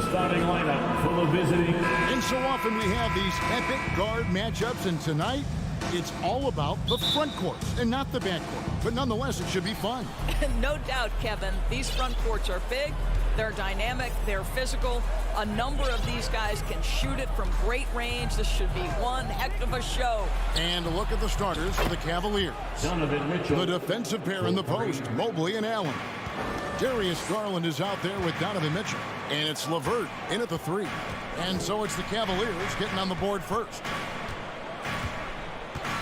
starting lineup for the visiting. And so often we have these epic guard matchups, and tonight it's all about the front court and not the back court. But nonetheless, it should be fun. No doubt, Kevin. These front courts are big, they're dynamic, they're physical. A number of these guys can shoot it from great range. This should be one heck of a show. And a look at the starters for the Cavaliers. Donovan Mitchell. The defensive pair in the post, Mobley and Allen. Darius Garland is out there with Donovan Mitchell. And it's LeVert in at the 3. And so it's the Cavaliers getting on the board first.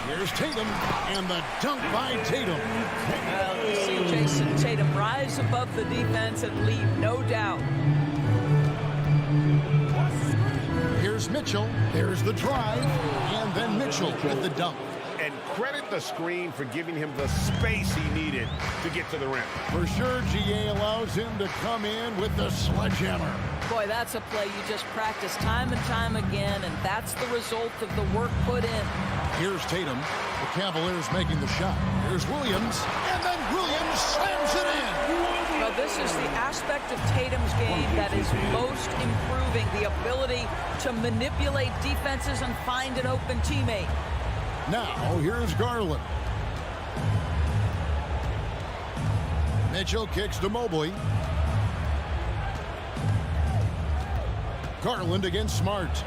Here's Tatum, and the dunk by Tatum. Well, you see Jason Tatum rise above the defense and lead, no doubt. Here's Mitchell, there's the drive, and then Mitchell at the dunk. And credit the screen for giving him the space he needed to get to the rim. For sure, GA allows him to come in with the sledgehammer. Boy, that's a play you just practice time and time again, and that's the result of the work put in. Here's Tatum. The Cavaliers making the shot. Here's Williams, and then Williams slams it in. Now, this is the aspect of Tatum's game that is most improving, the ability to manipulate defenses and find an open teammate. Now, here's Garland. Mitchell kicks to Mobley. Garland against Smart.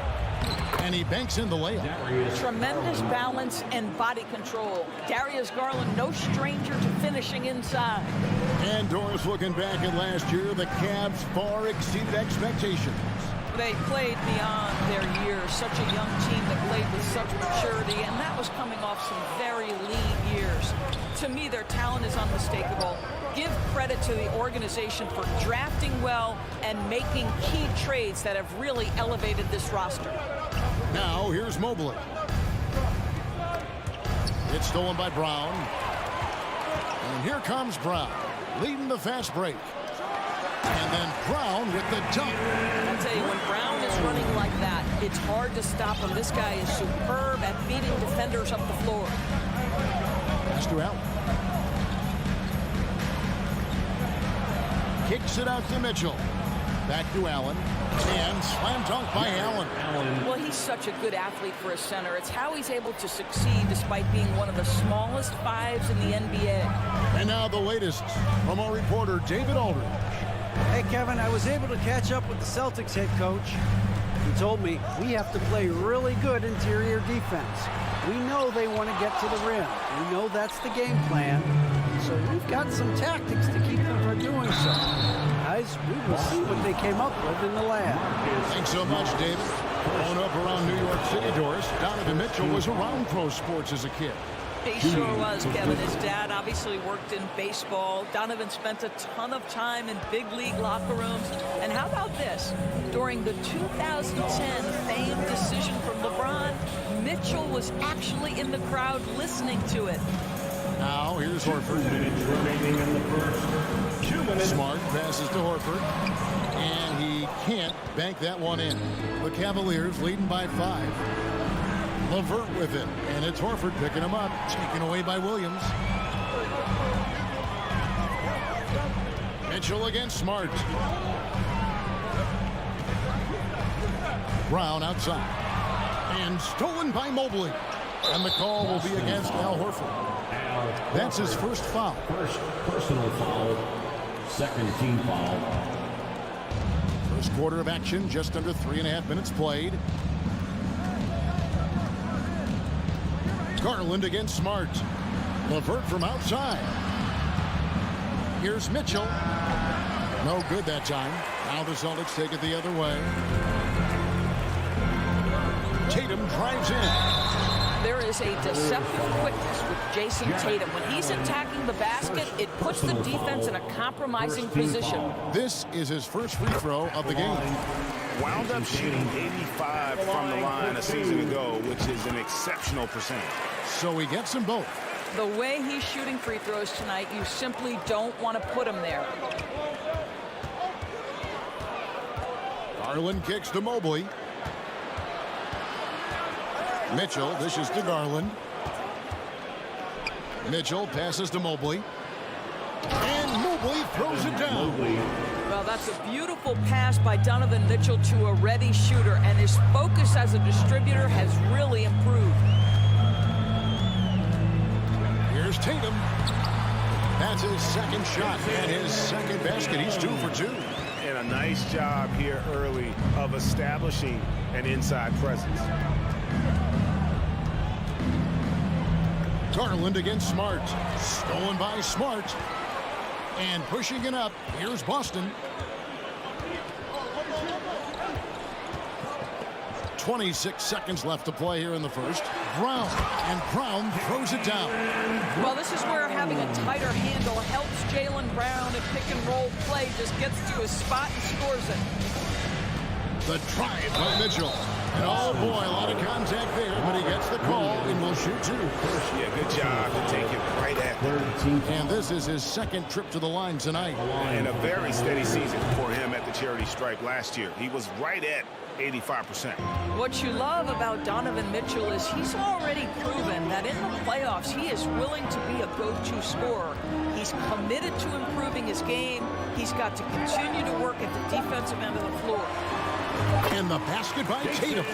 And he banks in the layup. Tremendous balance and body control. Darius Garland, no stranger to finishing inside. And Doris looking back at last year, the Cavs far exceeded expectations. They played beyond their years. Such a young team that played with such maturity, and that was coming off some very lean years. To me, their talent is unmistakable. Give credit to the organization for drafting well and making key trades that have really elevated this roster. Now, here's Mobley. It's stolen by Brown. And here comes Brown, leading the fast break. And then Brown with the dunk. I'll tell you, when Brown is running like that, it's hard to stop him. This guy is superb at beating defenders up the floor. Pass to Allen. Kicks it out to Mitchell. Back to Allen. And slam dunk by Allen. Well, he's such a good athlete for a center. It's how he's able to succeed despite being one of the smallest fives in the NBA. And now the latest from our reporter, David Aldridge. Hey, Kevin, I was able to catch up with the Celtics head coach. He told me we have to play really good interior defense. We know they want to get to the rim. We know that's the game plan. So we've got some tactics to keep them from doing so. Guys, we will see what they came up with in the lab. Thanks so much, David. Growing up around New York City, Doris, Donovan Mitchell was around pro sports as a kid. He sure was, Kevin. His dad obviously worked in baseball. Donovan spent a ton of time in big league locker rooms. And how about this? During the 2010 famed decision from LeBron, Mitchell was actually in the crowd listening to it. Now, here's Horford. Remaining in the first. 2 minutes. Smart passes to Horford. And he can't bank that one in. The Cavaliers leading by 5. LeVert with it, and it's Horford picking him up, taken away by Williams. Mitchell against Smart. Brown outside. And stolen by Mobley. And the call will be against Al Horford. That's his first foul. First personal foul. Second team foul. First quarter of action, just under 3.5 minutes played. Garland against Smart. LeVert from outside. Here's Mitchell. No good that time. Now the Celtics take it the other way. Tatum drives in. There is a deceptive quickness with Jason Tatum. When he's attacking the basket, it puts the defense in a compromising position. This is his first free throw of the game. Wound up shooting 85 from the line a season ago, which is an exceptional percentage. So he gets them both. The way he's shooting free throws tonight, you simply don't want to put him there. Garland kicks to Mobley. Mitchell dishes to Garland. Mitchell passes to Mobley. And Mobley throws it down. Well, that's That's a beautiful pass by Donovan Mitchell to a ready shooter, and his focus as a distributor has really improved. Here's Tatum. That's his second shot and his second basket. He's 2 for 2. And a nice job here early of establishing an inside presence. Garland against Smart. Stolen by Smart. And pushing it up. Here's Boston. 26 seconds left to play here in the first. Brown. And Brown throws it down. Well, this is where having a tighter handle helps Jaylen Brown in pick and roll play. Just gets to his spot and scores it. The drive by Mitchell. And oh boy, a lot of contact there, but he gets the call and will shoot 2. Yeah, good job to take it right at him. And this is his second trip to the line tonight. And a very steady season for him at the charity stripe last year. He was right at 85%. What you love about Donovan Mitchell is he's already proven that in the playoffs he is willing to be a go-to scorer. He's committed to improving his game. He's got to continue to work at the defensive end of the floor. And the basket by Tatum.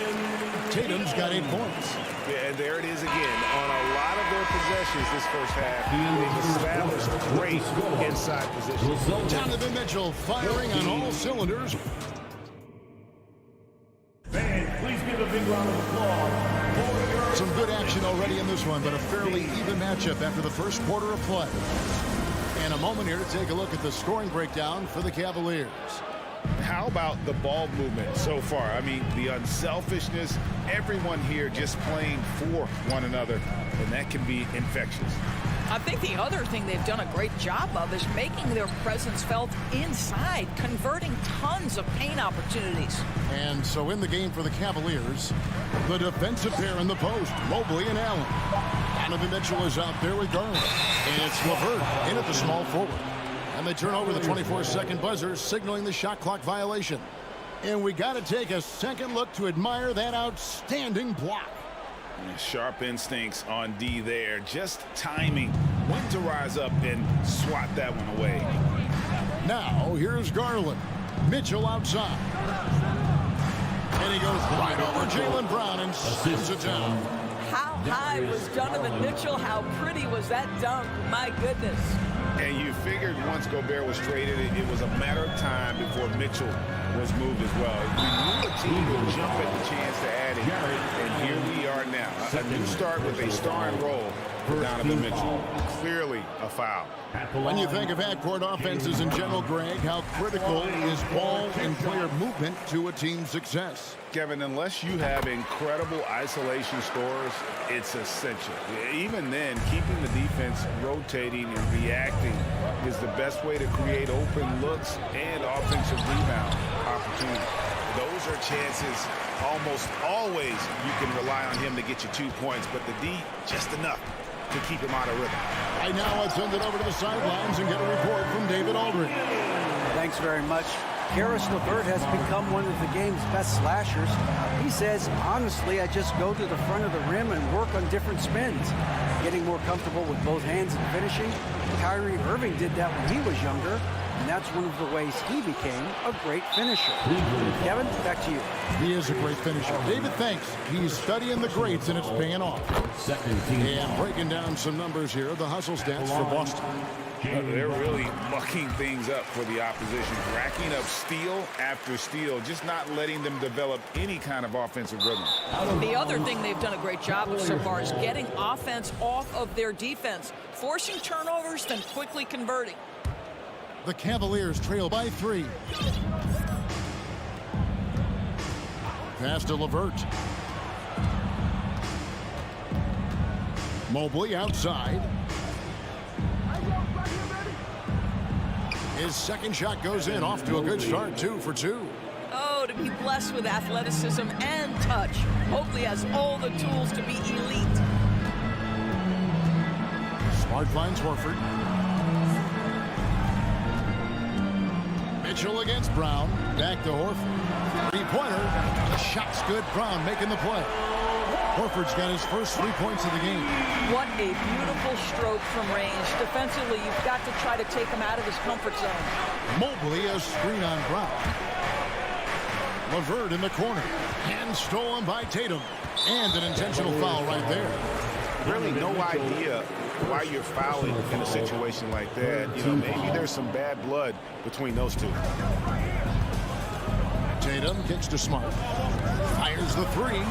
Tatum's got 8 points. Yeah, and there it is again. On a lot of their possessions this first half, they've established great inside position. Donovan Mitchell firing on all cylinders. Please give a big round of applause. Some good action already in this one, but a fairly even matchup after the first quarter of play. And a moment here to take a look at the scoring breakdown for the Cavaliers. How about the ball movement so far? I mean, the unselfishness, everyone here just playing for one another, and that can be infectious. I think the other thing they've done a great job of is making their presence felt inside, converting tons of paint opportunities. And so in the game for the Cavaliers, the defensive pair in the post, Mobley and Allen. Donovan Mitchell is out there with Garland. And it's LeVert in at the small forward. And they turn over the 24-second buzzer, signaling the shot clock violation. And we got to take a second look to admire that outstanding block. Sharp instincts on D there. Just timing when to rise up and swat that one away. Now, here's Garland. Mitchell outside. And he goes right over Jaylen Brown and sends it down. How high was Donovan Mitchell? How pretty was that dunk? My goodness. And you figured once Gobert was traded, it was a matter of time before Mitchell was moved as well. We knew a team would jump at the chance to add him, and here we are now. A new start with a starring role for Donovan Mitchell. Clearly a foul. When you think of half-court offenses in general, Greg, how critical is ball and player movement to a team's success? Kevin, unless you have incredible isolation scores, it's essential. Even then, keeping the defense rotating and reacting is the best way to create open looks and offensive rebound opportunities. Those are chances almost always you can rely on him to get you 2 points, but the D, just enough to keep him out of rhythm. Right now, let's send it over to the sidelines and get a report from David Aldridge. Thanks very much. Karis LeVert has become one of the game's best slashers. He says, honestly, I just go to the front of the rim and work on different spins, getting more comfortable with both hands and finishing. Kyrie Irving did that when he was younger, and that's one of the ways he became a great finisher. Kevin, back to you. He is a great finisher. David, thanks. He's studying the greats, and it's paying off. Second team. And breaking down some numbers here, the hustle stats for Boston. They're really mucking things up for the opposition, racking up steal after steal, just not letting them develop any kind of offensive rhythm. The other thing they've done a great job of so far is getting offense off of their defense, forcing turnovers, then quickly converting. The Cavaliers trail by 3. Pass to LeVert. Mobley outside. His second shot goes in, off to a good start, 2 for 2. Oh, to be blessed with athleticism and touch. Hopefully has all the tools to be elite. Smart finds Horford. Mitchell against Brown. Back to Horford. Three-pointer. The shot's good. Brown making the play. Horford's got his first 3 points of the game. What a beautiful stroke from range. Defensively, you've got to try to take him out of his comfort zone. Mobley, a screen on Brown. LeVert in the corner. Hand stolen by Tatum. And an intentional foul right there. Really no idea why you're fouling in a situation like that. You know, maybe there's some bad blood between those two. Tatum kicks to Smart. Fires the three.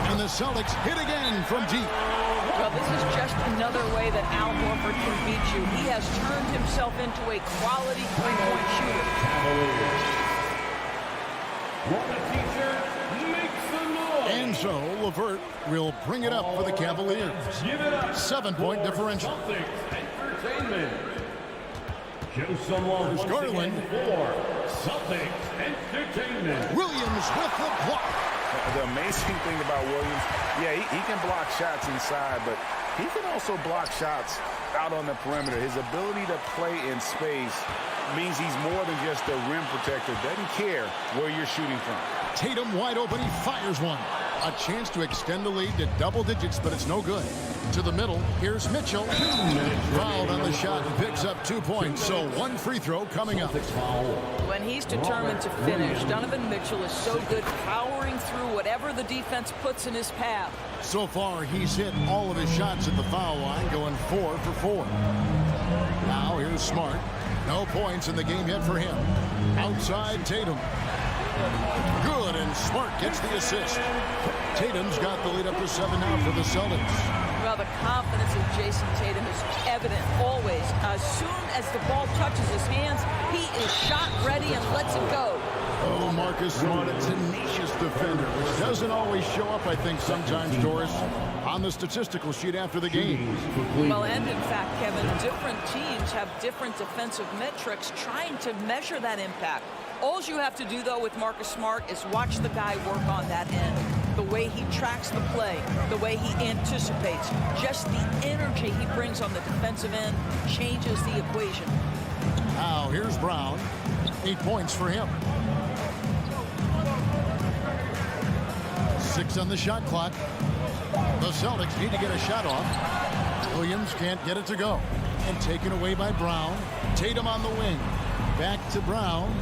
And the Celtics hit again from deep. Well, this is just another way that Al Horford can beat you. He has turned himself into a quality three-point shooter. And so LeVert will bring it up for the Cavaliers. 7-point differential. Here's Garland. Williams with the block. The amazing thing about Williams, yeah, he can block shots inside, but he can also block shots out on the perimeter. His ability to play in space means he's more than just a rim protector. Doesn't care where you're shooting from. Tatum wide open. He fires one. A chance to extend the lead to double digits, but it's no good. To the middle. Here's Mitchell. Fouled on the shot and picks up 2 points. So one free throw coming up. When he's determined to finish, Donovan Mitchell is so good powering through whatever the defense puts in his path. So far, he's hit all of his shots at the foul line, going 4 for 4. Now here's Smart. No points in the game yet for him. Outside Tatum. Good, and Smart gets the assist. Tatum's got the lead up to 7 now for the Celtics. Well, the confidence of Jason Tatum is evident always. As soon as the ball touches his hands, he is shot ready and lets it go. Oh, Marcus Smart, a tenacious defender. Doesn't always show up, I think, sometimes, Doris, on the statistical sheet after the game. Well, and in fact, Kevin, different teams have different defensive metrics trying to measure that impact. All you have to do, though, with Marcus Smart is watch the guy work on that end. The way he tracks the play, the way he anticipates, just the energy he brings on the defensive end changes the equation. Now, here's Brown. 8 points for him. 6 on the shot clock. The Celtics need to get a shot off. Williams can't get it to go. And taken away by Brown. Tatum on the wing. Back to Brown.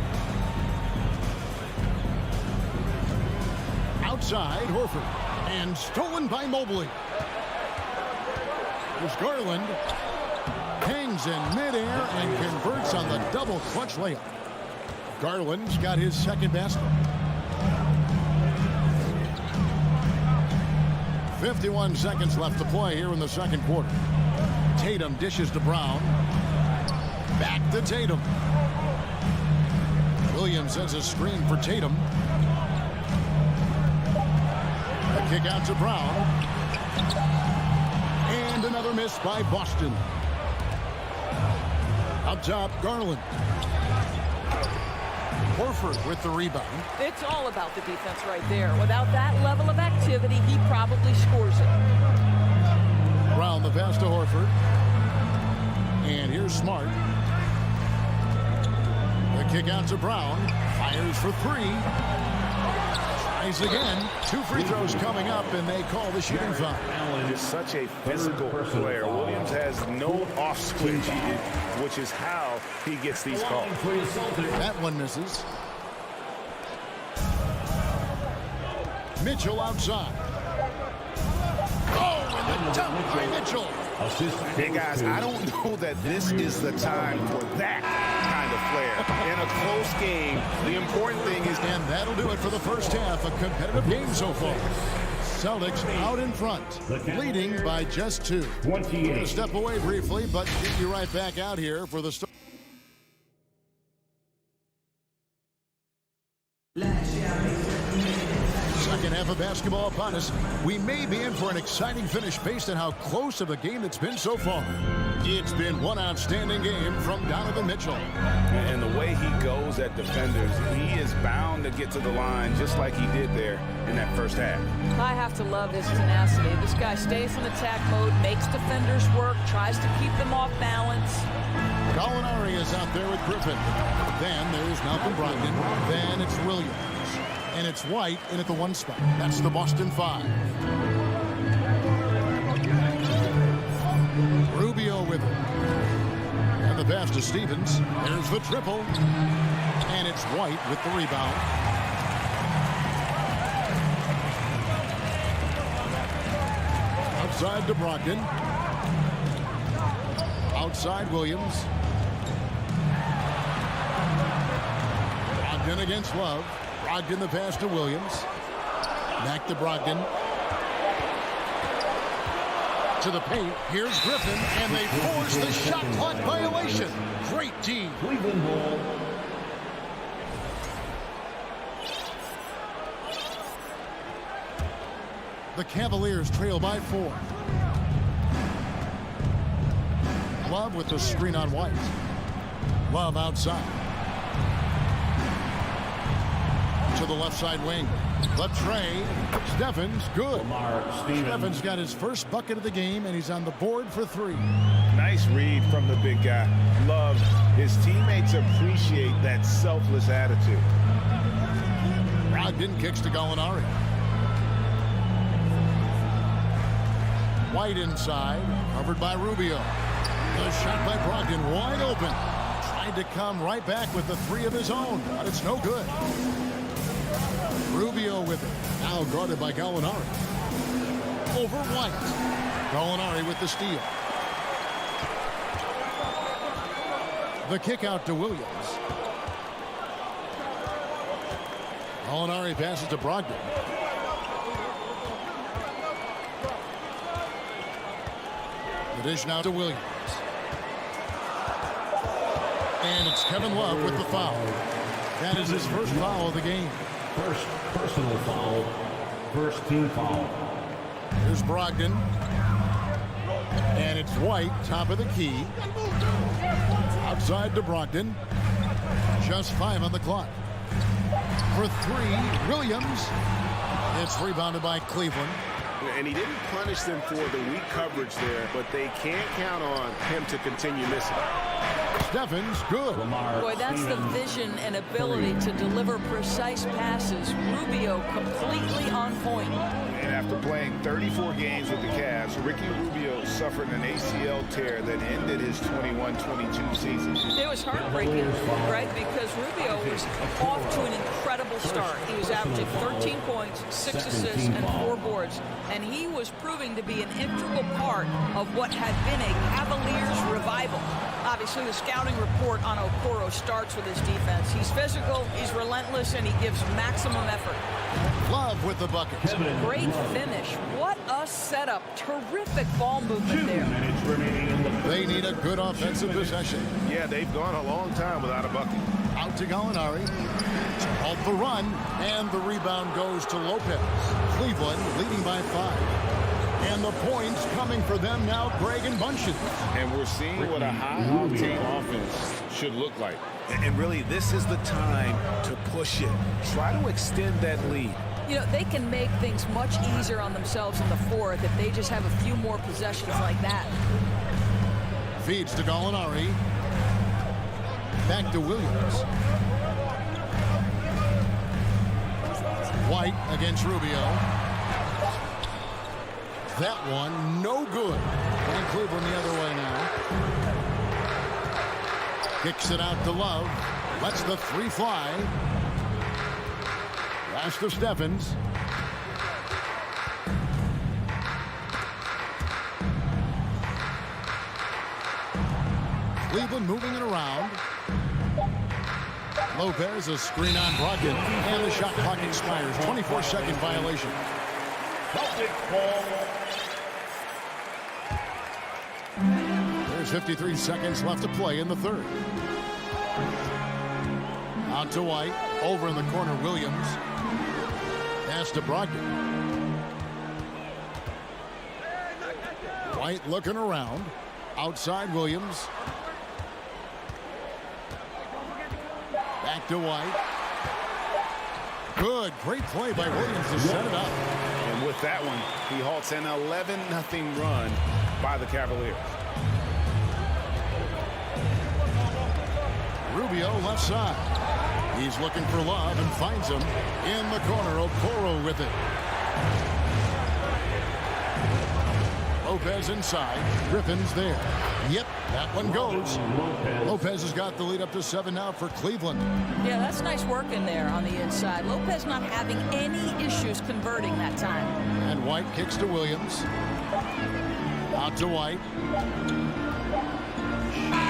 Outside, Horford. And stolen by Mobley. There's Garland. Hangs in midair and converts on the double clutch layup. Garland's got his second basket. 51 seconds left to play here in the second quarter. Tatum dishes to Brown. Back to Tatum. Williams sends a screen for Tatum. A kick out to Brown. And another miss by Boston. Up top, Garland. Horford with the rebound. It's all about the defense right there. Without that level of activity, he probably scores it. Brown the pass to Horford. And here's Smart. The kick out to Brown. Fires for 3. Tries again. 2 free throws coming up, and they call the shooting foul. Just such a physical player. Williams has no off switch, which is how he gets these calls. That one misses. Mitchell outside. Oh, and the dunk by Mitchell. Hey, guys, I don't know that this is the time for that kind of flair. In a close game, the important thing is... And that'll do it for the first half. A competitive game so far. Celtics out in front, leading by just 2. We're going to step away briefly, but get you right back out here for the start. Second half of basketball upon us. We may be in for an exciting finish based on how close of a game it's been so far. It's been one outstanding game from Donovan Mitchell. And the way he goes at defenders, he is bound to get to the line just like he did there in that first half. I have to love his tenacity. This guy stays in attack mode, makes defenders work, tries to keep them off balance. Gallinari is out there with Griffin. Then there's Malcolm Brogdon. Then it's Williams. And it's White in at the 1 spot. That's the Boston 5. Rubio with it. And the pass to Stevens. There's the triple. And it's White with the rebound. Outside to Brogdon. Outside Williams. Brogdon against Love. Brogdon the pass to Williams. Back to Brogdon. To the paint. Here's Griffin, and they force the shot clock violation. Great team. Cleveland ball. The Cavaliers trail by 4. Love with the screen on White. Love outside. To the left side wing. The tray. Stevens, good. Stevens got his first bucket of the game, and he's on the board for 3. Nice read from the big guy. Love. His teammates appreciate that selfless attitude. Brogdon kicks to Gallinari. White inside, covered by Rubio. The shot by Brogdon, wide open. Tried to come right back with the 3 of his own, but it's no good. Rubio with it. Now guarded by Gallinari. Over White. Gallinari with the steal. The kick out to Williams. Gallinari passes to Brogdon. The dish now to Williams. And it's Kevin Love with the foul. That is his first foul of the game. First personal foul. First team foul. Here's Brogdon. And it's White, top of the key. Outside to Brogdon. Just 5 on the clock. For 3, Williams. It's rebounded by Cleveland. And he didn't punish them for the weak coverage there, but they can't count on him to continue missing. Stevens, good. Boy, that's the vision and ability to deliver precise passes. Rubio completely on point. And after playing 34 games with the Cavs, Ricky Rubio suffered an ACL tear that ended his 21-22 season. It was heartbreaking, right? Because Rubio was off to an incredible start. He was averaging 13 points, 6 assists, and 4 boards. And he was proving to be an integral part of what had been a Cavaliers revival. Obviously, the scouting report on Okoro starts with his defense. He's physical, he's relentless, and he gives maximum effort. Love with the bucket. Great finish. What a setup. Terrific ball movement there. They need a good offensive possession. Yeah, they've gone a long time without a bucket. Out to Gallinari. To halt the run, and the rebound goes to Lopez. Cleveland leading by 5. And the points coming for them now, Greg and Bunchen. And we're seeing what a high-octane offense should look like. And really, this is the time to push it. Try to extend that lead. You know, they can make things much easier on themselves in the 4th if they just have a few more possessions like that. Feeds to Gallinari. Back to Williams. White against Rubio. That one, no good. And Cleveland the other way now. Kicks it out to Love. Lets the 3 fly. Pass to Stevens. Cleveland moving it around. Lopez, a screen on Brogdon. And the shot clock expires. 24-second violation. There's 53 seconds left to play in the 3rd. Out to White. Over in the corner, Williams. Pass to Brogdon. White looking around. Outside Williams. Back to White. Good. Great play by Williams to set it up. And with that one, he halts an 11-0 run by the Cavaliers. Rubio left side. He's looking for Love and finds him in the corner. Okoro with it. Lopez inside. Griffin's there. Yep, that one goes. Lopez has got the lead up to 7 now for Cleveland. Yeah, that's nice work in there on the inside. Lopez not having any issues converting that time. And White kicks to Williams. Out to White.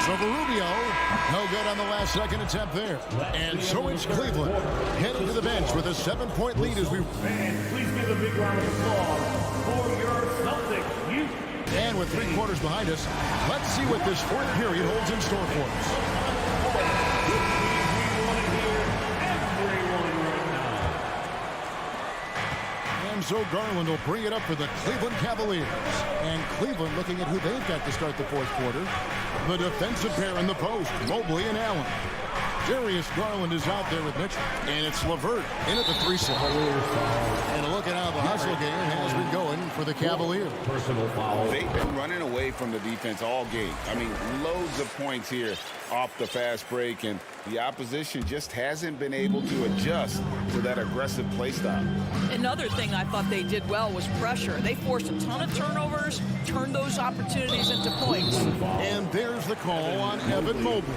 So for Rubio, no good on the last second attempt there. And so it's Cleveland heading to the bench with a 7-point lead as we... And please give a big round of applause for your Celtics. You. And with 3 quarters behind us, let's see what this 4th period holds in store for us. We want to hear everyone right now. And so Garland will bring it up for the Cleveland Cavaliers. And Cleveland looking at who they've got to start the 4th quarter. The defensive pair in the post, Mobley and Allen. Darius Garland is out there with Mitchell. And it's LeVert in at the 3 slot. And look at how the hustle game has been going for the Cavaliers. Personal foul. They've been running away from the defense all game. I mean, loads of points here off the fast break, and the opposition just hasn't been able to adjust to that aggressive play style. Another thing I thought they did well was pressure. They forced a ton of turnovers, turned those opportunities into points. And there's the call on Evan Mobley.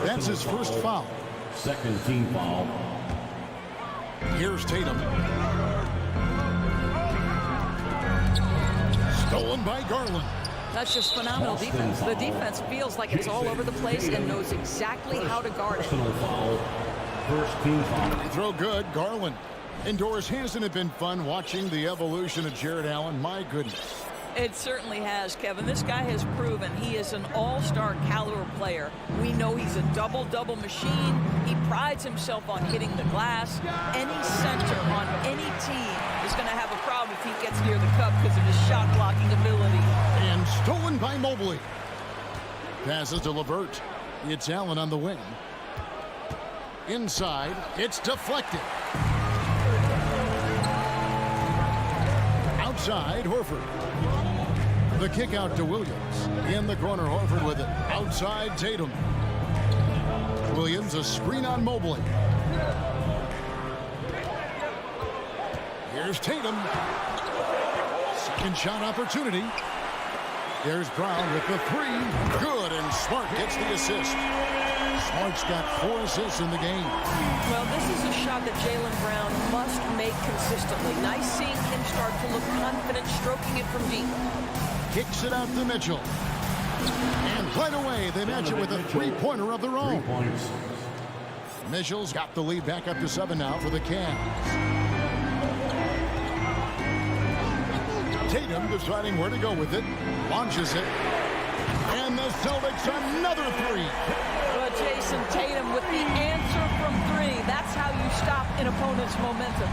That's his first foul. Second team foul. Here's Tatum. Stolen by Garland. That's just phenomenal defense. The defense feels like it's all over the place and knows exactly how to guard it. Personal foul. First team foul. Free throw good, Garland. Indoors, hasn't it been fun watching the evolution of Jared Allen? My goodness. It certainly has, Kevin. This guy has proven he is an all-star caliber player. We know he's a double-double machine. He prides himself on hitting the glass. Any center on any team is going to have a problem if he gets near the cup because of his shot-blocking ability. And stolen by Mobley. Passes to LeVert. It's Allen on the wing. Inside, it's deflected. Outside, Horford. The kick out to Williams. In the corner, Horford with it. Outside, Tatum. Williams, a screen on Mobley. Here's Tatum. Second shot opportunity. There's Brown with the 3. Good, and Smart gets the assist. Smart's got 4 assists in the game. Well, this is a shot that Jaylen Brown must make consistently. Nice seeing him start to look confident, stroking it from deep. Kicks it out to Mitchell. And right away, they match it with a 3-pointer of their own. 3 points. Mitchell's got the lead back up to 7 now for the Cavs. Tatum deciding where to go with it. Launches it. And the Celtics another 3. Well, Jason Tatum with the answer from 3. That's how you stop an opponent's momentum.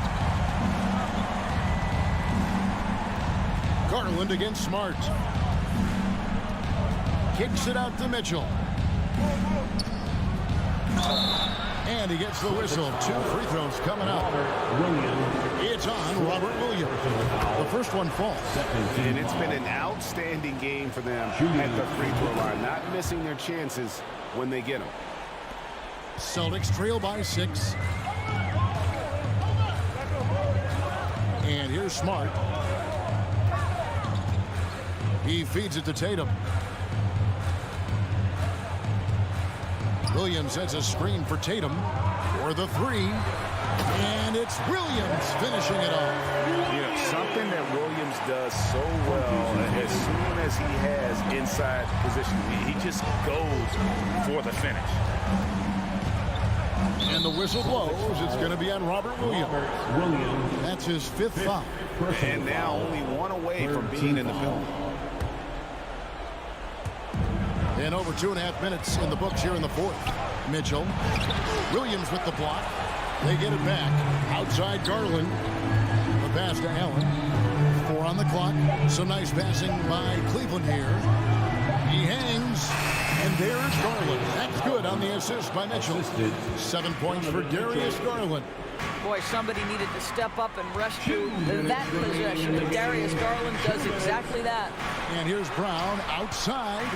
Garland against Smart. Kicks it out to Mitchell. And he gets the whistle. 2 free throws coming up. It's on Robert Williams. The first one falls. And it's been an outstanding game for them at the free throw line, not missing their chances when they get them. Celtics trail by 6. And here's Smart. He feeds it to Tatum. Williams sets a screen for Tatum for the 3. And it's Williams finishing it off. You know, something that Williams does so well, as soon as he has inside position, he just goes for the finish. And the whistle blows. It's going to be on Robert Williams. That's his 5th foul. And now only 1 away from being in the building. And over 2.5 minutes in the books here in the 4th. Mitchell. Williams with the block. They get it back. Outside Garland. The pass to Allen. 4 on the clock. Some nice passing by Cleveland here. He hangs. And there's Garland. That's good on the assist by Mitchell. 7 points for Darius Garland. Boy, somebody needed to step up and rescue that possession. And Darius Garland does exactly that. And here's Brown outside.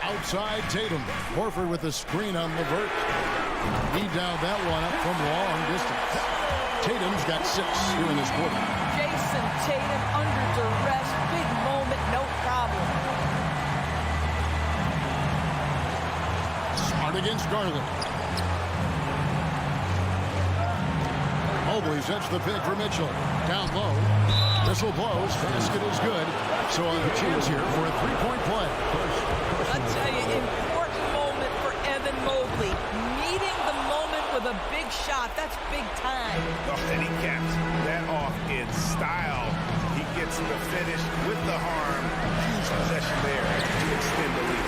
Outside Tatum. Horford with the screen on LeVert. He downed that one up from long distance. Tatum's got 6 here in this quarter. Jason Tatum under duress, big moment, no problem. Smart against Garland. Mobley sets the pick for Mitchell. Down low. Whistle blows. Basket is good. So on the chance here for a 3-point play. I'll tell you, important moment for Evan Mobley. Needing the moment with a big shot. That's big time. Oh, and he caps that off in style. He gets the finish with the harm. Huge possession there to extend the lead.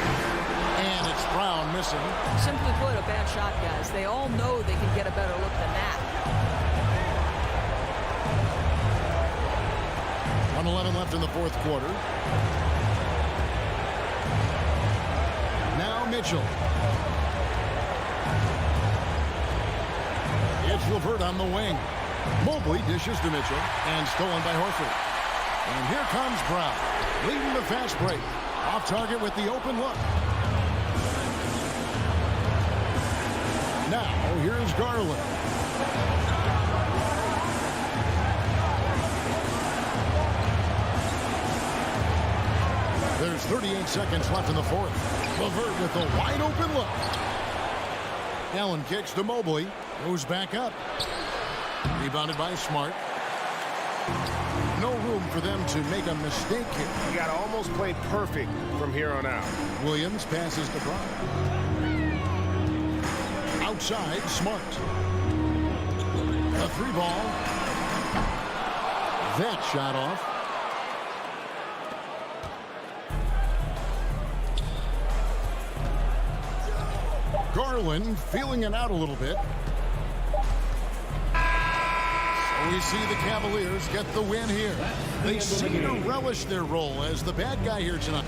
And it's Brown missing. Simply put, a bad shot, guys. They all know they can get a better look than that. 1:11 left in the fourth quarter. Now Mitchell. It's LeVert on the wing. Mobley dishes to Mitchell and stolen by Horford. And here comes Brown, leading the fast break. Off target with the open look. Now here's Garland. There's 38 seconds left in the fourth. LeVert with a wide open look. Allen kicks to Mobley. Goes back up. Rebounded by Smart. No room for them to make a mistake here. You got to almost play perfect from here on out. Williams passes to Brown. Outside, Smart. A 3-ball. That shot off. Garland feeling it out a little bit. So we see the Cavaliers get the win here. They seem to relish their role as the bad guy here tonight.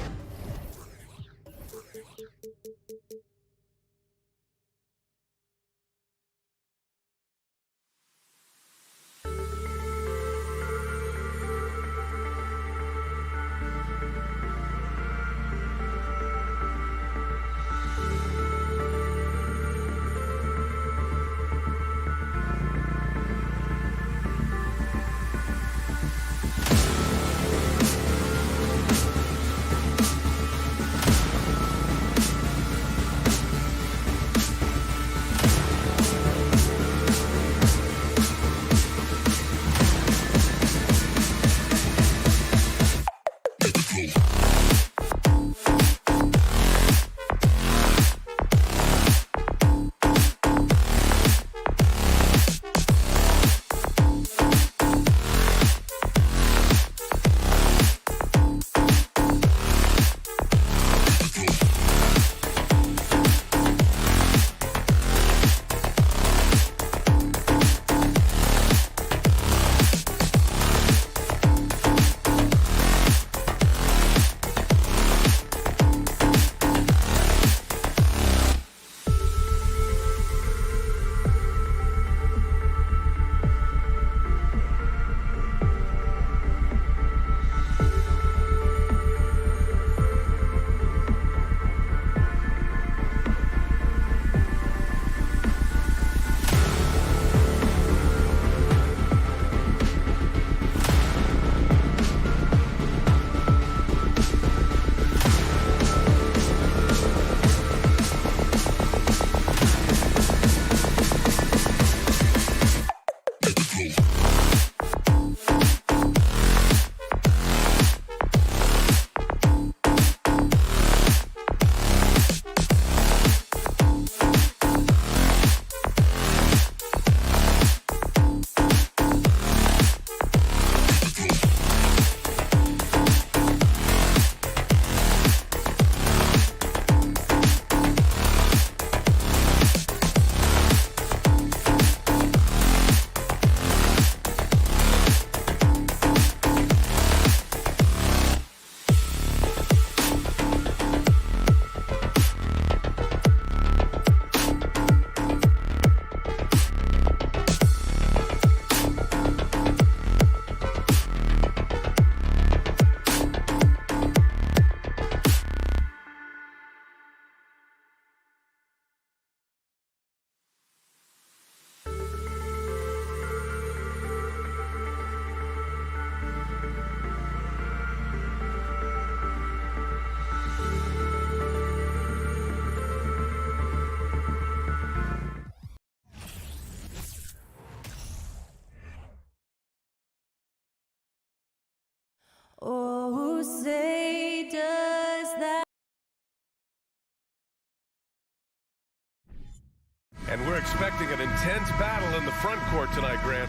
And we're expecting an intense battle in the front court tonight, Grant.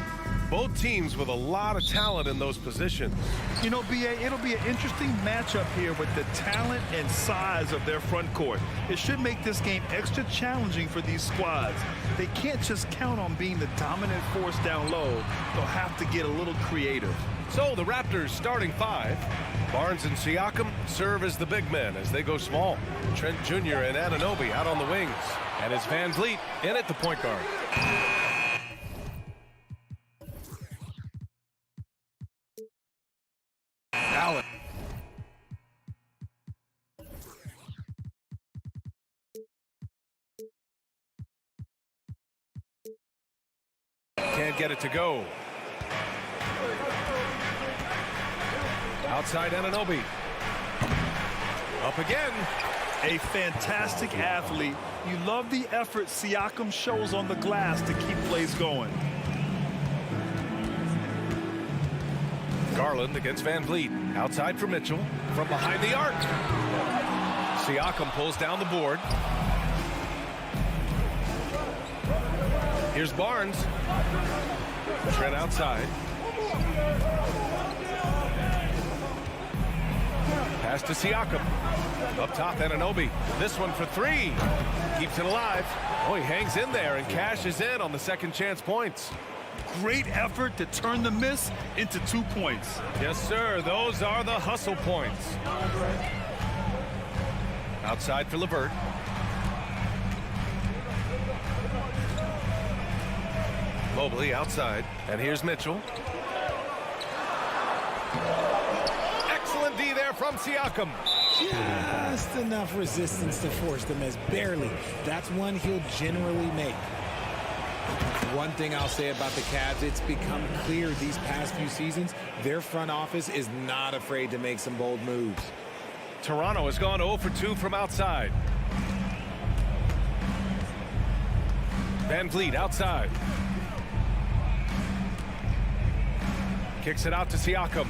Both teams with a lot of talent in those positions. You know, B.A., it'll be an interesting matchup here with the talent and size of their front court. It should make this game extra challenging for these squads. They can't just count on being the dominant force down low. They'll have to get a little creative. So the Raptors starting five. Barnes and Siakam serve as the big men as they go small. Trent Jr. and Anunoby out on the wings. And it's Van Vliet in at the point guard. Allen. Can't get it to go. Outside Anunoby. Up again. A fantastic athlete. You love the effort Siakam shows on the glass to keep plays going. Garland against Van Vliet. Outside for Mitchell. From behind the arc. Siakam pulls down the board. Here's Barnes. Trent outside. Pass to Siakam. Up top, Anunoby. This one for three. Keeps it alive. Oh, he hangs in there and cashes in on the second chance points. Great effort to turn the miss into 2 points. Yes, sir. Those are the hustle points. Outside for LeVert. Mobley outside. And here's Mitchell. Excellent D there from Siakam. Just enough resistance to force the miss. Barely. That's one he'll generally make. One thing I'll say about the Cavs, it's become clear these past few seasons, their front office is not afraid to make some bold moves. Toronto has gone 0 for 2 from outside. Van Vliet outside. Kicks it out to Siakam.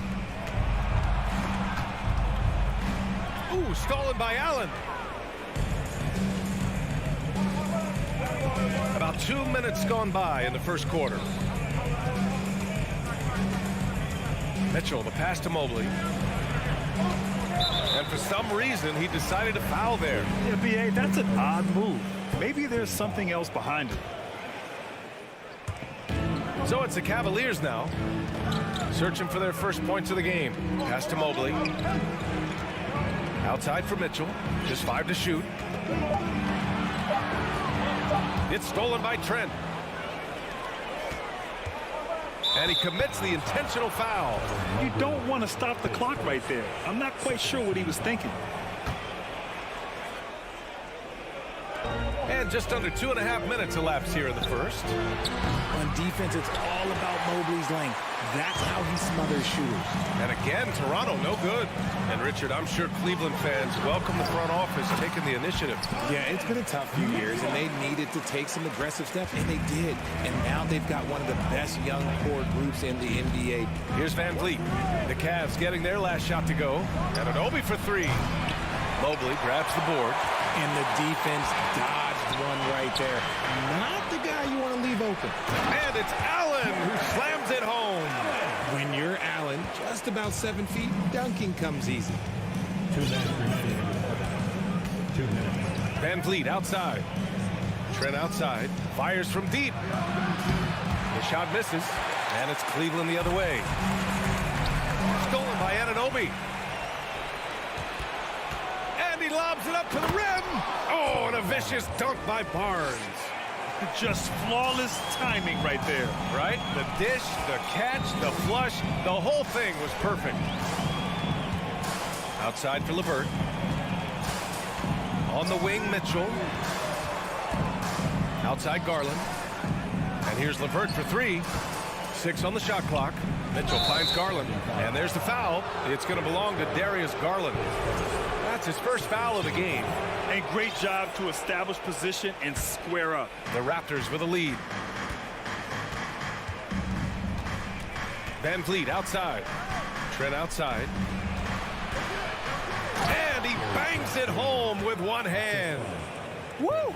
Ooh, stolen by Allen. About 2 minutes gone by in the first quarter. Mitchell, the pass to Mobley. And for some reason, he decided to foul there. Yeah, B.A., that's an odd move. Maybe there's something else behind it. So it's the Cavaliers now, searching for their first points of the game. Pass to Mobley. Outside for Mitchell. Just 5 to shoot. It's stolen by Trent. And he commits the intentional foul. You don't want to stop the clock right there. I'm not quite sure what he was thinking. And just under 2.5 minutes elapsed here in the first. On defense, it's all about Mobley's length. That's how he smothers shooters. And again, Toronto no good. And Richard, I'm sure Cleveland fans welcome the front office taking the initiative. Yeah, it's been a tough few years, and they needed to take some aggressive steps, and they did. And now they've got one of the best young core groups in the NBA. Here's Van Vliet. The Cavs getting their last shot to go. And Anunoby for three. Mobley grabs the board. And the defense dodged one right there. Not the guy you want to leave open. And it's Allen who slams it home. When you're Allen, just about 7 feet, dunking comes easy. 2 minutes remaining. 2 minutes. Van Vliet outside. Trent outside. Fires from deep. The shot misses. And it's Cleveland the other way. Stolen by Anunoby. And he lobs it up to the rim. Oh, and a vicious dunk by Barnes. Just flawless timing right there. Right? The dish, the catch, the flush, the whole thing was perfect. Outside for LeVert. On the wing, Mitchell. Outside Garland. And here's LeVert for three. 6 on the shot clock. Mitchell finds Garland. And there's the foul. It's going to belong to Darius Garland. That's his first foul of the game. And great job to establish position and square up. The Raptors with a lead. Van Vliet outside. Trent outside. And he bangs it home with one hand. Woo!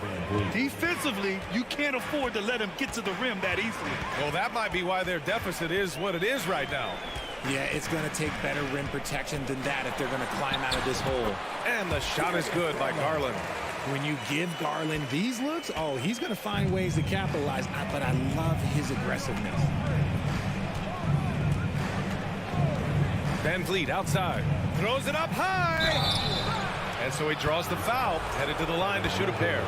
Defensively, you can't afford to let him get to the rim that easily. Well, that might be why their deficit is what it is right now. Yeah, it's going to take better rim protection than that if they're going to climb out of this hole. And the shot is good by Garland. When you give Garland these looks, oh, he's going to find ways to capitalize. But I love his aggressiveness. Van Vliet outside. Throws it up high. And so he draws the foul. Headed to the line to shoot a pair.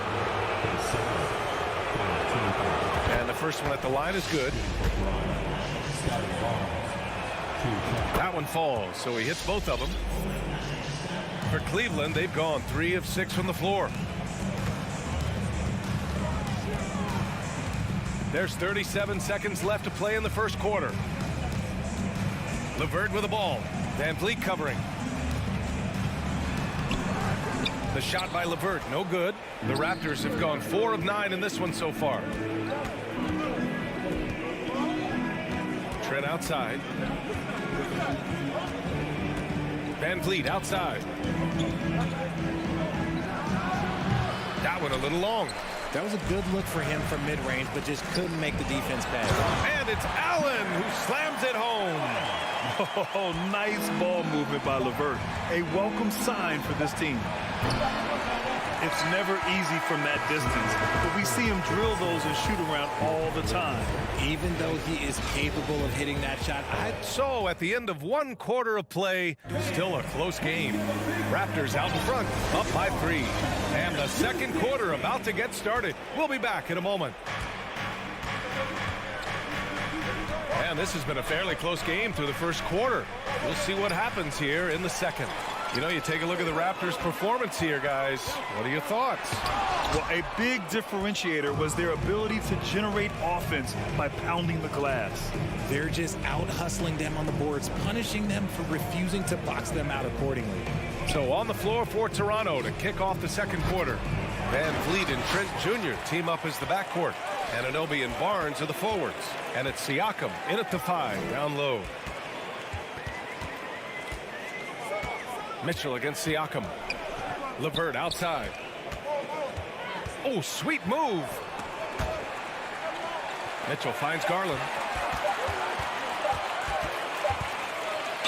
And the first one at the line is good. That one falls, so he hits both of them. For Cleveland, they've gone 3 of 6 from the floor. There's 37 seconds left to play in the first quarter. LeVert with the ball. Van Vliet covering. The shot by LeVert, no good. The Raptors have gone 4 of 9 in this one so far. Trent outside. Van Vliet outside. That one a little long. That was a good look for him from mid-range, but just couldn't make the defense pay. And it's Allen who slams it home. Oh, nice ball movement by LeVert. A welcome sign for this team. It's never easy from that distance, but we see him drill those and shoot around all the time. Even though he is capable of hitting that shot, So at the end of 1 quarter of play, still a close game. Raptors out in front, up by 3. And the second quarter about to get started. We'll be back in a moment. And this has been a fairly close game through the first quarter. We'll see what happens here in the second. You know, you take a look at the Raptors' performance here, guys. What are your thoughts? Well, a big differentiator was their ability to generate offense by pounding the glass. they're just out hustling them on the boards, punishing them for refusing to box them out accordingly. So on the floor for Toronto to kick off the second quarter. Van Vliet and Trent Jr. team up as the backcourt. Anunoby and Barnes are the forwards. And it's Siakam in at the 5, down low. Mitchell against Siakam. LeVert outside. Oh, sweet move. Mitchell finds Garland.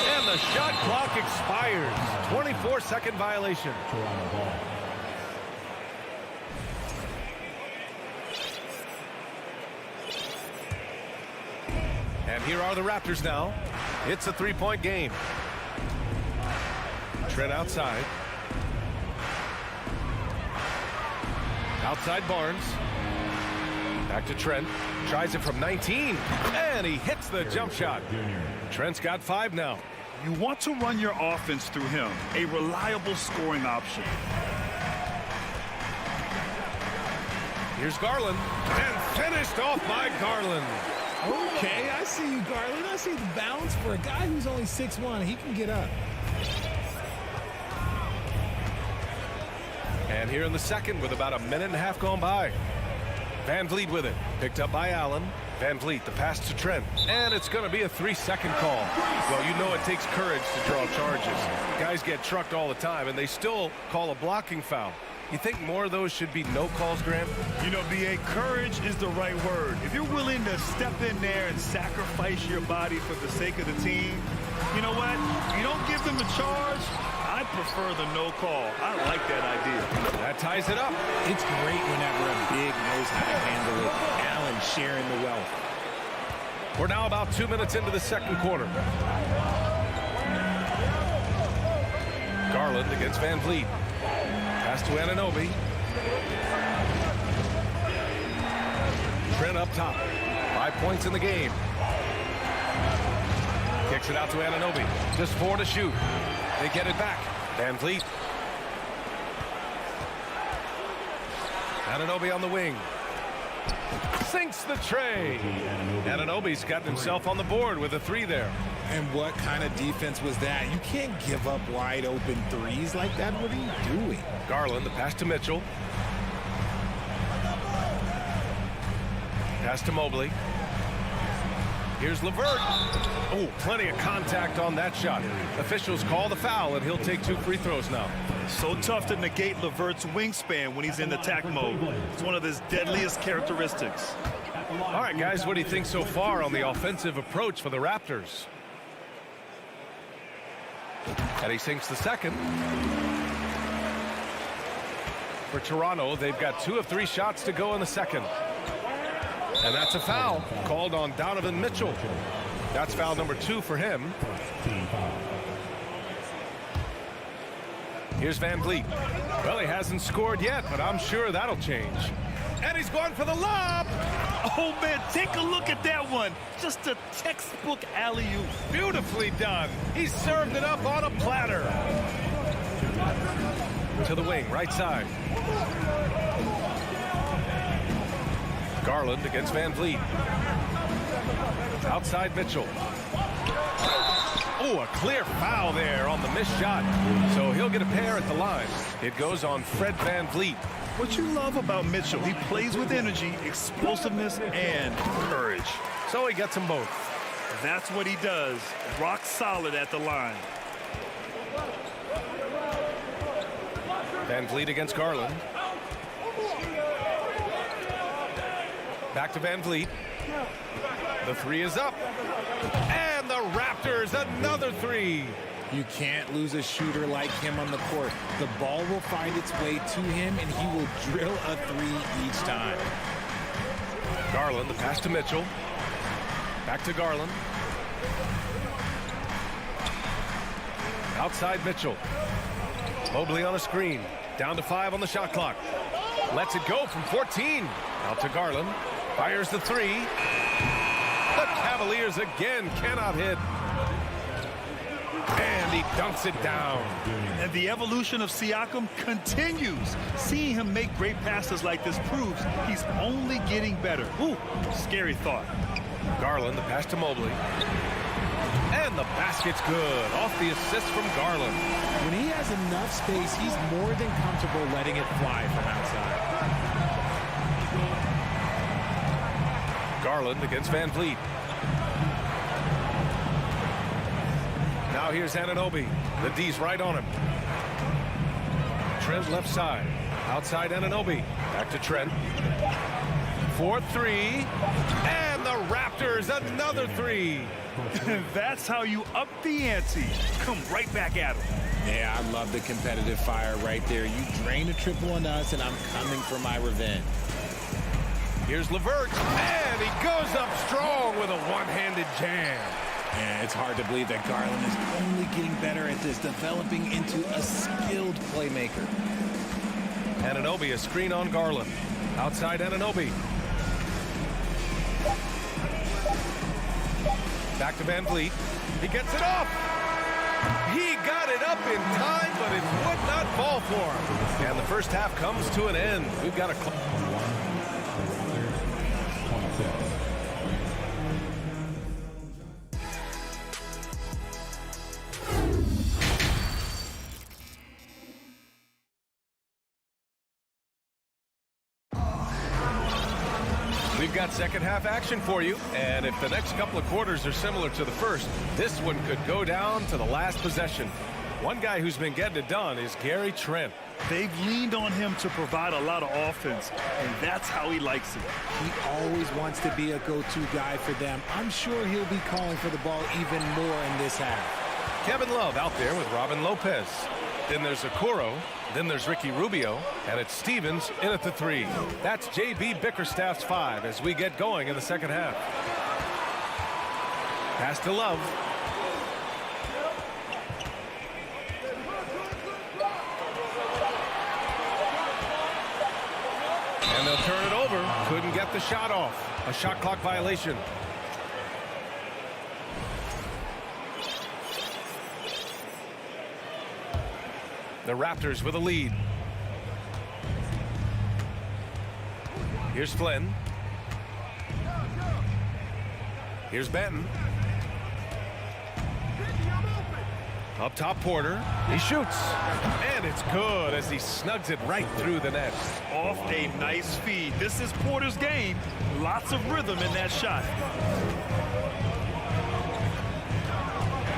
And the shot clock expires. 24-second violation. Toronto ball. And here are the Raptors now. It's a three-point game. Trent outside. Outside Barnes. Back to Trent. Tries it from 19. And he hits the jump shot. Trent's got 5 now. You want to run your offense through him, a reliable scoring option. Here's Garland. And finished off by Garland. Okay, I see you, Garland. I see the bounce for a guy who's only 6'1". He can get up. And here in the second with about a minute and a half gone by. Van Vliet with it. Picked up by Allen. Van Vliet, the pass to Trent. And it's going to be a 3-second call. Well, you know it takes courage to draw charges. Guys get trucked all the time, and they still call a blocking foul. You think more of those should be no calls, Grant? You know, BA, courage is the right word. If you're willing to step in there and sacrifice your body for the sake of the team, you know what? You don't give them a charge. I prefer the no call. I like that idea. That ties it up. It's great whenever a big knows how to handle it. Allen sharing the wealth. We're now about 2 minutes into the second quarter. Garland against Van Vliet. Pass to Anunoby. Trent up top. 5 points in the game. Kicks it out to Anunoby. Just 4 to shoot. They get it back. Van Vliet. Anunoby on the wing. Sinks the tray. Anunoby's gotten himself on the board with a 3 there. And what kind of defense was that? You can't give up wide open threes like that. What are you doing? Garland, the pass to Mitchell. Pass to Mobley. Here's LeVert. Oh, plenty of contact on that shot. Officials call the foul, and he'll take 2 free throws now. So tough to negate LeVert's wingspan when he's in attack mode. It's one of his deadliest characteristics. All right, guys, what do you think so far on the offensive approach for the Raptors? And he sinks the second. For Toronto, they've got 2 of 3 shots to go in the second. And that's a foul called on Donovan Mitchell. That's foul number 2 for him. Here's Van Vliet. Well, he hasn't scored yet, but I'm sure that'll change. And he's going for the lob. Oh, man, take a look at that one. Just a textbook alley-oop. Beautifully done. He served it up on a platter. To the wing, right side. Garland against Van Vliet. Outside Mitchell. Oh, a clear foul there on the missed shot. So he'll get a pair at the line. It goes on Fred Van Vliet. What you love about Mitchell, he plays with energy, explosiveness, and courage. So he gets them both. That's what he does. Rock solid at the line. Van Vliet against Garland. Back to Van Vliet. The 3 is up. And the Raptors, another 3. You can't lose a shooter like him on the court. The ball will find its way to him, and he will drill a 3 each time. Garland, the pass to Mitchell. Back to Garland. Outside Mitchell. Mobley on a screen. Down to 5 on the shot clock. Lets it go from 14. Out to Garland. Fires the 3. The Cavaliers again cannot hit. And he dunks it down. And the evolution of Siakam continues. Seeing him make great passes like this proves he's only getting better. Ooh, scary thought. Garland, the pass to Mobley. And the basket's good. Off the assist from Garland. When he has enough space, he's more than comfortable letting it fly from outside. Garland against Van Vliet. Now here's Anunoby. The D's right on him. Trent left side. Outside Anunoby. Back to Trent. 4-3. And the Raptors another 3. That's how you up the ante. Come right back at him. Yeah, I love the competitive fire right there. You drain a triple on us, and I'm coming for my revenge. Here's LeVert. And he goes up strong with a one-handed jam. And it's hard to believe that Garland is only getting better at this, developing into a skilled playmaker. Anunoby, a screen on Garland. Outside Anunoby. Back to Van Vliet. He gets it off. He got it up in time, but it would not fall for him. And the first half comes to an end. We've got a... We've got second half action for you, and if the next couple of quarters are similar to the first, this one could go down to the last possession. One guy who's been getting it done is Gary Trent. They've leaned on him to provide a lot of offense, and that's how he likes it. He always wants to be a go-to guy for them. I'm sure he'll be calling for the ball even more in this half. Kevin Love out there with Robin Lopez. Then there's Okoro. Then there's Ricky Rubio. And it's Stevens in at the 3. That's J.B. Bickerstaff's 5 as we get going in the second half. Pass to Love. And they'll turn it over. Couldn't get the shot off. A shot clock violation. The Raptors with a lead. Here's Flynn. Here's Benton. Up top, Porter. He shoots. And it's good as he snugs it right through the net. Off a nice feed. This is Porter's game. Lots of rhythm in that shot.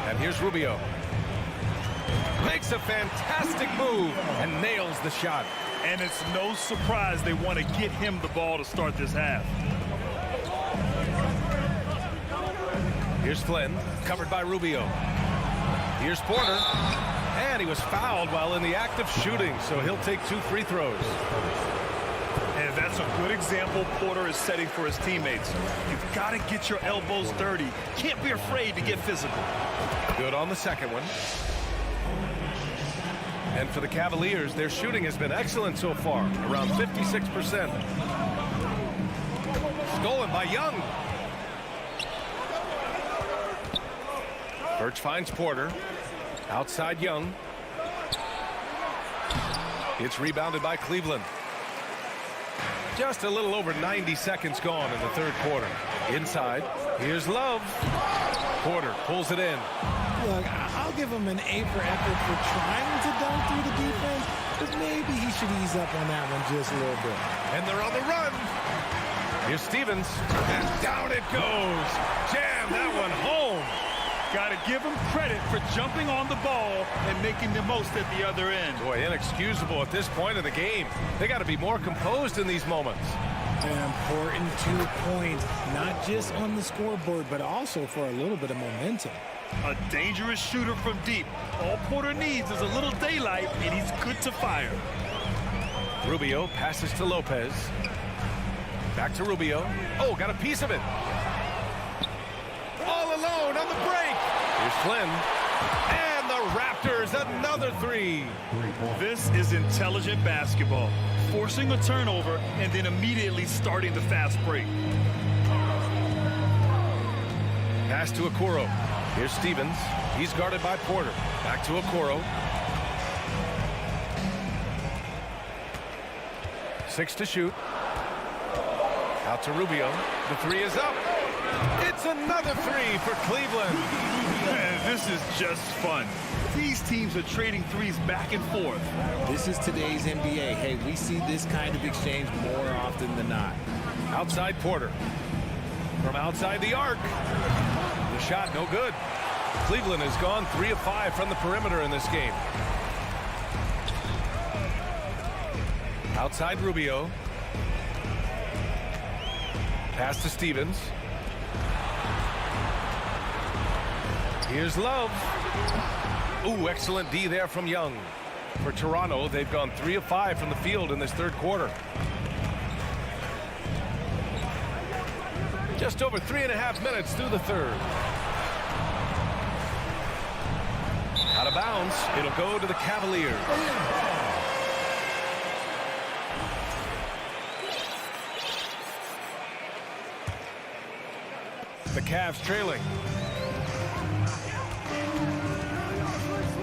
And here's Rubio. Makes a fantastic move and nails the shot. And it's no surprise they want to get him the ball to start this half. Here's Flynn, covered by Rubio. Here's Porter. And he was fouled while in the act of shooting, so he'll take 2 free throws. And that's a good example Porter is setting for his teammates. You've got to get your elbows dirty. Can't be afraid to get physical. Good on the second one. And for the Cavaliers, their shooting has been excellent so far, around 56%. Stolen by Young. Birch finds Porter. Outside Young. It's rebounded by Cleveland. Just a little over 90 seconds gone in the third quarter. Inside, here's Love. Porter pulls it in. Look, I'll give him an A for effort for trying to dunk through the defense, but maybe he should ease up on that one just a little bit. And they're on the run. Here's Stevens. And down it goes. Jam that one home. Got to give him credit for jumping on the ball and making the most at the other end. Boy, inexcusable at this point of the game. They got to be more composed in these moments. An important 2 points, not just on the scoreboard, but also for a little bit of momentum. A dangerous shooter from deep. All Porter needs is a little daylight, and he's good to fire. Rubio passes to Lopez. Back to Rubio. Oh, got a piece of it. All alone on the break. Here's Flynn. And the Raptors, another 3. This is intelligent basketball. Forcing a turnover and then immediately starting the fast break. Pass to Okoro. Here's Stevens. He's guarded by Porter. Back to Okoro. 6 to shoot. Out to Rubio. The 3 is up. It's another 3 for Cleveland. Man, this is just fun. These teams are trading threes back and forth. This is today's NBA. Hey, we see this kind of exchange more often than not. Outside Porter. From outside the arc. The shot no good. Cleveland has gone 3 of 5 from the perimeter in this game. Outside Rubio. Pass to Stevens. Here's Love. Ooh, excellent D there from Young. For Toronto, they've gone 3 of 5 from the field in this third quarter. Just over 3.5 minutes through the third. Out of bounds, it'll go to the Cavaliers. The Cavs trailing.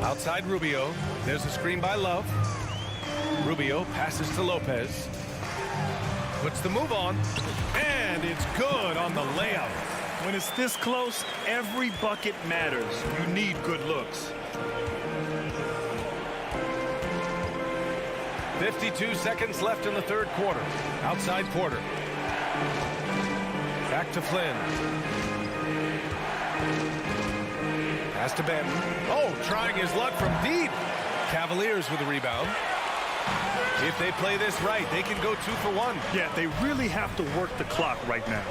Outside Rubio. There's a screen by Love. Rubio passes to Lopez. Puts the move on. And it's good on the layup. When it's this close, every bucket matters. You need good looks. 52 seconds left in the third quarter. Outside Porter. Back to Flynn. Pass to Ben. Oh, trying his luck from deep. Cavaliers with the rebound. If they play this right, they can go 2 for 1. Yeah, they really have to work the clock right now.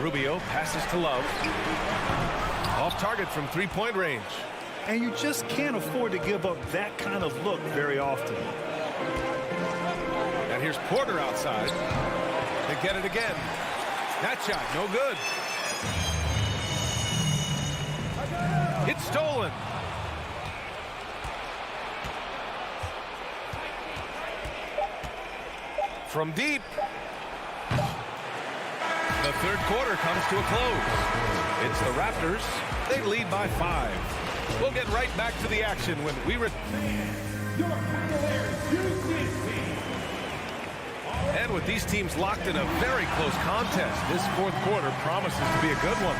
Rubio passes to Love. Off target from 3-point range. And you just can't afford to give up that kind of look very often. And here's Porter outside. They get it again. That shot, no good. It's stolen. From deep. The third quarter comes to a close. It's the Raptors. They lead by 5. We'll get right back to the action when we And with these teams locked in a very close contest, this fourth quarter promises to be a good one.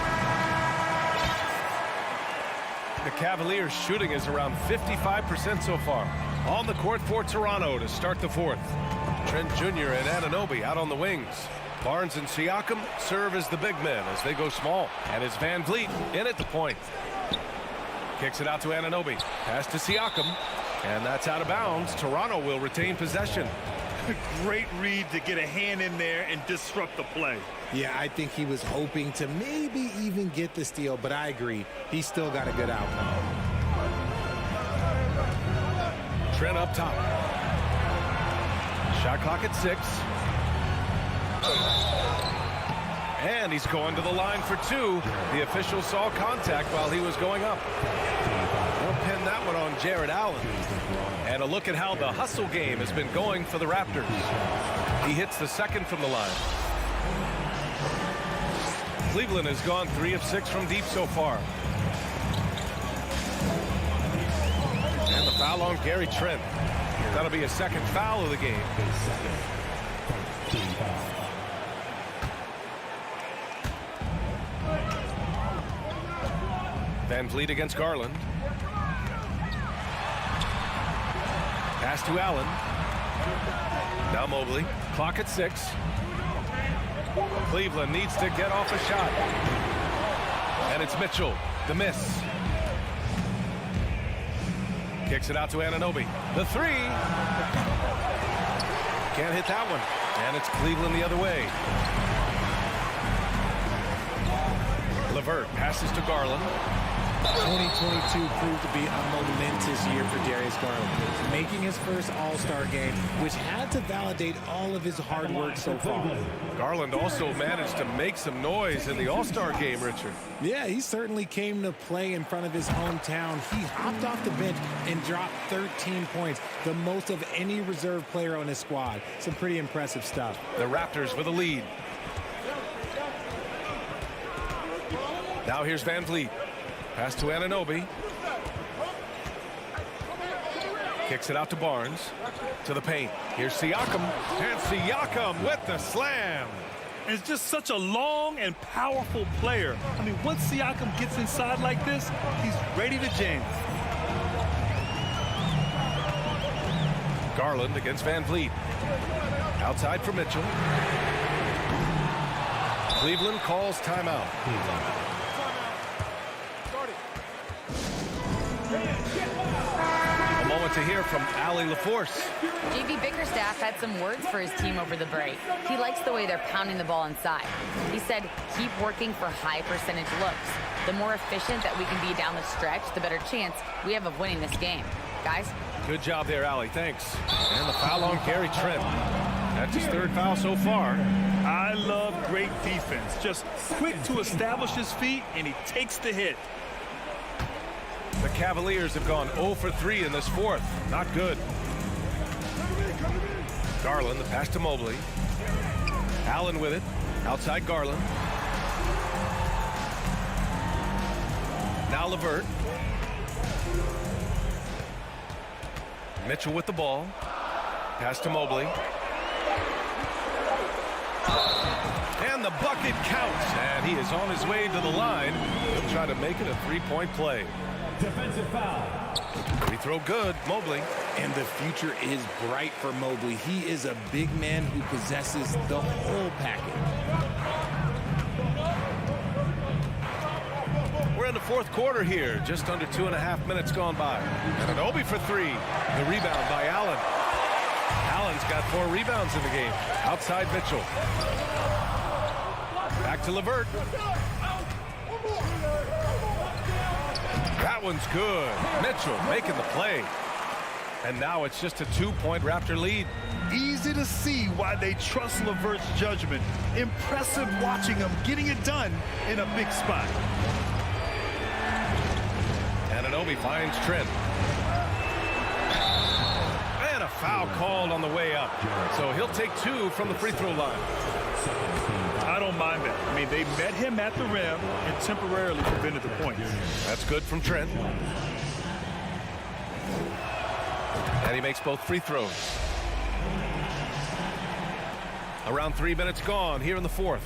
The Cavaliers shooting is around 55% so far. On the court for Toronto to start the fourth. Trent Jr. and Anunoby out on the wings. Barnes and Siakam serve as the big men as they go small. And it's Van Vliet in at the point. Kicks it out to Anunoby. Pass to Siakam. And that's out of bounds. Toronto will retain possession. Great read to get a hand in there and disrupt the play. Yeah, I think he was hoping to maybe even get the steal, but I agree. He still got a good outcome. Trent up top. Shot clock at 6. And he's going to the line for 2. The official saw contact while he was going up. We'll pin that one on Jared Allen. And a look at how the hustle game has been going for the Raptors. He hits the second from the line. Cleveland has gone 3 of 6 from deep so far. And the foul on Gary Trent. That'll be a second foul of the game. Van Vliet against Garland. Pass to Allen. Now Mobley. Clock at 6. Cleveland needs to get off a shot. And it's Mitchell. The miss. Kicks it out to Anunoby. The 3. Can't hit that one. And it's Cleveland the other way. LeVert passes to Garland. 2022 proved to be a momentous year for Darius Garland, making his first All-Star game, which had to validate all of his hard work so far. Garland also managed to make some noise in the All-Star game, Richard. Yeah, he certainly came to play in front of his hometown. He hopped off the bench and dropped 13 points, the most of any reserve player on his squad. Some pretty impressive stuff. The Raptors with a lead. Now here's Van Vliet. Pass to Anunoby. Kicks it out to Barnes. To the paint. Here's Siakam. And Siakam with the slam. And it's just such a long and powerful player. I mean, once Siakam gets inside like this, he's ready to jam. Garland against Van Vliet. Outside for Mitchell. Cleveland calls timeout. A moment to hear from Allie LaForce. JV Bickerstaff had some words for his team over the break. He likes the way they're pounding the ball inside. He said, keep working for high percentage looks. The more efficient that we can be down the stretch, the better chance we have of winning this game. Guys? Good job there, Allie. Thanks. And the foul on Gary Trent. That's his third foul so far. I love great defense. Just quick to establish his feet, and he takes the hit. The Cavaliers have gone 0 for 3 in this fourth. Not good. Garland, the pass to Mobley. Allen with it. Outside Garland. Now LeVert. Mitchell with the ball. Pass to Mobley. And the bucket counts. And he is on his way to the line. He'll try to make it a three-point play. Defensive foul. Free throw good, Mobley. And the future is bright for Mobley. He is a big man who possesses the whole package. We're in the fourth quarter here. Just under 2.5 minutes gone by. And Anunoby for 3. The rebound by Allen. Allen's got 4 rebounds in the game. Outside Mitchell. Back to LeVert. That one's good. Mitchell making the play. And now it's just a 2-point Raptor lead. Easy to see why they trust LeVert's judgment. Impressive watching him getting it done in a big spot. And Anunoby finds Trent. And a foul called on the way up. So he'll take 2 from the free throw line. I don't mind that. I mean, they met him at the rim and temporarily prevented the points. That's good from Trent. And he makes both free throws. Around 3 minutes gone here in the fourth.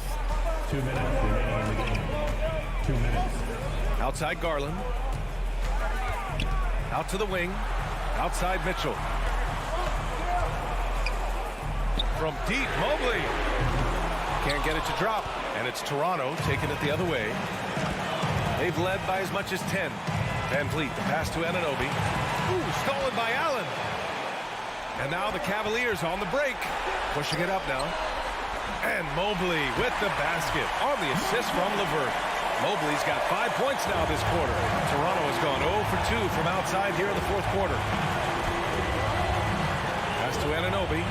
2 minutes remaining in the game. 2 minutes. Outside Garland. Out to the wing. Outside Mitchell. From deep, Mobley. Can't get it to drop. And it's Toronto taking it the other way. They've led by as much as 10. Van Vliet, the pass to Anunoby. Ooh, stolen by Allen. And now the Cavaliers on the break. Pushing it up now. And Mobley with the basket on the assist from LeVert. Mobley's got 5 points now this quarter. Toronto has gone 0 for 2 from outside here in the fourth quarter. Pass to Anunoby.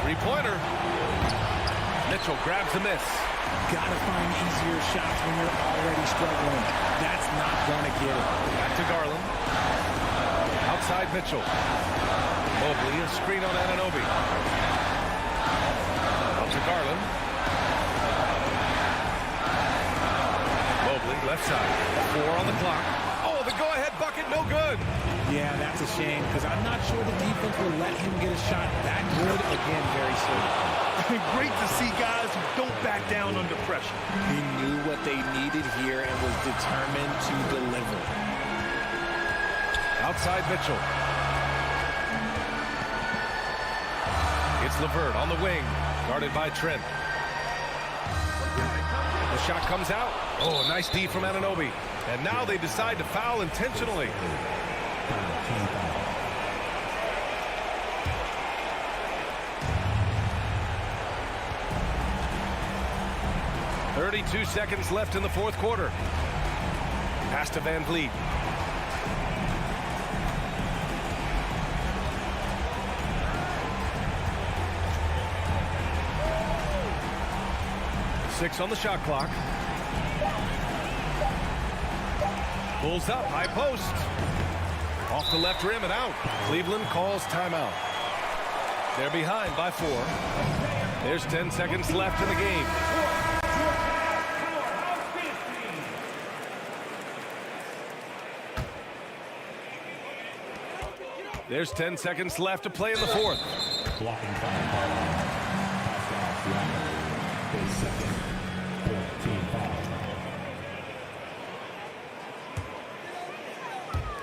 Three-pointer. Mitchell grabs the miss. Gotta find easier shots when you're already struggling. That's not gonna get it. Back to Garland. Outside Mitchell. Mobley, a screen on Anunoby. Out to Garland. Mobley, left side. 4 on the clock. Oh, the go-ahead bucket, no good. Yeah, that's a shame, because I'm not sure the defense will let him get a shot that good again very soon. Great to see guys who don't back down under pressure. He knew what they needed here and was determined to deliver. Outside Mitchell. It's LeVert on the wing, guarded by Trent. The shot comes out. Oh, a nice D from Anunoby. And now they decide to foul intentionally. 32 seconds left in the fourth quarter. Pass to Van Vliet. Six on the shot clock. Pulls up, high post. Off the left rim and out. Cleveland calls timeout. They're behind by 4. There's 10 seconds left in the game. There's 10 seconds left to play in the fourth. Blocking foul. His second, 14 foul.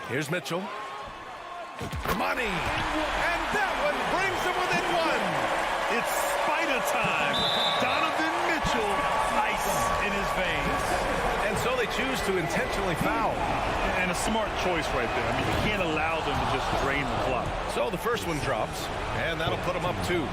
Here's Mitchell. Money! And that one brings them within 1. It's spider time. Donovan Mitchell, ice in his veins. And so they choose to intentionally foul. And a smart choice right there. I mean, you can't allow them to just drain the clock. So the first one drops, and that'll put him up 2.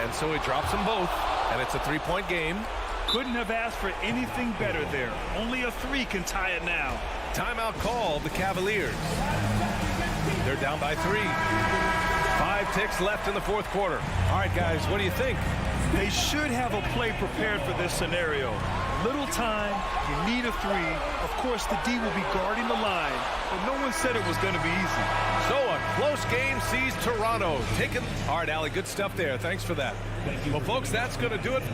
And so he drops them both, and it's a 3-point game. Couldn't have asked for anything better there. Only a 3 can tie it now. Timeout called the Cavaliers. They're down by 3. 5 ticks left in the fourth quarter. All right, guys, what do you think? They should have a play prepared for this scenario. Little time, you need a 3. Of course, the D will be guarding the line, but no one said it was going to be easy. So a close game sees Toronto taking. All right, Allie, good stuff there. Thanks for that. Well, folks, that's going to do it.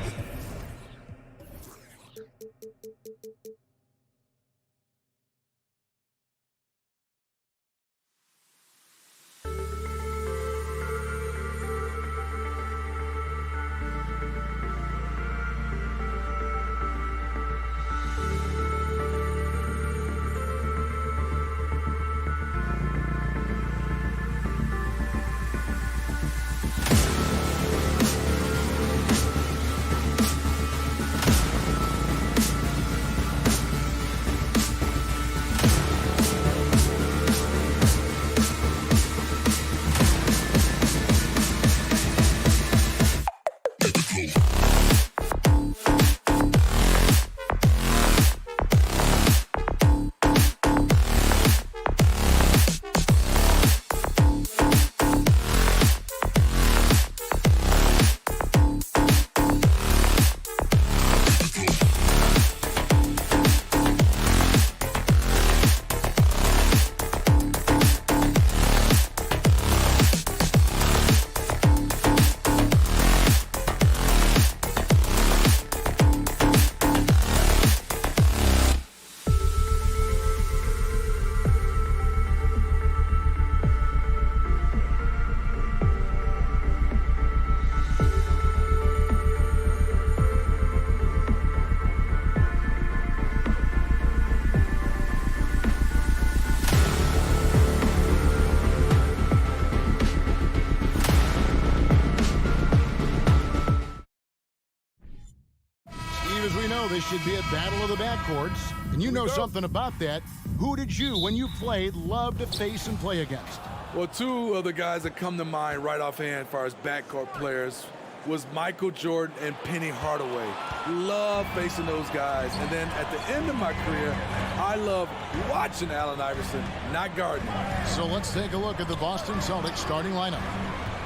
this should be a battle of the backcourts. And you know something about that. Who did you, when you played, love to face and play against? Well, two of the guys that come to mind right offhand as far as backcourt players was Michael Jordan and Penny Hardaway. Love facing those guys. And then at the end of my career, I love watching Allen Iverson, not guarding. So let's take a look at the Boston Celtics starting lineup.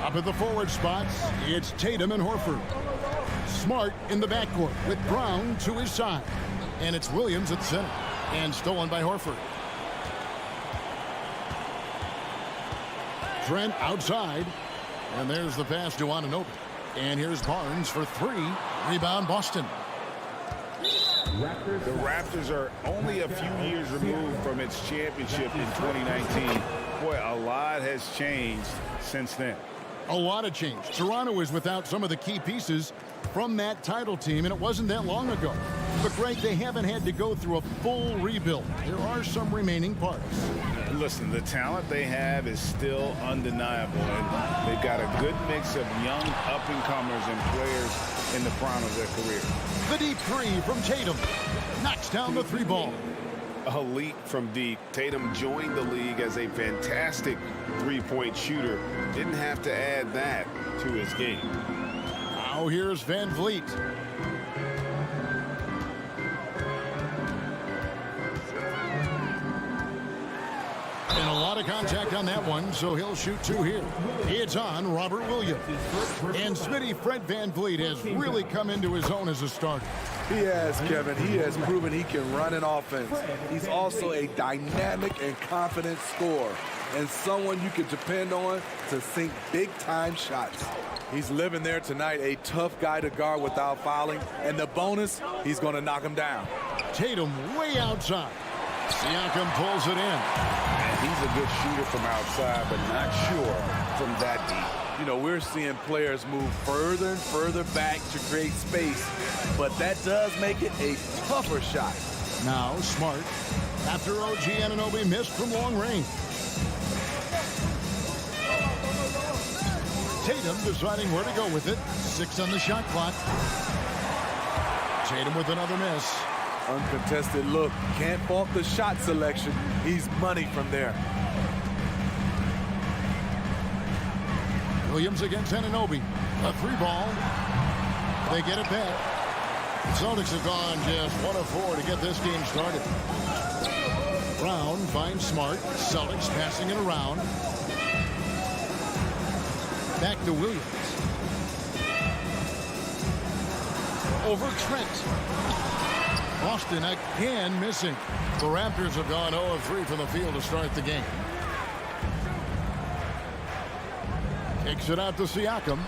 Up at the forward spots, it's Tatum and Horford. Smart in the backcourt with Brown to his side. And it's Williams at center. And stolen by Horford. Trent outside. And there's the pass to Anunoby. And here's Barnes for three. Rebound Boston. The Raptors are only a few years removed from its championship in 2019. Boy, a lot has changed since then. A lot of change. Toronto is without some of the key pieces from that title team, and it wasn't that long ago. But, Greg, they haven't had to go through a full rebuild. There are some remaining parts. Listen, the talent they have is still undeniable, and they've got a good mix of young up-and-comers and players in the prime of their career. The deep three from Tatum. Knocks down the three ball. Elite from deep. Tatum joined the league as a fantastic three-point shooter. Didn't have to add that to his game. Now here's Van Vliet. And a lot of contact on that one, so he'll shoot two here. It's on Robert Williams. And Smitty, Fred Van Vliet has really come into his own as a starter. He has, Kevin. He has proven he can run an offense. He's also a dynamic and confident scorer and someone you can depend on to sink big-time shots. He's living there tonight, a tough guy to guard without fouling. And the bonus, he's going to knock him down. Tatum way outside. Siakam pulls it in. And he's a good shooter from outside, but not sure from that deep. You know, we're seeing players move further and further back to create space, but that does make it a tougher shot. Now Smart, after OG Anunoby missed from long range. Tatum deciding where to go with it. 6 on the shot clock. Tatum with another miss. Uncontested look. Can't fault the shot selection. He's money from there. Williams against Anunoby. A three ball. They get it back. The Celtics have gone just 1 of 4 to get this game started. Brown finds Smart. Celtics passing it around. Back to Williams. Over Trent. Boston again missing. The Raptors have gone 0 of 3 from the field to start the game. Kicks it out to Siakam.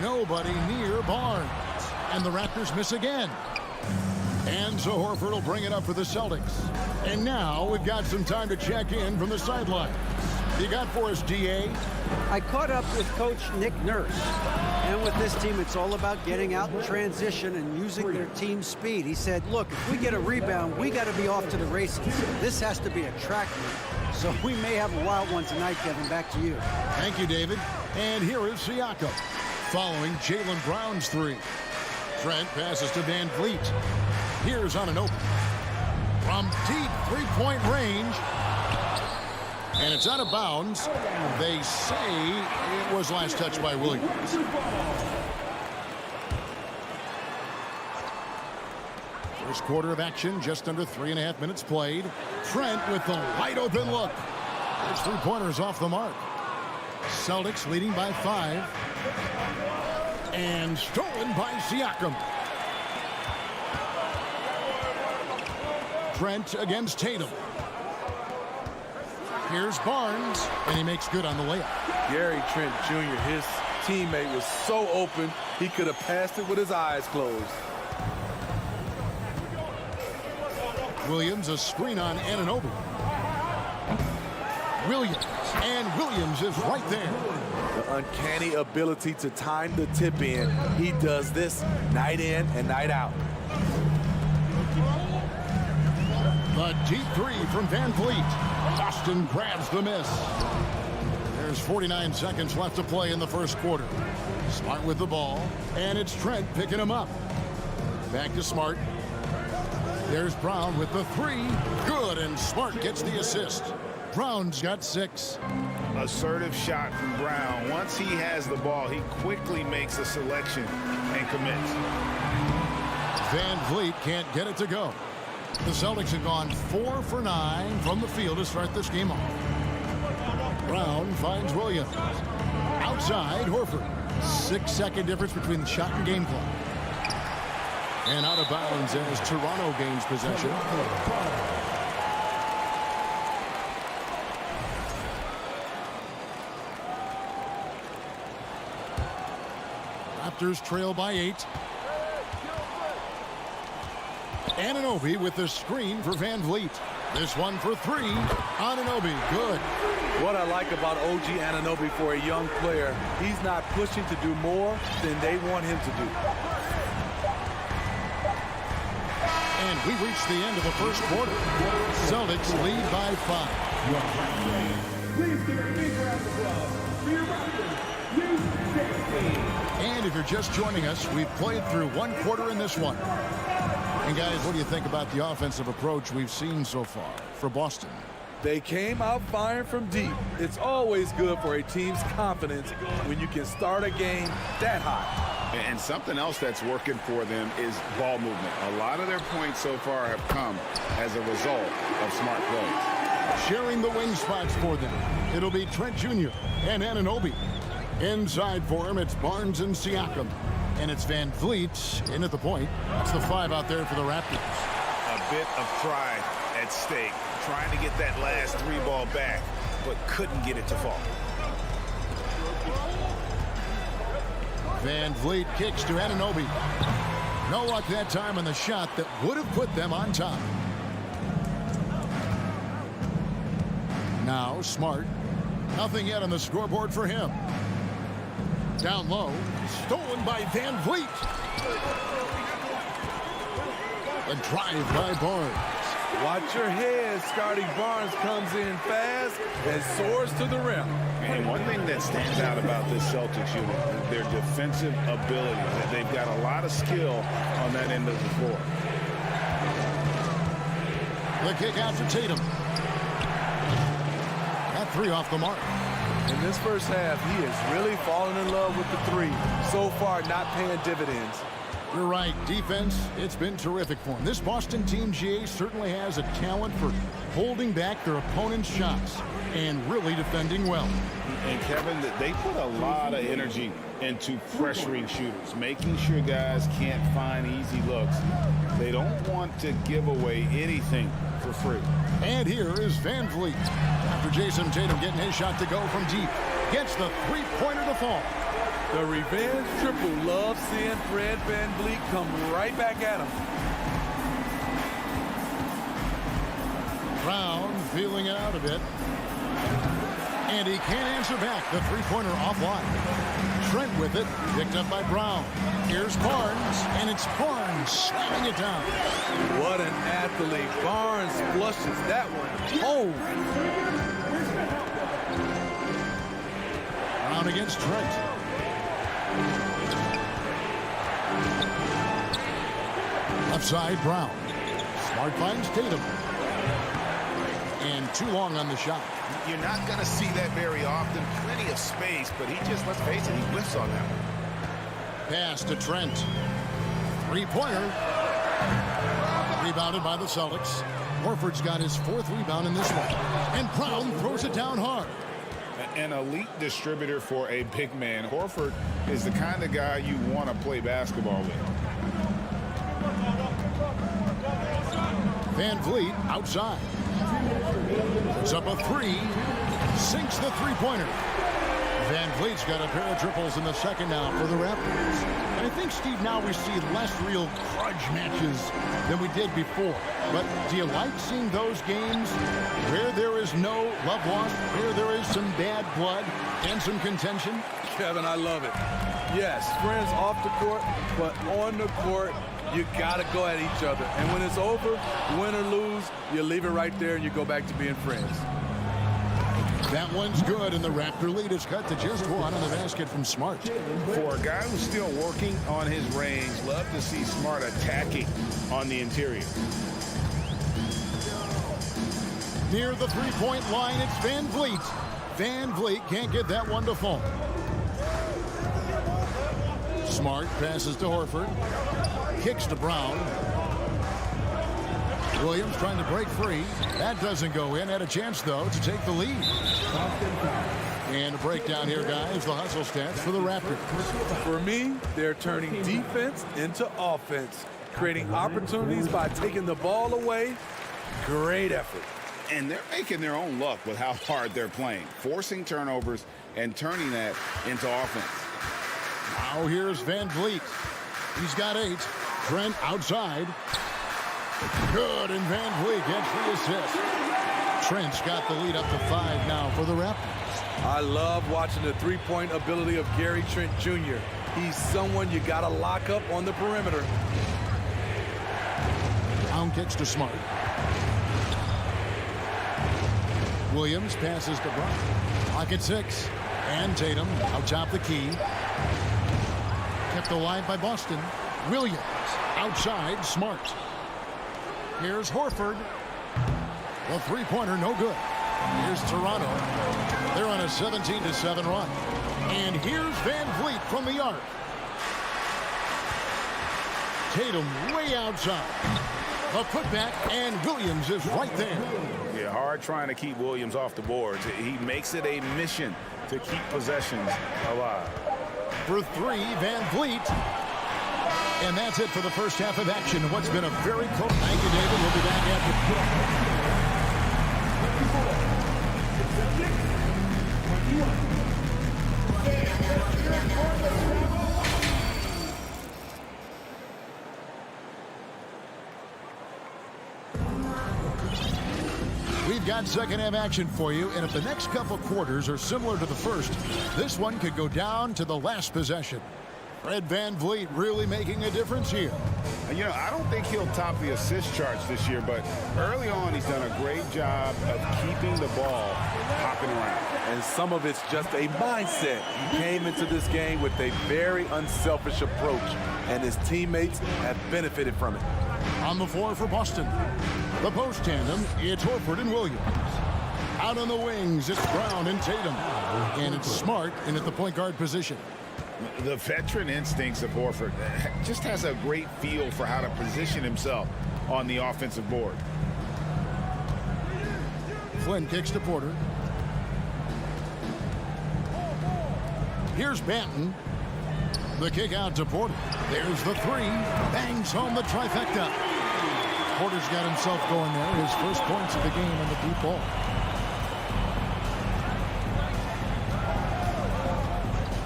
Nobody near Barnes. And the Raptors miss again. And so Horford will bring it up for the Celtics. And now we've got some time to check in from the sideline. You got for us, DA? I caught up with Coach Nick Nurse. And with this team, it's all about getting out in transition and using their team speed. He said, look, if we get a rebound, we got to be off to the races. This has to be a track meet. So we may have a wild one tonight, Kevin. Back to you. Thank you, David. And here is Siakam, following Jaylen Brown's three. Trent passes to Van Vliet. Here's Anunoby. From deep three-point range. And it's out of bounds. They say it was last touched by Williams. First quarter of action, just under 3.5 minutes played. Trent with the wide open look. His three-pointers off the mark. Celtics leading by 5. And stolen by Siakam. Trent against Tatum. Here's Barnes, and he makes good on the layup. Gary Trent Jr., his teammate, was so open, he could have passed it with his eyes closed. Williams, a screen on Anunoby. Williams, and Williams is right there. The uncanny ability to time the tip in. He does this night in and night out. The deep three from Van Vliet. Boston grabs the miss. There's 49 seconds left to play in the first quarter. Smart with the ball, and it's Trent picking him up. Back to Smart. There's Brown with the three. Good, and Smart gets the assist. Brown's got 6. Assertive shot from Brown. Once he has the ball, he quickly makes a selection and commits. Van Vliet can't get it to go. The Celtics have gone 4 for 9 from the field to start this game off. Brown finds Williams. Outside, Horford. 6-second difference between the shot and game clock. And out of bounds as Toronto gains possession. Raptors trail by 8. Anunoby with the screen for Van Vliet. This one for 3. Anunoby, good. What I like about OG Anunoby for a young player, he's not pushing to do more than they want him to do. And we reach the end of the first quarter. Celtics lead by 5. Please give a big round of applause for your Raptors. And if you're just joining us, we've played through one quarter in this one. And guys, what do you think about the offensive approach we've seen so far for Boston? They came out firing from deep. It's always good for a team's confidence when you can start a game that hot. And something else that's working for them is ball movement. A lot of their points so far have come as a result of smart plays. Sharing the wing spots for them, it'll be Trent Jr. and Anunoby. Inside for him, it's Barnes and Siakam. And it's Van Vliet in at the point. That's the 5 out there for the Raptors. A bit of pride at stake, trying to get that last 3 ball back, but couldn't get it to fall. Van Vliet kicks to Anunoby. No luck that time on the shot that would have put them on top. Now Smart. Nothing yet on the scoreboard for him. Down low. Stolen by Van Vliet. A drive by Barnes. Watch your head. Scotty Barnes comes in fast and soars to the rim. And one thing that stands out about this Celtics unit, their defensive ability. They've got a lot of skill on that end of the floor. The kick out to Tatum. That 3 off the mark. In this first half, he is really falling in love with the 3. So far, not paying dividends. You're right. Defense, it's been terrific for him. This Boston team, GA, certainly has a talent for holding back their opponent's shots and really defending well. And Kevin, they put a lot of energy into pressuring shooters, making sure guys can't find easy looks. They don't want to give away anything for free. And here is Van Vliet. After Jason Tatum getting his shot to go from deep, gets the 3-pointer to fall. The revenge triple loves seeing Fred Van Vliet come right back at him. Brown feeling it out a bit. And he can't answer back. The 3-pointer offline. Trent with it, picked up by Brown. Here's Barnes, and it's Barnes slamming it down. What an athlete. Barnes flushes that one home. Brown against Trent. Left side, Brown. Smart finds Tatum. And too long on the shot. You're not going to see that very often. Plenty of space, but he just, let's face it, he whiffs on that one. Pass to Trent. 3-pointer. Rebounded by the Celtics. Horford's got his 4th rebound in this one. And Brown throws it down hard. An elite distributor for a big man. Horford is the kind of guy you want to play basketball with. Van Vliet outside. Puts up a 3. Sinks the 3-pointer. Van Vliet's got a pair of triples in the second now for the Raptors. And I think, Steve, now we see less real grudge matches than we did before. But do you like seeing those games where there is no love lost, where there is some bad blood and some contention? Kevin, I love it. Yes, friends off the court, but on the court, you got to go at each other. And when it's over, win or lose, you leave it right there and you go back to being friends. That one's good, and the Raptor lead is cut to just one on the basket from Smart. For a guy who's still working on his range, love to see Smart attacking on the interior. Near the three-point line, it's Van Vliet. Van Vliet can't get that one to fall. Smart passes to Horford. Kicks to Brown. Williams trying to break free. That doesn't go in. Had a chance, though, to take the lead. And a breakdown here, guys. The hustle stats for the Raptors. For me, they're turning defense into offense, creating opportunities by taking the ball away. Great effort. And they're making their own luck with how hard they're playing, forcing turnovers and turning that into offense. Now here's Van Vliet. He's got 8. Trent outside. Good, and Van Vliet gets the assist. Trent's got the lead up to 5 now for the Raptors. I love watching the three-point ability of Gary Trent Jr. He's someone you got to lock up on the perimeter. Brown kicks to Smart. Williams passes to Brown. Clock at 6. And Tatum out top the key. Kept alive by Boston. Williams outside. Smart. Here's Horford. The three-pointer no good. Here's Toronto. They're on a 17-7 run. And here's Van Vliet from the arc. Tatum way outside. The putback, and Williams is right there. Yeah, hard trying to keep Williams off the boards. He makes it a mission to keep possessions alive. For 3, Van Vliet. And that's it for the first half of action. What's been a very close. Thank you, David. We'll be back after. We've got second half action for you, and if the next couple quarters are similar to the first, this one could go down to the last possession. Fred Van Vliet really making a difference here. You know, I don't think he'll top the assist charts this year, but early on he's done a great job of keeping the ball hopping around. And some of it's just a mindset. He came into this game with a very unselfish approach, and his teammates have benefited from it. On the floor for Boston, the post tandem, it's Horford and Williams. Out on the wings, it's Brown and Tatum. And it's Smart in at the point guard position. The veteran instincts of Horford just has a great feel for how to position himself on the offensive board. Flynn kicks to Porter. Here's Banton. The kick out to Porter. There's the 3. Bangs home the trifecta. Porter's got himself going there. His first points of the game on the deep ball.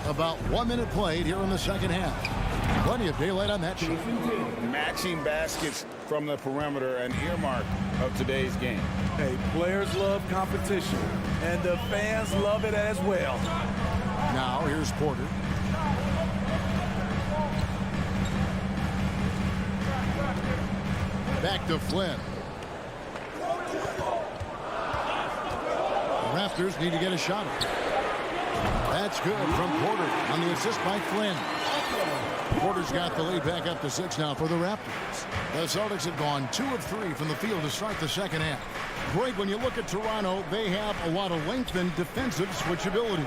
About 1 minute played here in the second half. Plenty of daylight on that shot. Matching baskets from the perimeter, an earmark of today's game. Hey, players love competition, and the fans love it as well. Now here's Porter. Back to Flynn. The Raptors need to get a shot. That's good from Porter on the assist by Flynn. Porter's got the lead back up to 6 now for the Raptors. The Celtics have gone 2 of 3 from the field to start the second half. Great when you look at Toronto, they have a lot of length and defensive switchability.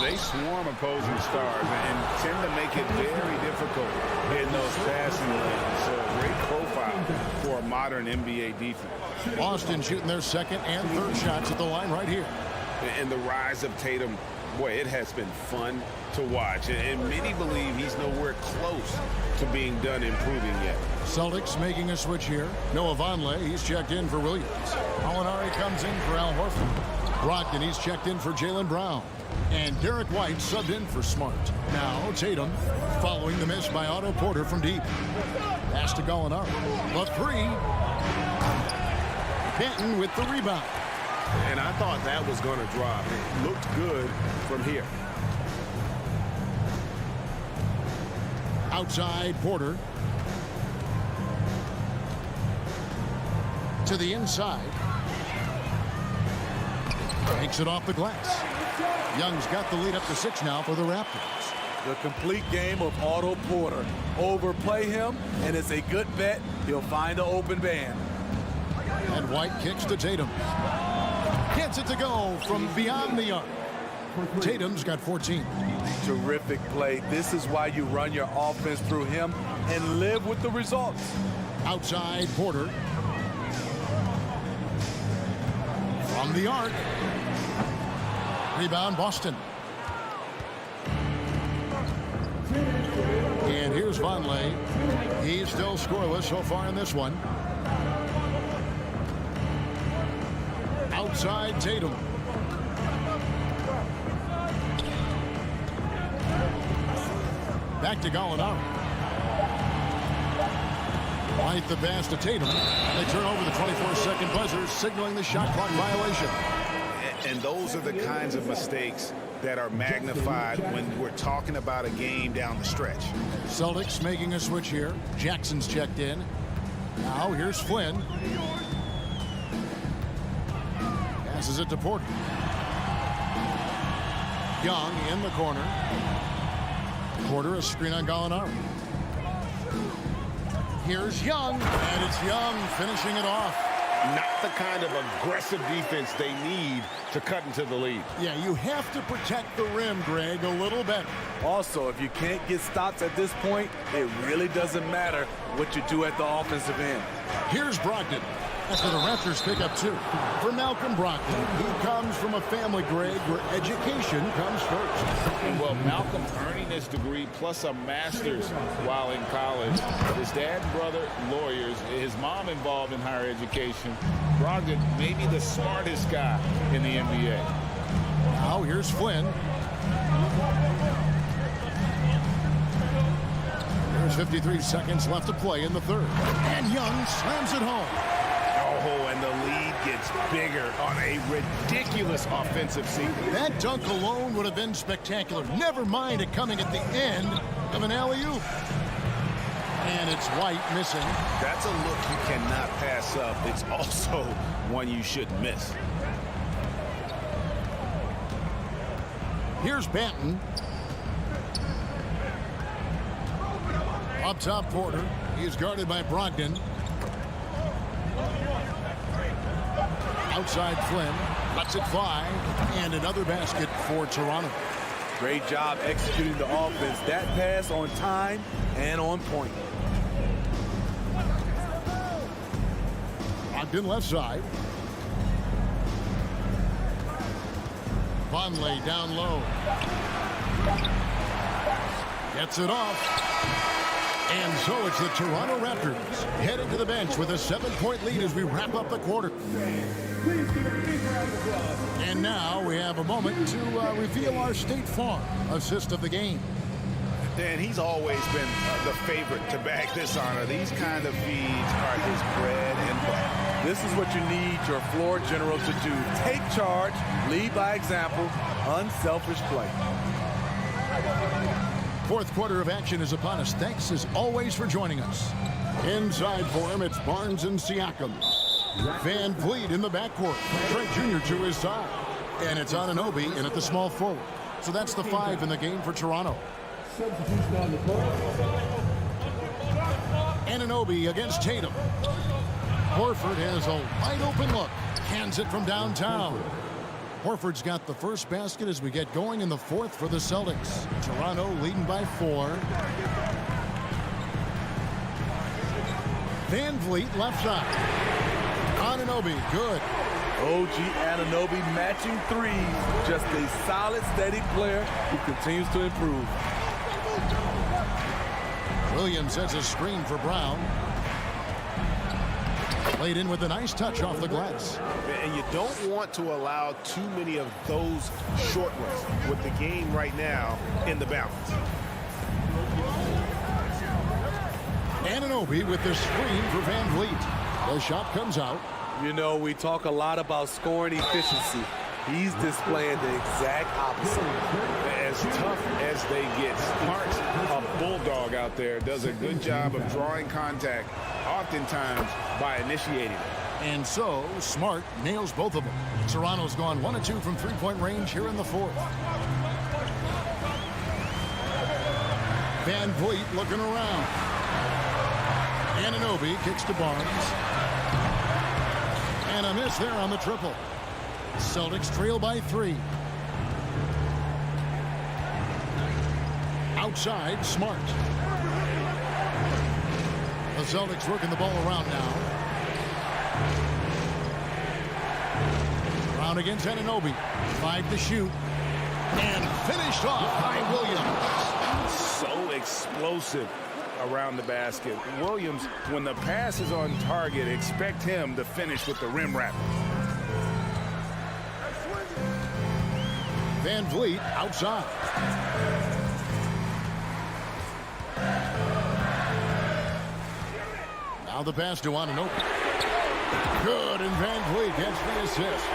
They swarm opposing stars and tend to make it very difficult in those passing lanes. So a great profile for a modern NBA defense. Boston shooting their second and third shots at the line right here. And the rise of Tatum, boy, it has been fun to watch. And many believe he's nowhere close to being done improving yet. Celtics making a switch here. Noah Vonleh, he's checked in for Williams. Molinari comes in for Al Horford. Brogdon, he's checked in for Jaylen Brown. And Derek White subbed in for Smart. Now Tatum following the miss by Otto Porter from deep. Pass to Gallinari. The 3. Benton with the rebound. And I thought that was going to drop. It looked good from here. Outside Porter. To the inside. Takes it off the glass. Young's got the lead up to 6 now for the Raptors. The complete game of Otto Porter. Overplay him, and it's a good bet he'll find an open man. And White kicks to Tatum. Gets it to go from beyond the arc. Tatum's got 14. Terrific play. This is why you run your offense through him and live with the results. Outside Porter. From the arc. Rebound Boston. And here's Vonleh. He's still scoreless so far in this one. Outside Tatum. Back to Gallinari. White the pass to Tatum. They turn over the 24-second buzzer, signaling the shot clock violation. And those are the kinds of mistakes that are magnified when we're talking about a game down the stretch. Celtics making a switch here. Jackson's checked in. Now here's Flynn. Passes it to Porter. Young in the corner. Porter, a screen on Gallinari. Here's Young, and it's Young finishing it off. Not the kind of aggressive defense they need to cut into the lead. Yeah, you have to protect the rim, Greg, a little better. Also, if you can't get stops at this point, it really doesn't matter what you do at the offensive end. Here's Brogdon. After the Raptors pick up 2. For Malcolm Brogdon, he comes from a family, Greg, where education comes first. Well, Malcolm earning his degree plus a master's while in college. His dad and brother, lawyers. His mom involved in higher education. Brogdon, maybe the smartest guy in the NBA. Now here's Flynn. There's 53 seconds left to play in the third. And Young slams it home. Oh, and the lead gets bigger on a ridiculous offensive sequence. That dunk alone would have been spectacular. Never mind it coming at the end of an alley-oop. And it's White missing. That's a look you cannot pass up. It's also one you shouldn't miss. Here's Banton. Up top, Porter. He's guarded by Brogdon. Outside Flynn. Lets it fly. And another basket for Toronto. Great job executing the offense. That pass on time and on point. Brogdon left side. Vonleh down low. Gets it off. And so it's the Toronto Raptors heading to the bench with a 7-point lead as we wrap up the quarter. And now we have a moment to reveal our State Farm assist of the game. And he's always been the favorite to bag this honor. These kind of feeds are his bread and butter. This is what you need your floor general to do. Take charge, lead by example, unselfish play. Fourth quarter of action is upon us. Thanks, as always, for joining us. Inside for him, it's Barnes and Siakam. Van Vliet in the backcourt. Trent Jr. to his side. And it's Anunoby in at the small forward. So that's the 5 in the game for Toronto. Anunoby against Tatum. Horford has a wide open look. Hands it from downtown. Horford's got the first basket as we get going in the fourth for the Celtics. Toronto leading by 4. Van Vliet left side. Anunoby, good. OG Anunoby matching threes. Just a solid, steady player who continues to improve. Williams sets a screen for Brown. Played in with a nice touch off the glass. And you don't want to allow too many of those short ones with the game right now in the balance. Anunoby with the screen for Van Vliet. The shot comes out. You know, we talk a lot about scoring efficiency. He's displaying the exact opposite. As tough as they get, Smart's a bulldog out there, does a good job of drawing contact, oftentimes by initiating it. And so, Smart nails both of them. Toronto's gone 1 of 2 from three-point range here in the fourth. Van Vliet looking around. Anunoby kicks to Barnes. And a miss there on the triple. Celtics trail by 3. Outside, Smart. The Celtics working the ball around now. Brown against Anunoby. 5 to shoot. And finished off by Williams. So explosive around the basket. Williams, when the pass is on target, expect him to finish with the rim wrap. Van Vliet outside. Now the pass to Anunoby. Good, and Van Vliet gets the assist.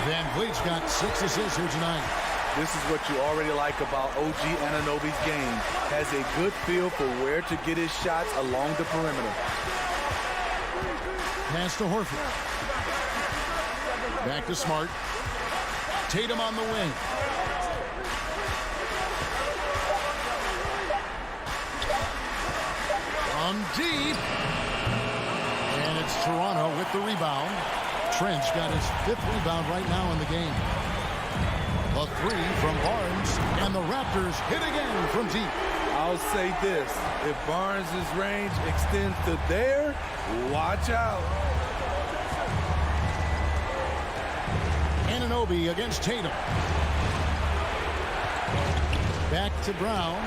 Van Vliet's got 6 assists here tonight. This is what you already like about OG Anunoby's game. Has a good feel for where to get his shots along the perimeter. Pass to Horford. Back to Smart. Tatum on the wing. From deep. And it's Toronto with the rebound. Trent's got his 5th rebound right now in the game. A 3 from Barnes, and the Raptors hit again from deep. I'll say this, if Barnes' range extends to there, watch out. Anunoby against Tatum. Back to Brown.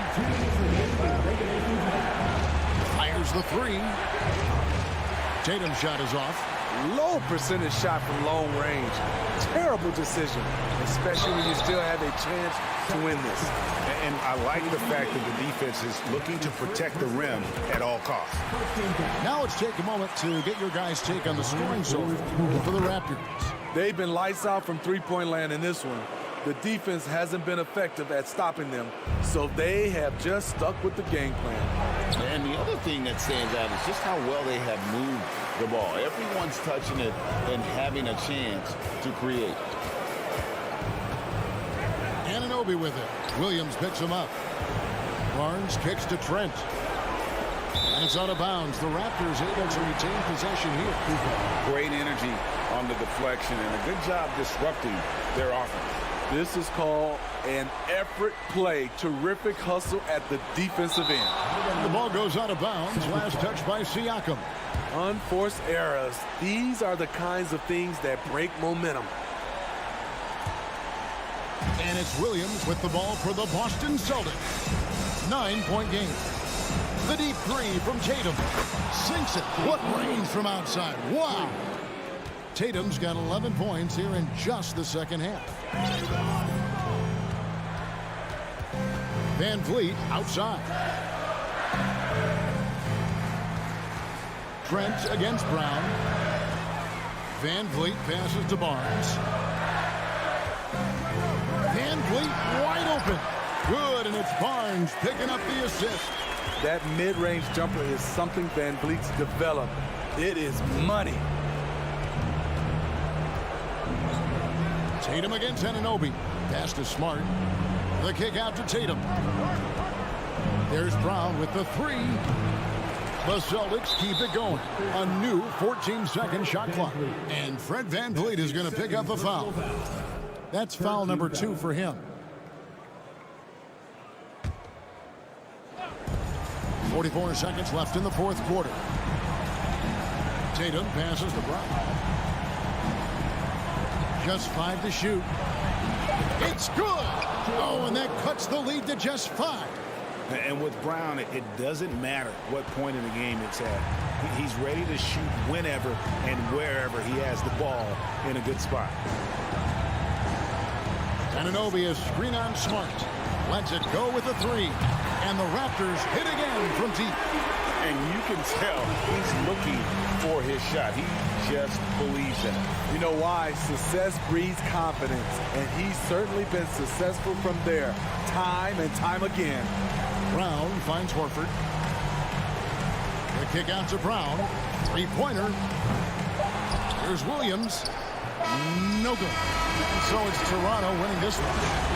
Fires the 3. Tatum's shot is off. Low percentage shot from long range. Terrible decision, especially when you still have a chance to win this. And I like the fact that the defense is looking to protect the rim at all costs. Now let's take a moment to get your guys' take on the scoring so for the Raptors. They've been lights out from three-point land in this one. The defense hasn't been effective at stopping them, so they have just stuck with the game plan. And the other thing that stands out is just how well they have moved the ball. Everyone's touching it and having a chance to create. Anunoby with it. Williams picks him up. Barnes kicks to Trent. And it's out of bounds. The Raptors able to retain possession here. Great energy on the deflection and a good job disrupting their offense. This is called an effort play. Terrific hustle at the defensive end. The ball goes out of bounds. Last touch by Siakam. Unforced errors. These are the kinds of things that break momentum. And it's Williams with the ball for the Boston Celtics. 9-point game. The deep 3 from Tatum. Sinks it. What range from outside. Wow. Tatum's got 11 points here in just the second half. Van Vliet outside. Trent against Brown. Van Vliet passes to Barnes. Van Vliet wide open. Good, and it's Barnes picking up the assist. That mid-range jumper is something Van Vliet's developed. It is money. Tatum against Anunoby. Pass to Smart. The kick out to Tatum. There's Brown with the 3. The Celtics keep it going. A new 14-second shot clock. And Fred VanVleet is going to pick up a foul. That's foul number 2 for him. 44 seconds left in the fourth quarter. Tatum passes to Brown. Just 5 to shoot. It's good. Oh, and that cuts the lead to just 5. And with Brown, it doesn't matter what point in the game it's at. He's ready to shoot whenever and wherever he has the ball in a good spot. Anunoby is screen on Smart. Lets it go with a 3. And the Raptors hit again from deep. And you can tell he's looking for his shot. He just believes in it. You know why? Success breeds confidence. And he's certainly been successful from there, time and time again. Brown finds Horford. The kick out to Brown. 3-pointer. Here's Williams. No good. And so it's Toronto winning this one.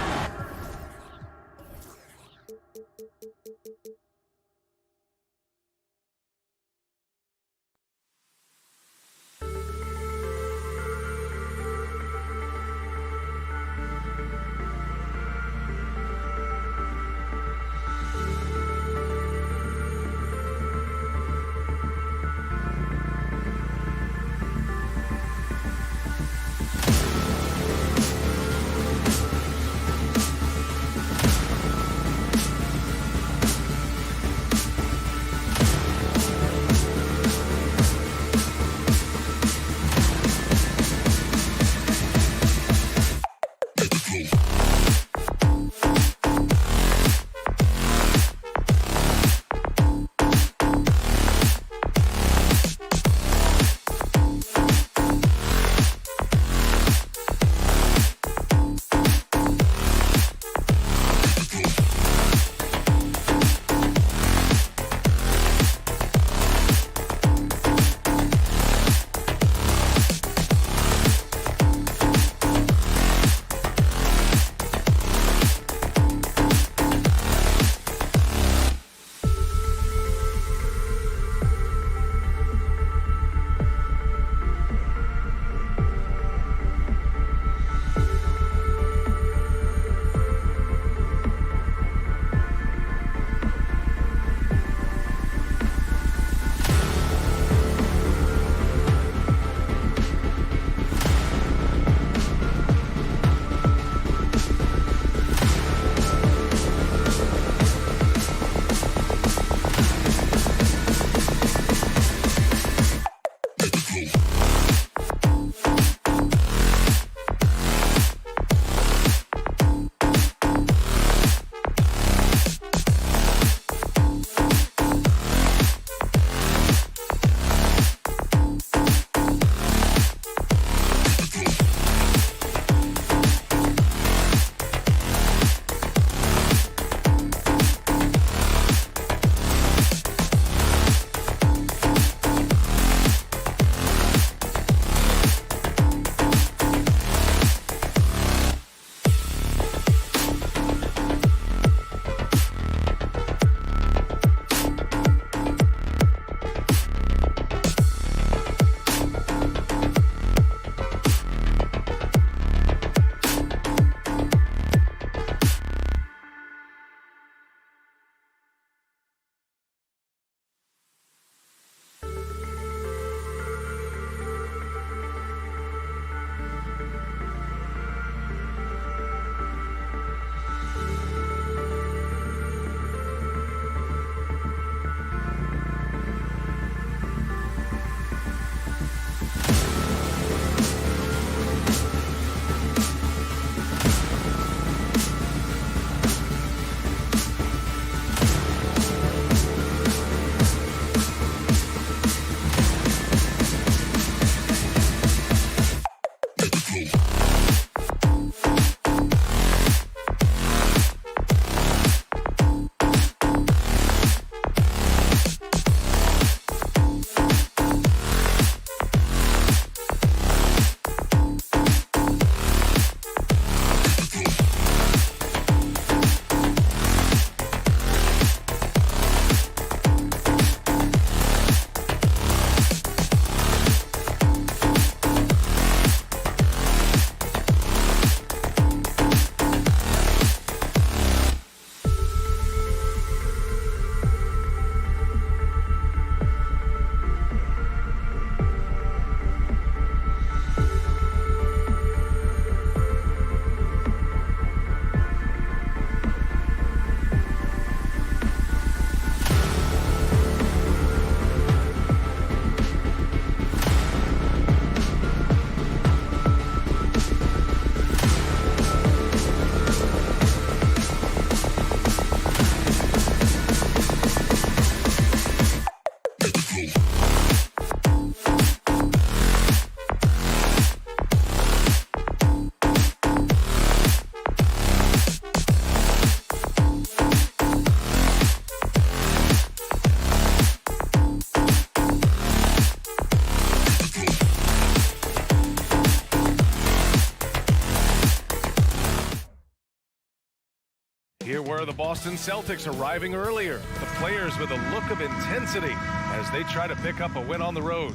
Here were the Boston Celtics arriving earlier. The players with a look of intensity as they try to pick up a win on the road.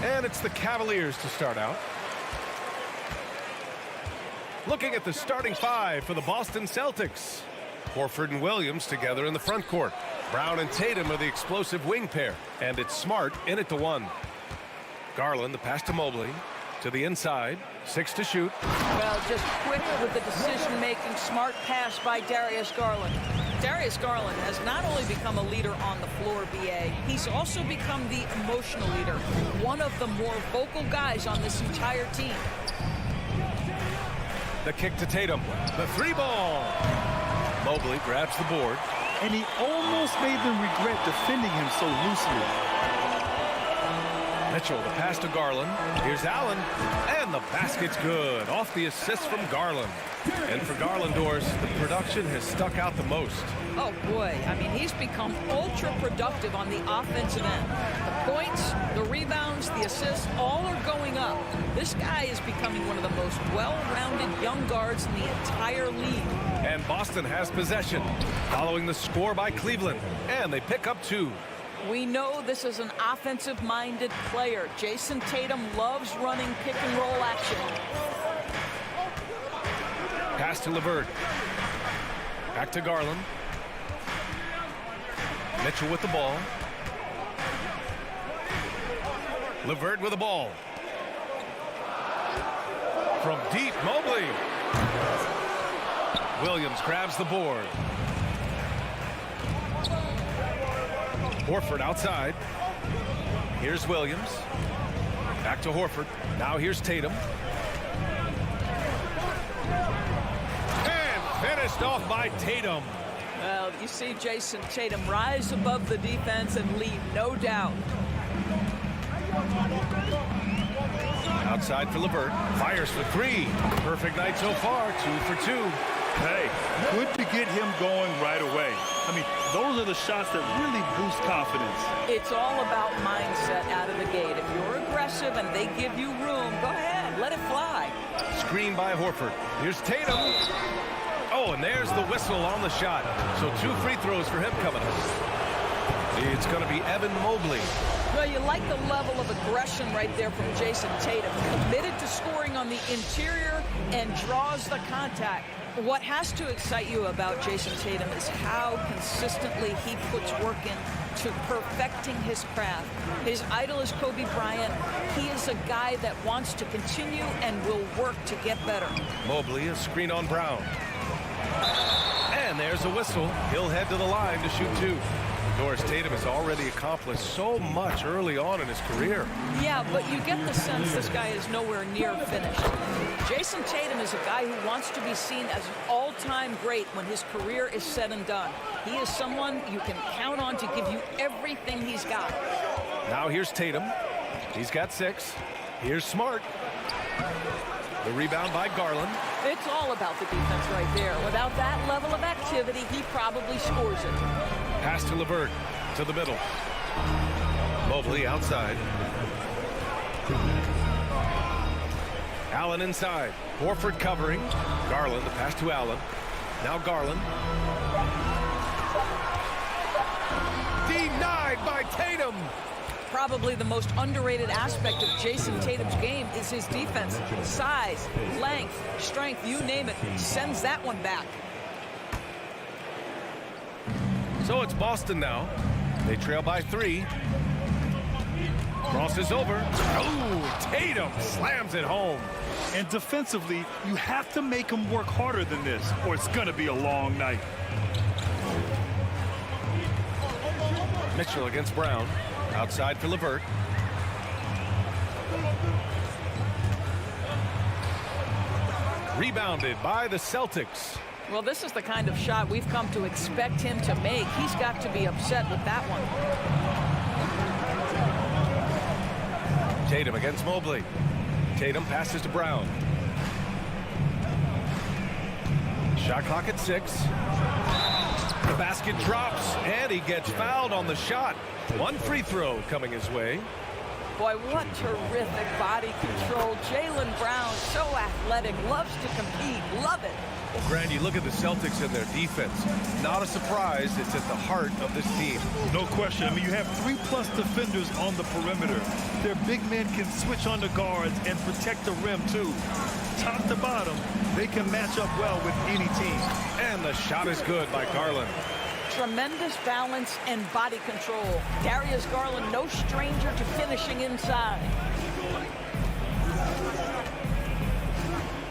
And it's the Cavaliers to start out. Looking at the starting five for the Boston Celtics. Horford and Williams together in the front court. Brown and Tatum are the explosive wing pair. And it's Smart in it to one. Garland, the pass to Mobley. To the inside. 6 to shoot. Well, just quick with the decision-making. Smart pass by Darius Garland. Darius Garland has not only become a leader on the floor, BA, he's also become the emotional leader. One of the more vocal guys on this entire team. The kick to Tatum. The 3-ball. Mobley grabs the board. And he almost made them regret defending him so loosely. Mitchell, the pass to Garland. Here's Allen. And the basket's good. Off the assist from Garland. And for Garland, Doris, the production has stuck out the most. Oh, boy. I mean, he's become ultra-productive on the offensive end. The points, the rebounds, the assists, all are going up. This guy is becoming one of the most well-rounded young guards in the entire league. And Boston has possession, following the score by Cleveland. And they pick up 2. We know this is an offensive-minded player. Jason Tatum loves running pick-and-roll action. Pass to LeVert. Back to Garland. Mitchell with the ball. LeVert with the ball. From deep, Mobley. Williams grabs the board. Horford outside. Here's Williams. Back to Horford. Now here's Tatum. And finished off by Tatum. Well, you see Jason Tatum rise above the defense and lead, no doubt. Outside for LeVert. Fires for 3. Perfect night so far. 2 for 2. Hey, good to get him going right away. I mean, those are the shots that really boost confidence. It's all about mindset out of the gate. If you're aggressive and they give you room, go ahead, let it fly. Screen by Horford. Here's Tatum. Oh, and there's the whistle on the shot. So 2 free throws for him coming up. It's going to be Evan Mobley. Well, you like the level of aggression right there from Jason Tatum. Committed to scoring on the interior and draws the contact. What has to excite you about Jason Tatum is how consistently he puts work in to perfecting his craft. His idol is Kobe Bryant. He is a guy that wants to continue and will work to get better. Mobley, a screen on Brown. And there's a whistle. He'll head to the line to shoot 2. Doris, Tatum has already accomplished so much early on in his career. Yeah, but you get the sense this guy is nowhere near finished. Jason Tatum is a guy who wants to be seen as an all-time great when his career is said and done. He is someone you can count on to give you everything he's got. Now here's Tatum. He's got 6. Here's Smart. The rebound by Garland. It's all about the defense right there. Without that level of activity, he probably scores it. Pass to LeVert, to the middle. Mobley outside. Allen inside. Horford covering. Garland, the pass to Allen. Now Garland. Denied by Tatum. Probably the most underrated aspect of Jason Tatum's game is his defense. Size, length, strength, you name it, sends that one back. So it's Boston now. They trail by 3. Crosses over. Oh, Tatum slams it home. And defensively, you have to make him work harder than this, or it's going to be a long night. Mitchell against Brown. Outside for LeVert. Rebounded by the Celtics. Well, this is the kind of shot we've come to expect him to make. He's got to be upset with that one. Tatum against Mobley. Tatum passes to Brown. Shot clock at 6. The basket drops, and he gets fouled on the shot. 1 free throw coming his way. Boy, what terrific body control. Jaylen Brown, so athletic, loves to compete, love it. Well, Grant, you look at the Celtics and their defense. Not a surprise, it's at the heart of this team. No question. I mean, you have 3+ defenders on the perimeter. Their big men can switch on the guards and protect the rim, too. Top to bottom, they can match up well with any team. And the shot is good by Garland. Tremendous balance and body control. Darius Garland, no stranger to finishing inside.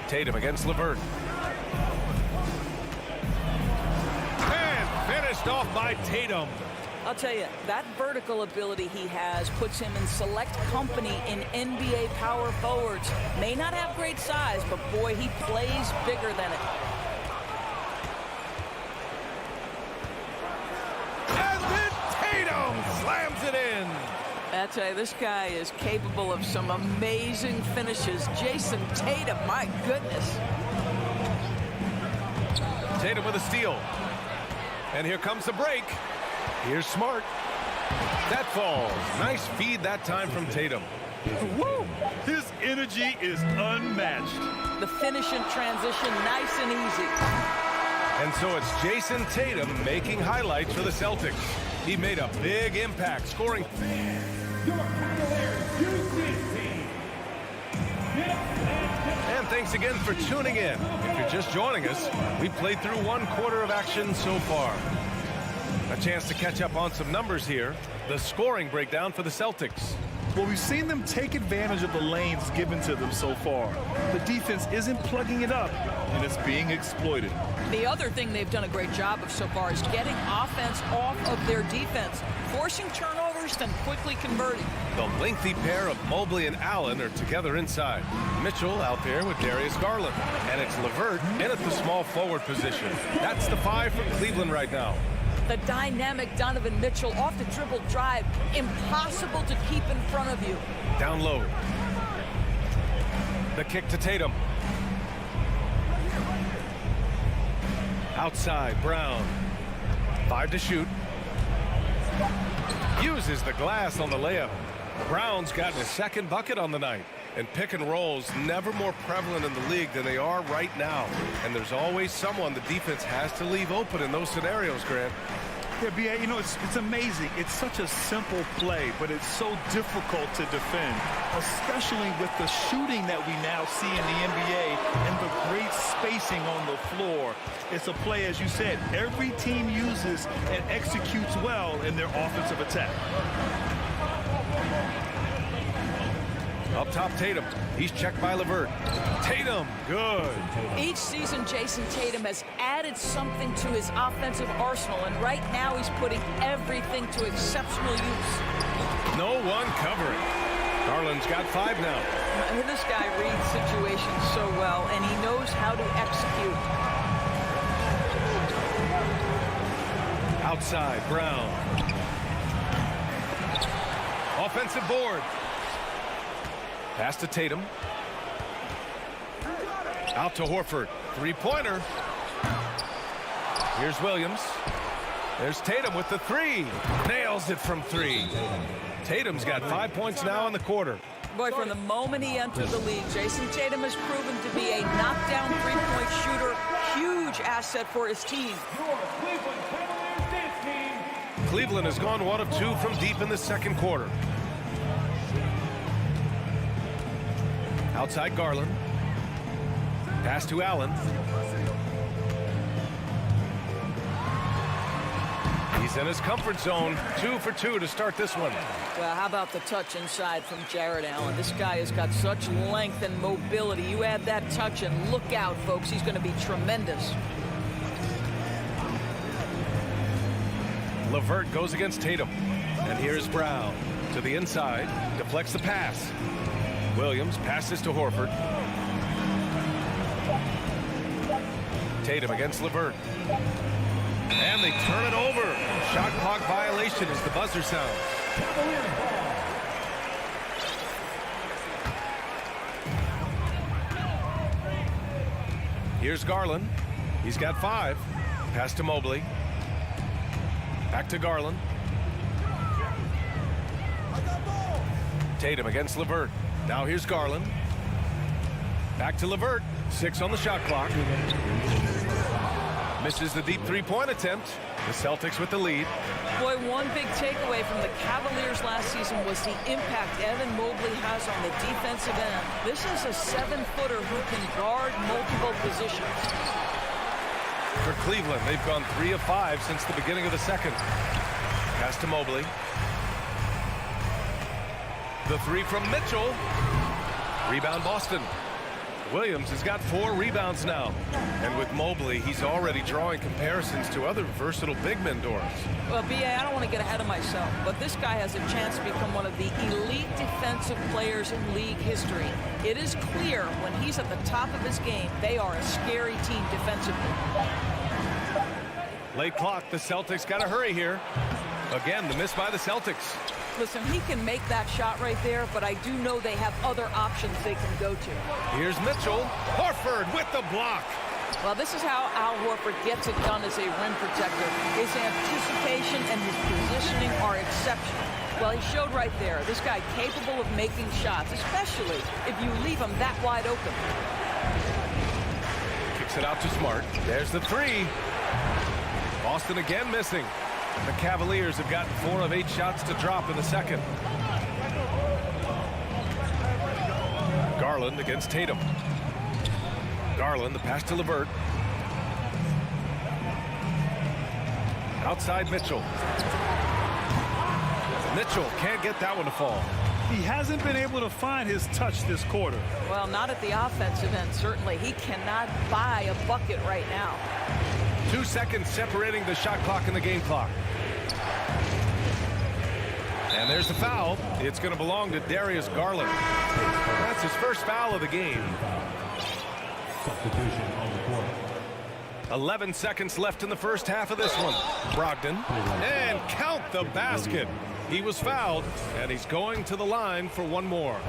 Tatum against LeVert. And finished off by Tatum. I'll tell you, that vertical ability he has puts him in select company in NBA power forwards. May not have great size, but boy, he plays bigger than it. And then Tatum slams it in. I tell you, this guy is capable of some amazing finishes. Jason Tatum, my goodness. Tatum with a steal. And here comes the break. Here's Smart. That falls. Nice feed that time from Tatum. Woo! His energy is unmatched. The finish in transition, nice and easy. And so it's Jason Tatum making highlights for the Celtics. He made a big impact, scoring. And thanks again for tuning in. If you're just joining us, we've played through 1/4 of action so far. A chance to catch up on some numbers here. The scoring breakdown for the Celtics. Well, we've seen them take advantage of the lanes given to them so far. The defense isn't plugging it up, and it's being exploited. The other thing they've done a great job of so far is getting offense off of their defense, forcing turnovers, then quickly converting. The lengthy pair of Mobley and Allen are together inside. Mitchell out there with Darius Garland. And it's LeVert in at the small forward position. That's the 5 for Cleveland right now. The dynamic Donovan Mitchell off the dribble drive. Impossible to keep in front of you. Down low. The kick to Tatum. Outside, Brown. 5 to shoot. Uses the glass on the layup. Brown's gotten his second bucket on the night. And pick and rolls never more prevalent in the league than they are right now. And there's always someone the defense has to leave open in those scenarios, Grant. Yeah, B.A., you know, it's amazing. It's such a simple play, but it's so difficult to defend, especially with the shooting that we now see in the NBA and the great spacing on the floor. It's a play, as you said, every team uses and executes well in their offensive attack. Up top, Tatum. He's checked by LeVert. Tatum, good. Each season, Jason Tatum has added something to his offensive arsenal, and right now he's putting everything to exceptional use. No one covering. Garland's got 5 now. I mean, this guy reads situations so well, and he knows how to execute. Outside, Brown. Offensive board. Pass to Tatum. Out to Horford. 3-pointer. Here's Williams. There's Tatum with the 3. Nails it from 3. Tatum's got 5 points now in the quarter. Boy, from the moment he entered the league, Jason Tatum has proven to be a knockdown three-point shooter. Huge asset for his team. Cleveland has gone 1 of 2 from deep in the second quarter. Outside Garland. Pass to Allen. He's in his comfort zone. 2 for 2 to start this one. Well, how about the touch inside from Jared Allen? This guy has got such length and mobility. You add that touch and look out, folks. He's going to be tremendous. LeVert goes against Tatum. And here's Brown to the inside. Deflects the pass. Williams passes to Horford. Tatum against LeVert. And they turn it over. Shot clock violation as the buzzer sounds. Here's Garland. He's got 5. Pass to Mobley. Back to Garland. Tatum against LeVert. Now here's Garland. Back to LeVert. 6 on the shot clock. Misses the deep three-point attempt. The Celtics with the lead. Boy, one big takeaway from the Cavaliers last season was the impact Evan Mobley has on the defensive end. This is a 7-footer who can guard multiple positions. For Cleveland, they've gone 3 of 5 since the beginning of the second. Pass to Mobley. The three from Mitchell. Rebound Boston. Williams has got 4 rebounds now. And with Mobley, he's already drawing comparisons to other versatile big men, Doris. Well, B.A., I don't want to get ahead of myself, but this guy has a chance to become one of the elite defensive players in league history. It is clear when he's at the top of his game, they are a scary team defensively. Late clock, the Celtics got to hurry here. Again, the miss by the Celtics. Listen, he can make that shot right there, but I do know they have other options they can go to. Here's Mitchell. Horford with the block. Well, this is how Al Horford gets it done as a rim protector. His anticipation and his positioning are exceptional. Well, he showed right there. This guy capable of making shots, especially if you leave him that wide open. Kicks it out to Smart. There's the three. Boston again missing. The Cavaliers have gotten 4 of 8 shots to drop in the second. Garland against Tatum. Garland, the pass to LeVert. Outside Mitchell. Mitchell can't get that one to fall. He hasn't been able to find his touch this quarter. Well, not at the offensive end, certainly. He cannot buy a bucket right now. 2 seconds separating the shot clock and the game clock. And there's the foul. It's going to belong to Darius Garland. That's his first foul of the game. 11 seconds left in the first half of this one. Brogdon. And count the basket. He was fouled, and he's going to the line for one more.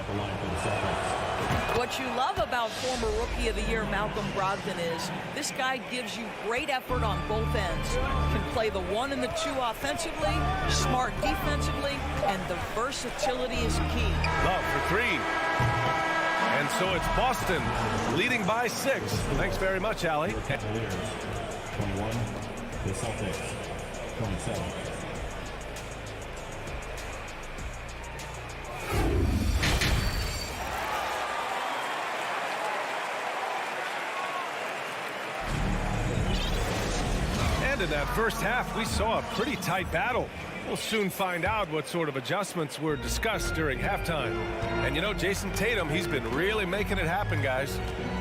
What you love about former Rookie of the Year Malcolm Brogdon is this guy gives you great effort on both ends. Can play the 1 and the 2 offensively, smart defensively, and the versatility is key. Love for 3. And so it's Boston leading by 6. Thanks very much, Allie. 21, the Celtics, 27. In that first half, we saw a pretty tight battle. We'll soon find out what sort of adjustments were discussed during halftime. And you know, Jason Tatum, he's been really making it happen, guys.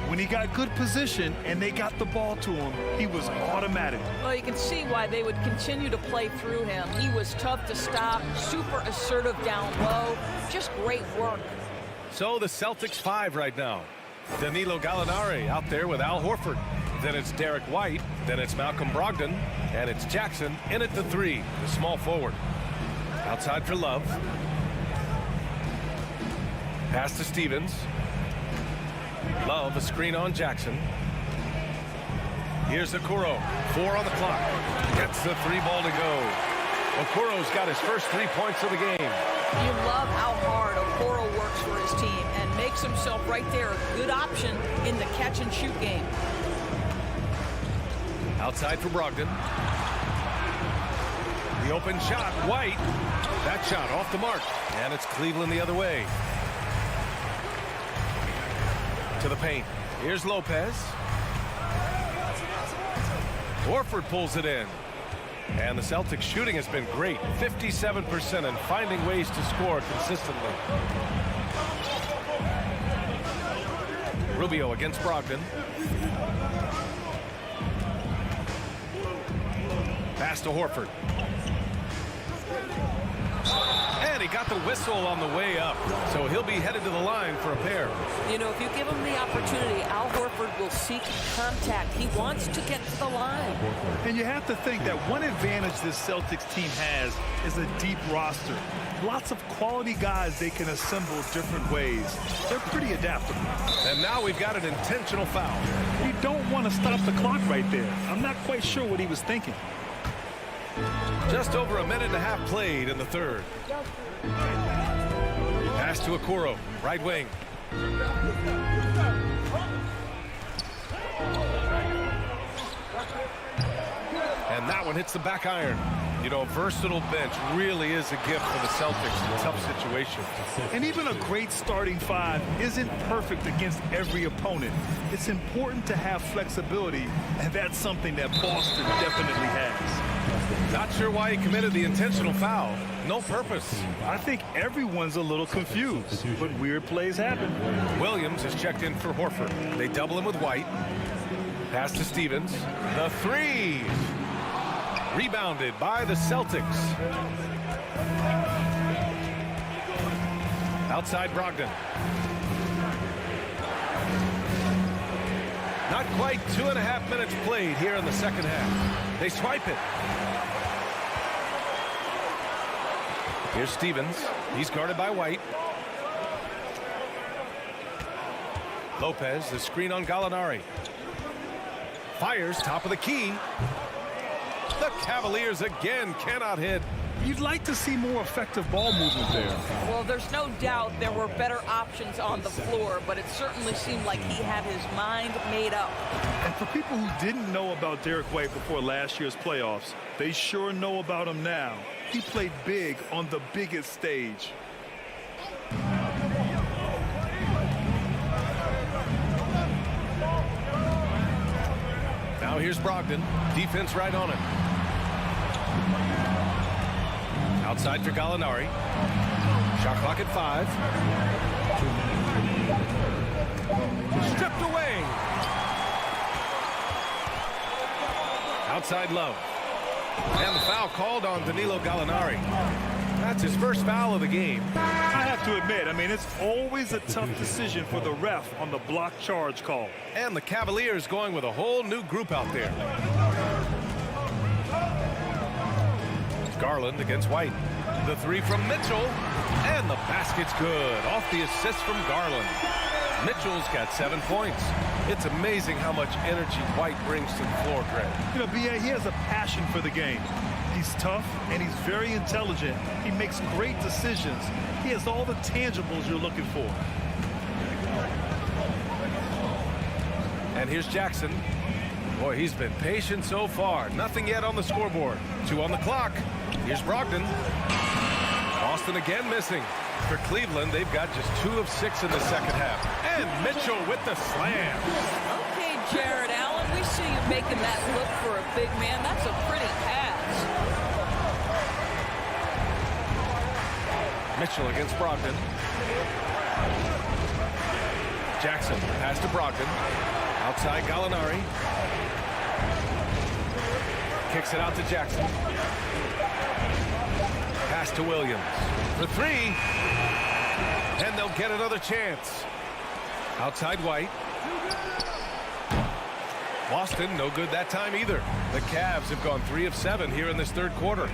When he got good position and they got the ball to him, he was automatic. Well, you can see why they would continue to play through him. He was tough to stop, super assertive down low, just great work. So the Celtics 5 right now. Danilo Gallinari out there with Al Horford. Then it's Derek White. Then it's Malcolm Brogdon. And it's Jackson in at the 3, the small forward. Outside for Love. Pass to Stevens. Love, a screen on Jackson. Here's Okoro. 4 on the clock. Gets the 3 ball to go. Okoro's got his first 3 points of the game. You love how hard Okoro works for his team and makes himself right there a good option in the catch-and-shoot game. Outside for Brogdon. The open shot, White. That shot off the mark. And it's Cleveland the other way. To the paint. Here's Lopez. Horford pulls it in. And the Celtics shooting has been great. 57% and finding ways to score consistently. Rubio against Brogdon. Pass to Horford. And he got the whistle on the way up. So he'll be headed to the line for a pair. You know, if you give him the opportunity, Al Horford will seek contact. He wants to get to the line. And you have to think that one advantage this Celtics team has is a deep roster. Lots of quality guys they can assemble different ways. They're pretty adaptable. And now we've got an intentional foul. You don't want to stop the clock right there. I'm not quite sure what he was thinking. Just over a minute and a half played in the third. Pass to Okoro, right wing. And that one hits the back iron. You know, a versatile bench really is a gift for the Celtics in tough situations. And even a great starting five isn't perfect against every opponent. It's important to have flexibility, and that's something that Boston definitely has. Not sure why he committed the intentional foul. No purpose. I think everyone's a little confused, but weird plays happen. Williams is checked in for Horford. They double him with White. Pass to Stevens. The three. Rebounded by the Celtics. Outside Brogdon. Not quite 2.5 minutes played here in the second half. They swipe it. Here's Stevens. He's guarded by White. Lopez, the screen on Gallinari. Fires, top of the key. The Cavaliers again cannot hit. You'd like to see more effective ball movement there. Well, there's no doubt there were better options on the floor, but it certainly seemed like he had his mind made up. And for people who didn't know about Derek White before last year's playoffs, they sure know about him now. He played big on the biggest stage. Now here's Brogdon. Defense right on him. Outside for Gallinari. Shot clock at 5. Stripped away. Outside Love. And the foul called on Danilo Gallinari. That's his first foul of the game. I have to admit, it's always a tough decision for the ref on the block charge call. And the Cavaliers going with a whole new group out there. Garland against White. The three from Mitchell. And the basket's good. Off the assist from Garland. Mitchell's got 7 points. It's amazing how much energy White brings to the floor, Greg. B.A., he has a passion for the game. He's tough, and he's very intelligent. He makes great decisions. He has all the tangibles you're looking for. And here's Jackson. Boy, he's been patient so far. Nothing yet on the scoreboard. 2 on the clock. Here's Brogdon. Boston again missing. For Cleveland, they've got just 2 of 6 in the second half. And Mitchell with the slam. Okay, Jared Allen, we see you making that look for a big man. That's a pretty pass. Mitchell against Brogdon. Jackson, pass to Brogdon. Outside Gallinari. Kicks it out to Jackson. Pass to Williams. For 3. And they'll get another chance. Outside White. Boston, no good that time either. The Cavs have gone 3 of 7 here in this third quarter.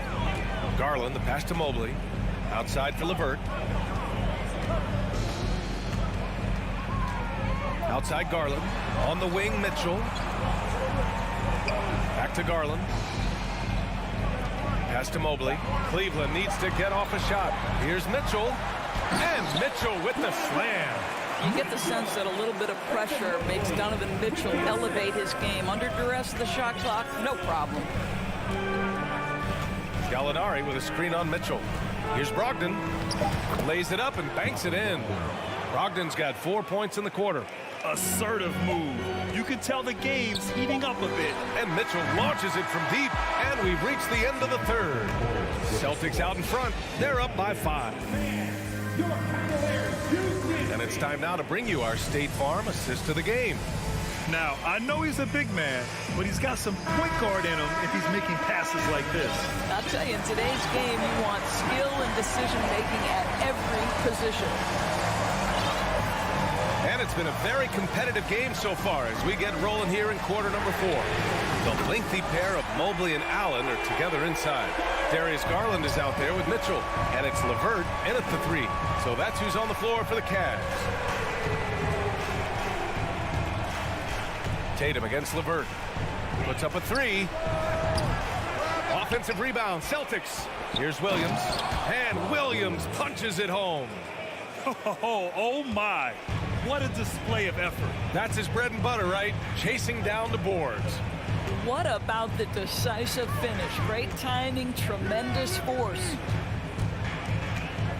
Garland, the pass to Mobley. Outside for LeVert. Outside Garland. On the wing, Mitchell. Back to Garland. Pass to Mobley. Cleveland needs to get off a shot. Here's Mitchell. And Mitchell with the slam. You get the sense that a little bit of pressure makes Donovan Mitchell elevate his game. Under duress, the shot clock, no problem. Gallinari with a screen on Mitchell. Here's Brogdon. Lays it up and banks it in. Brogdon's got 4 points in the quarter. Assertive move. You can tell the game's heating up a bit. And Mitchell launches it from deep, and we've reached the end of the third. Celtics out in front. They're up by 5. And it's time now to bring you our State Farm assist of the game. Now, I know he's a big man, but he's got some point guard in him if he's making passes like this. I'll tell you, in today's game, you want skill and decision-making at every position. And it's been a very competitive game so far as we get rolling here in quarter number 4. The lengthy pair of Mobley and Allen are together inside. Darius Garland is out there with Mitchell, and it's LeVert in at the 3. So that's who's on the floor for the Cavs. Tatum against LeVert. Puts up a 3. Offensive rebound, Celtics. Here's Williams. And Williams punches it home. Oh my. What a display of effort. That's his bread and butter, right? Chasing down the boards. What about the decisive finish? Great timing, tremendous force.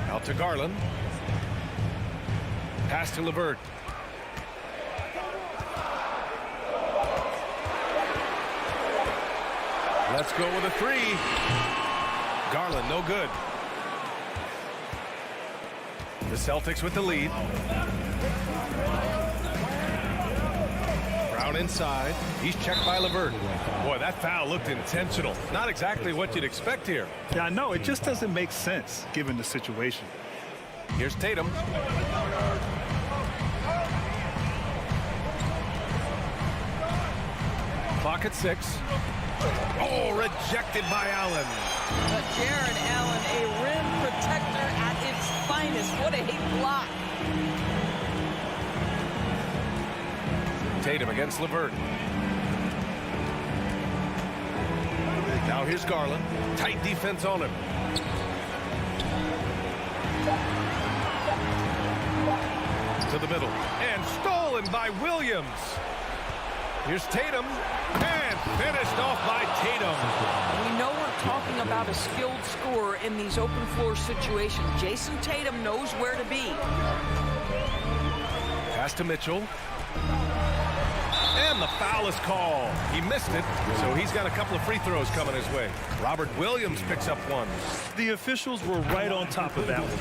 Out to Garland. Pass to LeVert. Let's go with a three. Garland, no good. The Celtics with the lead. Brown inside. He's checked by LeVert. Boy, that foul looked intentional. Not exactly what you'd expect here. Yeah, I know. It just doesn't make sense given the situation. Here's Tatum. Clock at 6. Oh, rejected by Allen. Jared Allen, a rim protector at its finest. What a block. Tatum against LeVert. Now here's Garland. Tight defense on him. To the middle. And stolen by Williams. Here's Tatum. And finished off by Tatum. We know we're talking about a skilled scorer in these open floor situations. Jason Tatum knows where to be. Pass to Mitchell. And the foul is called. He missed it, so he's got a couple of free throws coming his way. Robert Williams picks up one. The officials were right on top of that one.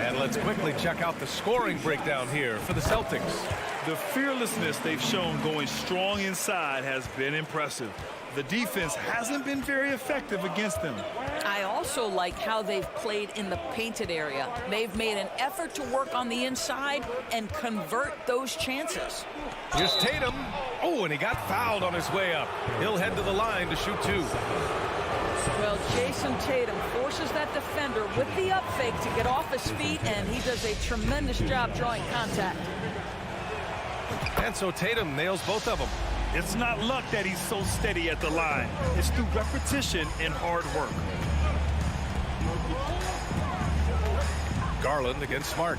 And let's quickly check out the scoring breakdown here for the Celtics. The fearlessness they've shown going strong inside has been impressive. The defense hasn't been very effective against them. I also like how they've played in the painted area. They've made an effort to work on the inside and convert those chances. Here's Tatum. Oh, and he got fouled on his way up. He'll head to the line to shoot 2. Well, Jason Tatum forces that defender with the up fake to get off his feet, and he does a tremendous job drawing contact. And so Tatum nails both of them. It's not luck that he's so steady at the line. It's through repetition and hard work. Garland against Smart.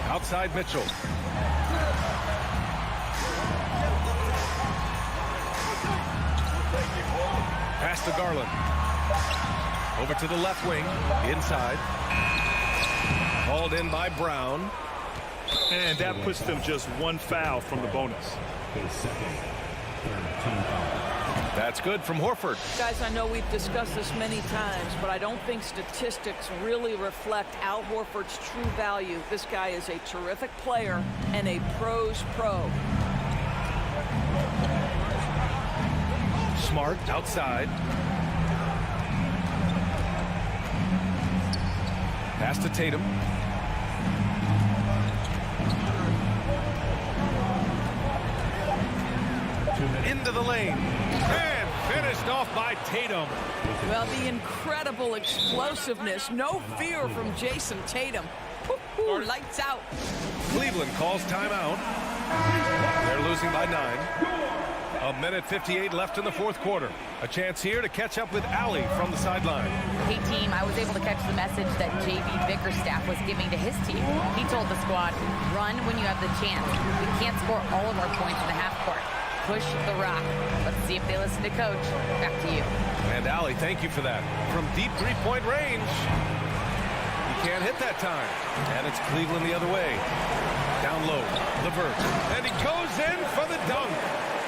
Outside Mitchell. Pass to Garland. Over to the left wing. Inside. Hauled in by Brown. And that puts them just one foul from the bonus. That's good from Horford. Guys, I know we've discussed this many times, but I don't think statistics really reflect Al Horford's true value. This guy is a terrific player and a pro's pro. Smart outside. Pass to Tatum. Into the lane. And finished off by Tatum. Well, the incredible explosiveness. No fear from Jason Tatum. Woo-hoo, lights out. Cleveland calls timeout. They're losing by 9. 1:58 left in the fourth quarter. A chance here to catch up with Allie from the sideline. Hey, team, I was able to catch the message that J.B. Bickerstaff was giving to his team. He told the squad, run when you have the chance. We can't score all of our points in the half court. Push the rock. Let's see if they listen to Coach. Back to you. And Allie, thank you for that. From deep three-point range. He can't hit that time. And it's Cleveland the other way. Down low, LeVert. And he goes in for the dunk.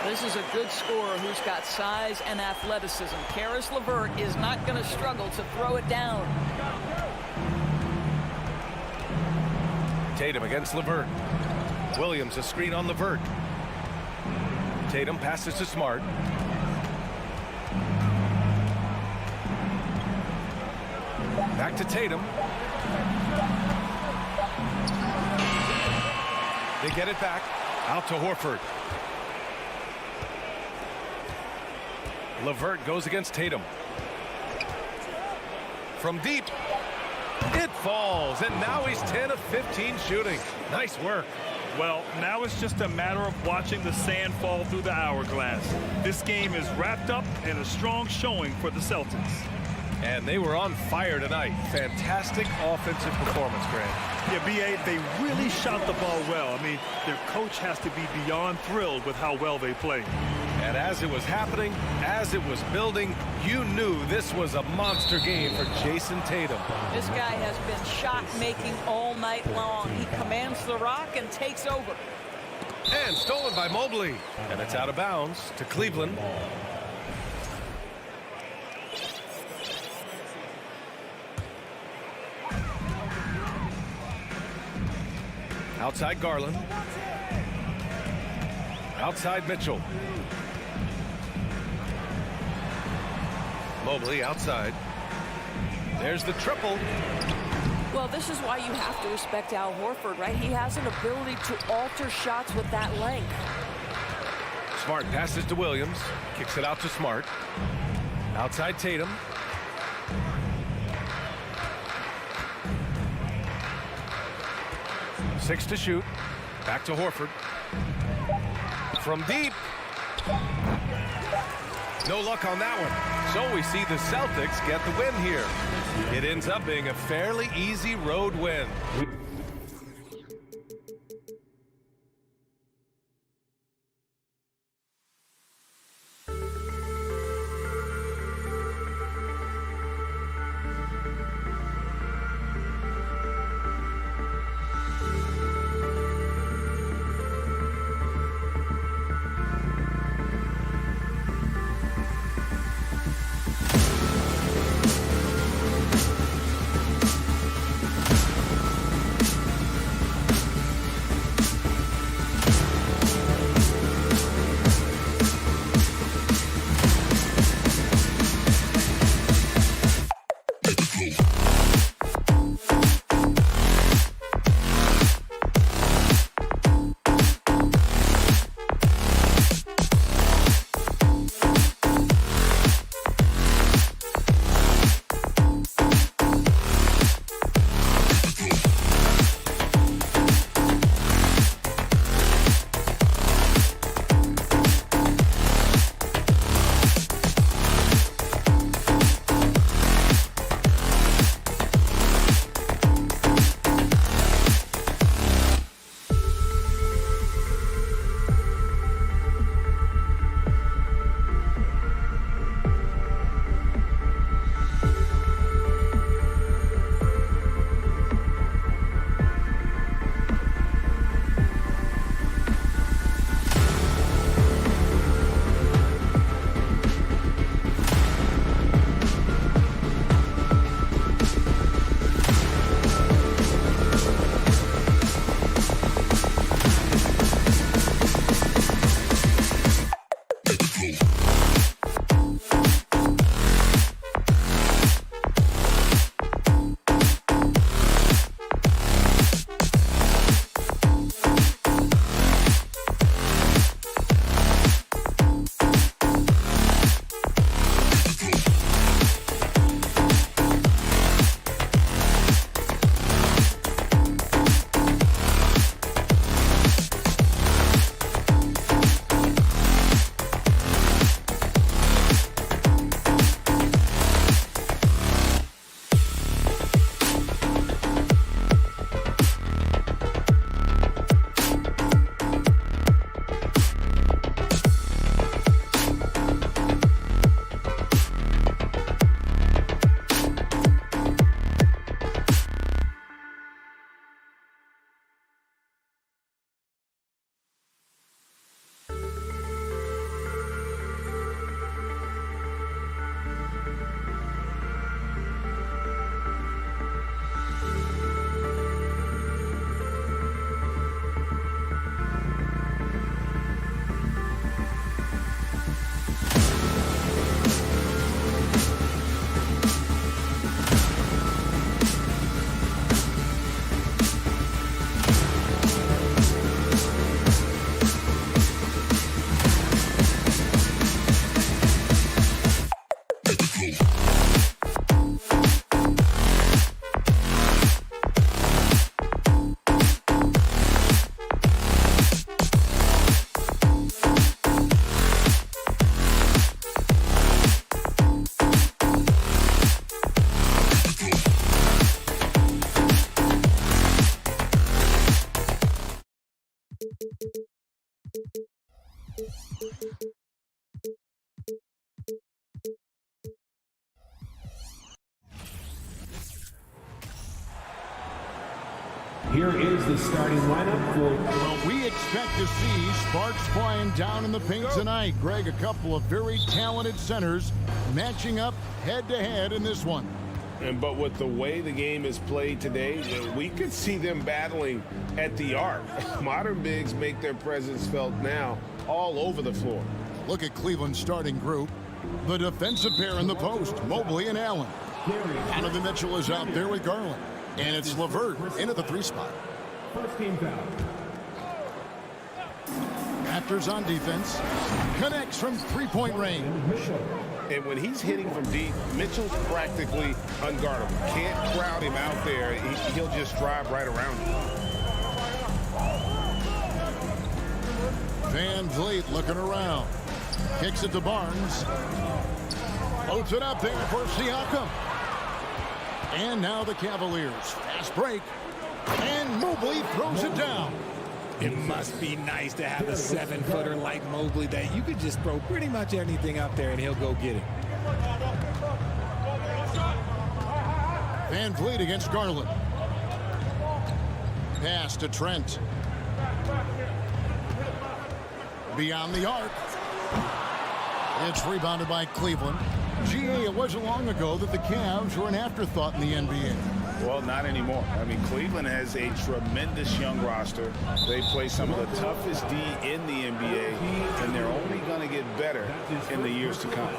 This is a good scorer who's got size and athleticism. Karis LeVert is not going to struggle to throw it down. Tatum against LeVert. Williams a screen on LeVert. Tatum passes to Smart. Back to Tatum. They get it back. Out to Horford. LeVert goes against Tatum. From deep. It falls, and now he's 10 of 15 shooting. Nice work. Well, now it's just a matter of watching the sand fall through the hourglass. This game is wrapped up in a strong showing for the Celtics. And they were on fire tonight. Fantastic offensive performance, Grant. Yeah, B.A., they really shot the ball well. I mean, their coach has to be beyond thrilled with how well they played. And as it was happening, as it was building, you knew this was a monster game for Jason Tatum. This guy has been shot-making all night long. He commands the rock and takes over. And stolen by Mobley. And it's out of bounds to Cleveland. Outside Garland. Outside Mitchell. Mobley outside. There's the triple. Well, this is why you have to respect Al Horford, right? He has an ability to alter shots with that length. Smart passes to Williams. Kicks it out to Smart. Outside Tatum. Six to shoot. Back to Horford. From deep. No luck on that one. So we see the Celtics get the win here. It ends up being a fairly easy road win. Here is the starting lineup for... Well, we expect to see sparks flying down in the paint tonight. Greg, a couple of very talented centers matching up head-to-head in this one. But with the way the game is played today, we could see them battling at the arc. Modern bigs make their presence felt now all over the floor. Look at Cleveland's starting group. The defensive pair in the post, Mobley and Allen. Donovan Mitchell is out there with Garland. And it's LeVert in at the 3 spot. First team foul. Raptors on defense. Connects from 3-point range. And when he's hitting from deep, Mitchell's practically unguardable. Can't crowd him out there. He'll just drive right around you. Van Vliet looking around. Kicks it to Barnes. Loads it up there for Siakam. And now the Cavaliers. Fast break. And Mobley throws it down. It must be nice to have a 7-footer like Mobley that you could just throw pretty much anything up there and he'll go get it. Van Vliet against Garland. Pass to Trent. Beyond the arc. It's rebounded by Cleveland. GA, it wasn't long ago that the Cavs were an afterthought in the NBA. Well, not anymore. I mean, Cleveland has a tremendous young roster. They play some of the toughest D in the NBA, and they're only going to get better in the years to come.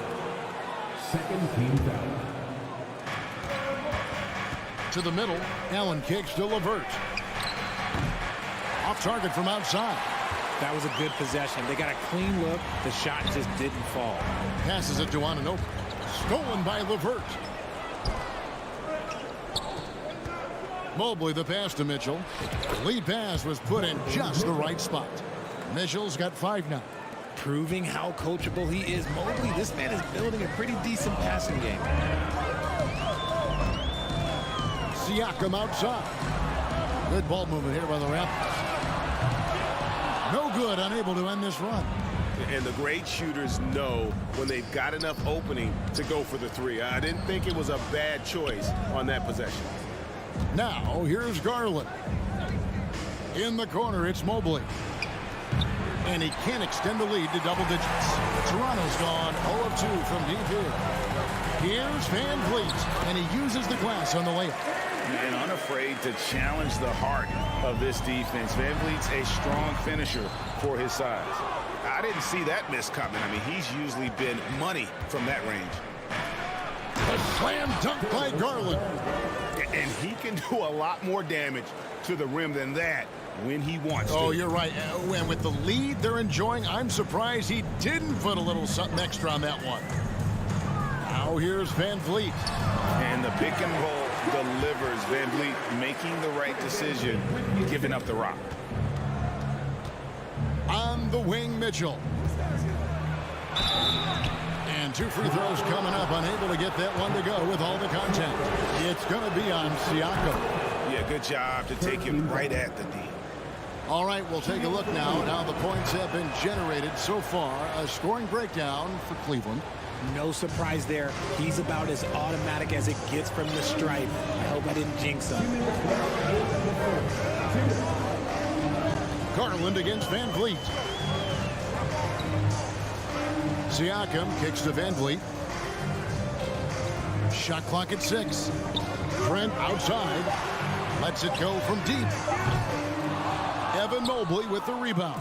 Second team foul. To the middle, Allen kicks to LeVert. Off target from outside. That was a good possession. They got a clean look. The shot just didn't fall. Passes it to Anunoby. Stolen by LeVert. Mobley the pass to Mitchell. The lead pass was put in just the right spot. Mitchell's got 5 now. Proving how coachable he is. Mobley, this man is building a pretty decent passing game. Siakam outside. Good ball movement here by the Raptors. No good, unable to end this run. And the great shooters know when they've got enough opening to go for the 3. I didn't think it was a bad choice on that possession. Now, here's Garland. In the corner, it's Mobley. And he can't extend the lead to double digits. Toronto's gone 0 of 2 from deep here. Here's Van Vliet, and he uses the glass on the layup. And unafraid to challenge the heart of this defense. Van Vliet's a strong finisher for his size. I didn't see that miss coming. I mean, he's usually been money from that range. A slam dunk by Garland. And he can do a lot more damage to the rim than that when he wants to. Oh, you're right. And with the lead they're enjoying, I'm surprised he didn't put a little something extra on that one. Now here's Van Vliet. And the pick and roll delivers. Van Vliet making the right decision, giving up the rock. On the wing, Mitchell. And 2 free throws coming up. Unable to get that one to go with all the contact. It's going to be on Siakam. Yeah, good job to take him right at the D. All right, we'll take a look now at how the points have been generated so far. A scoring breakdown for Cleveland. No surprise there. He's about as automatic as it gets from the stripe. I hope I didn't jinx him. Garland against Van Vliet. Siakam kicks to Van Vliet. Shot clock at 6. Trent outside. Lets it go from deep. Evan Mobley with the rebound.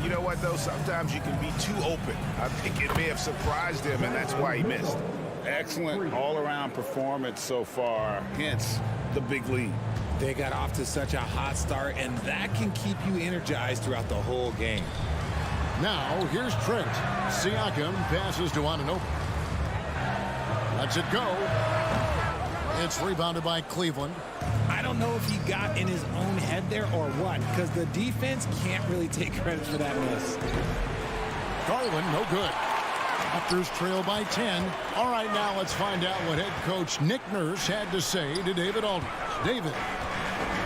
You know what, though? Sometimes you can be too open. I think it may have surprised him, and that's why he missed. Excellent all-around performance so far, hence the big lead. They got off to such a hot start, and that can keep you energized throughout the whole game. Now, here's Trent. Siakam passes to Anunoby. Lets it go. It's rebounded by Cleveland. I don't know if he got in his own head there or what, because the defense can't really take credit for that miss. Garland, no good. Raptors trail by 10. All right, now let's find out what head coach Nick Nurse had to say to David Aldridge. David.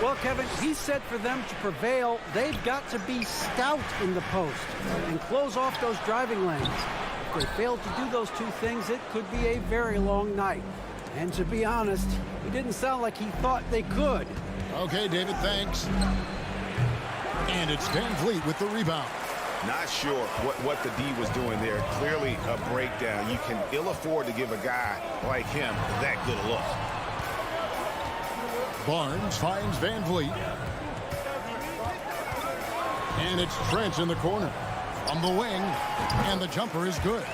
Well, Kevin, he said for them to prevail, they've got to be stout in the post and close off those driving lanes. If they fail to do those 2 things, it could be a very long night. And to be honest, he didn't sound like he thought they could. Okay, David, thanks. And it's Van Vliet with the rebound. Not sure what the D was doing there. Clearly a breakdown. You can ill afford to give a guy like him that good a look. Barnes finds Van Vliet. And it's Trent in the corner. From the wing. And the jumper is good.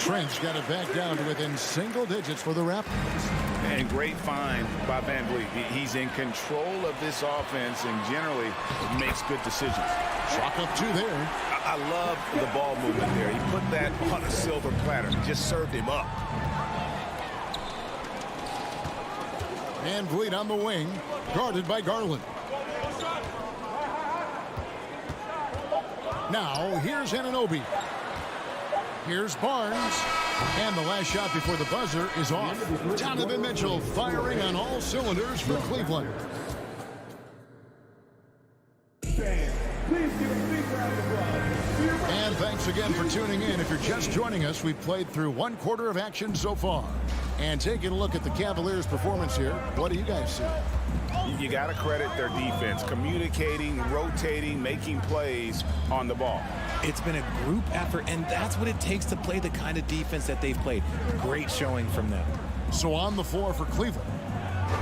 Trent's got it back down to within single digits for the Raptors. And great find by Van Vliet. He's in control of this offense and generally makes good decisions. Chalk up 2 there. I love the ball movement there. He put that on a silver platter. Just served him up. Van Vliet on the wing, guarded by Garland. Now, here's Anunoby. Here's Barnes. And the last shot before the buzzer is off. Donovan Mitchell firing on all cylinders for Cleveland. And thanks again for tuning in. If you're just joining us, we've played through 1/4 of action so far. And taking a look at the Cavaliers' performance here, what do you guys see? You got to credit their defense, communicating, rotating, making plays on the ball. It's been a group effort, and that's what it takes to play the kind of defense that they've played. Great showing from them. So on the floor for Cleveland,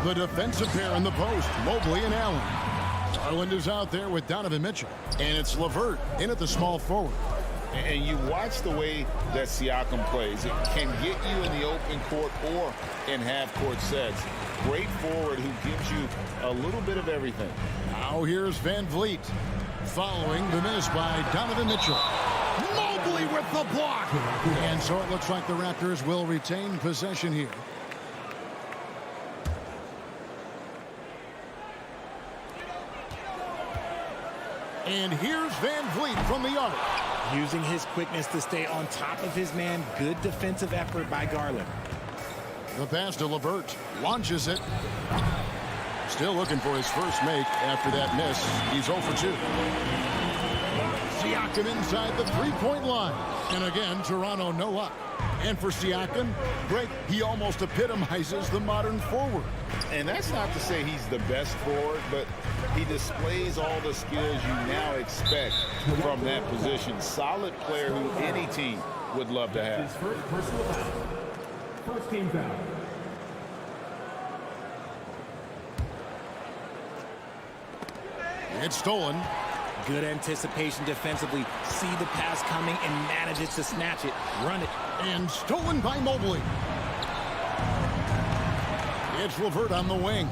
the defensive pair in the post, Mobley and Allen. Garland is out there with Donovan Mitchell, and it's LeVert in at the small forward. And you watch the way that Siakam plays. It can get you in the open court or in half-court sets. Great forward who gives you a little bit of everything. Now here's Van Vliet, following the miss by Donovan Mitchell. Mobley with the block. And so it looks like the Raptors will retain possession here. And here's Van Vliet from the arc. Using his quickness to stay on top of his man. Good defensive effort by Garland. The pass to LeVert. Launches it. Still looking for his first make after that miss. He's 0 for 2. Siakam inside the three-point line. And again, Toronto no luck. And for Siakam, Greg, he almost epitomizes the modern forward. And that's not to say he's the best forward, but he displays all the skills you now expect from that position. Solid player who any team would love to have. His first personal foul. First team foul. It's stolen. Good anticipation defensively. See the pass coming and manages to snatch it. Run it. And stolen by Mobley. It's LeVert on the wing.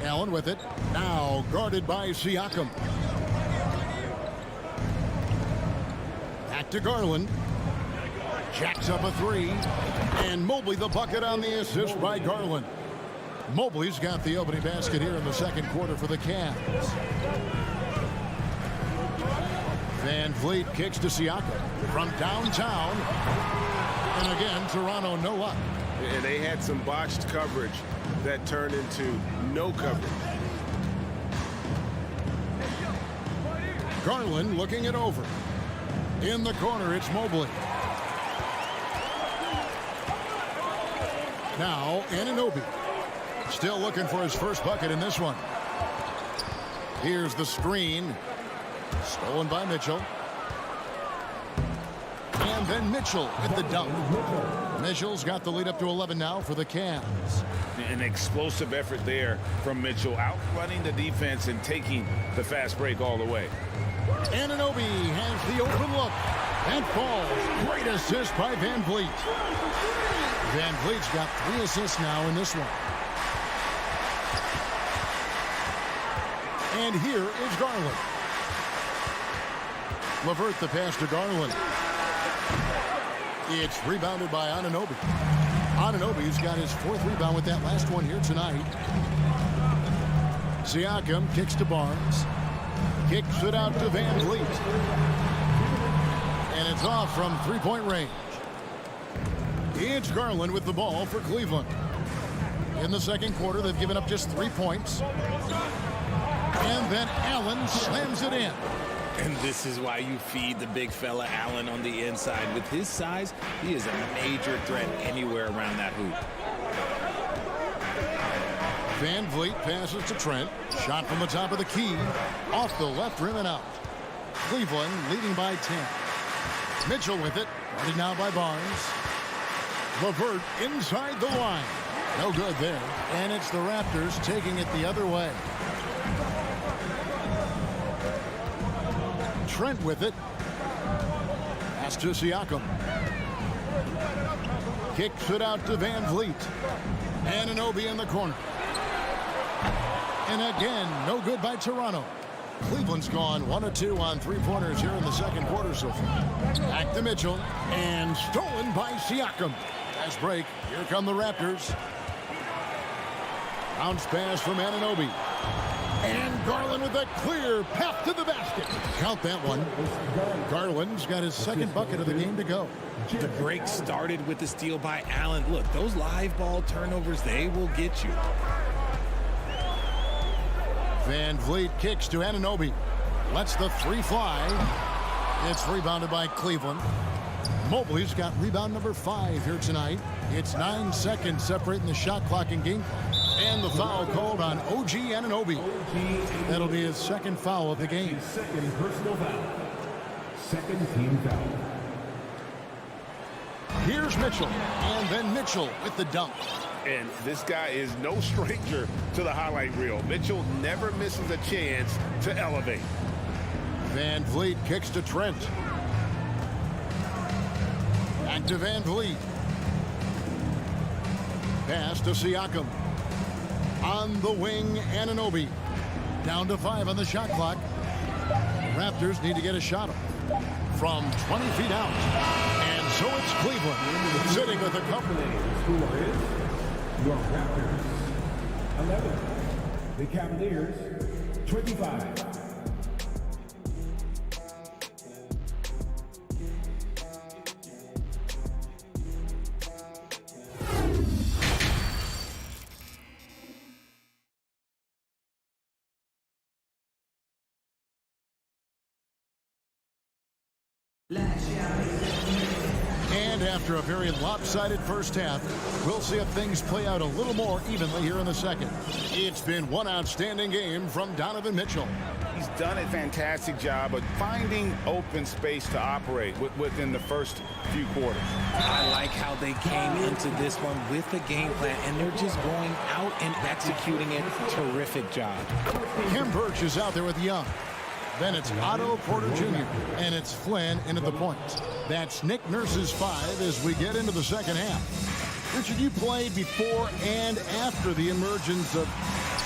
Allen with it. Now guarded by Siakam. Back to Garland. Jacks up a 3. And Mobley the bucket on the assist by Garland. Mobley's got the opening basket here in the second quarter for the Cavs. Van Vliet kicks to Siakam from downtown. And again, Toronto no luck. And they had some botched coverage that turned into no coverage. Garland looking it over. In the corner, it's Mobley. Now, Anunoby. Still looking for his first bucket in this one. Here's the screen. Stolen by Mitchell. And then Mitchell with the dunk. Mitchell's got the lead up to 11 now for the Cavs. An explosive effort there from Mitchell, outrunning the defense and taking the fast break all the way. Anunoby has the open look and falls. Great assist by Van Vliet. Van Vliet's got 3 assists now in this one. And here is Garland. LeVert the pass to Garland. It's rebounded by Anunoby. Anunoby's got his 4th rebound with that last one here tonight. Siakam kicks to Barnes. Kicks it out to Van Vliet. And it's off from 3-point range. It's Garland with the ball for Cleveland. In the second quarter, they've given up just 3 points. And then Allen slams it in. And this is why you feed the big fella Allen on the inside. With his size, he is a major threat anywhere around that hoop. Van Vliet passes to Trent. Shot from the top of the key. Off the left rim and out. Cleveland leading by 10. Mitchell with it. Guarded now by Barnes. LeVert inside the line. No good there. And it's the Raptors taking it the other way. Trent with it. Pass to Siakam. Kicks it out to Van Vliet. Anunoby in the corner. And again, no good by Toronto. Cleveland's gone 1 of 2 on three-pointers here in the second quarter so far. Back to Mitchell. And stolen by Siakam. Nice break. Here come the Raptors. Bounce pass from Anunoby. And Garland with a clear path to the basket. Count that one. Garland's got his second bucket of the game to go. The break started with the steal by Allen. Look, those live ball turnovers, they will get you. Van Vliet kicks to Anunoby. Lets the three fly. It's rebounded by Cleveland. Mobley's got rebound number 5 here tonight. It's 9 seconds separating the shot clock and game clock. And the foul called on OG Anunoby. That'll be his second foul of the game. Second personal foul. Second team foul. Here's Mitchell. And then Mitchell with the dunk. And this guy is no stranger to the highlight reel. Mitchell never misses a chance to elevate. Van Vliet kicks to Trent. Back to Van Vliet. Pass to Siakam. On the wing, Anunoby. Down to 5 on the shot clock. Raptors need to get a shot up from 20 feet out. And so it's Cleveland sitting with a couple. Score is your Raptors 11. The Cavaliers 25. And after a very lopsided first half, we'll see if things play out a little more evenly here in the second. It's been one outstanding game from Donovan Mitchell. He's done a fantastic job of finding open space to operate within the first few quarters. I like how they came into this one with a game plan, and they're just going out and executing it. Terrific job. Kim Birch is out there with Young. Then it's Otto Porter Jr. and it's Flynn into the points. That's Nick Nurse's 5 as we get into the second half. Richard, you played before and after the emergence of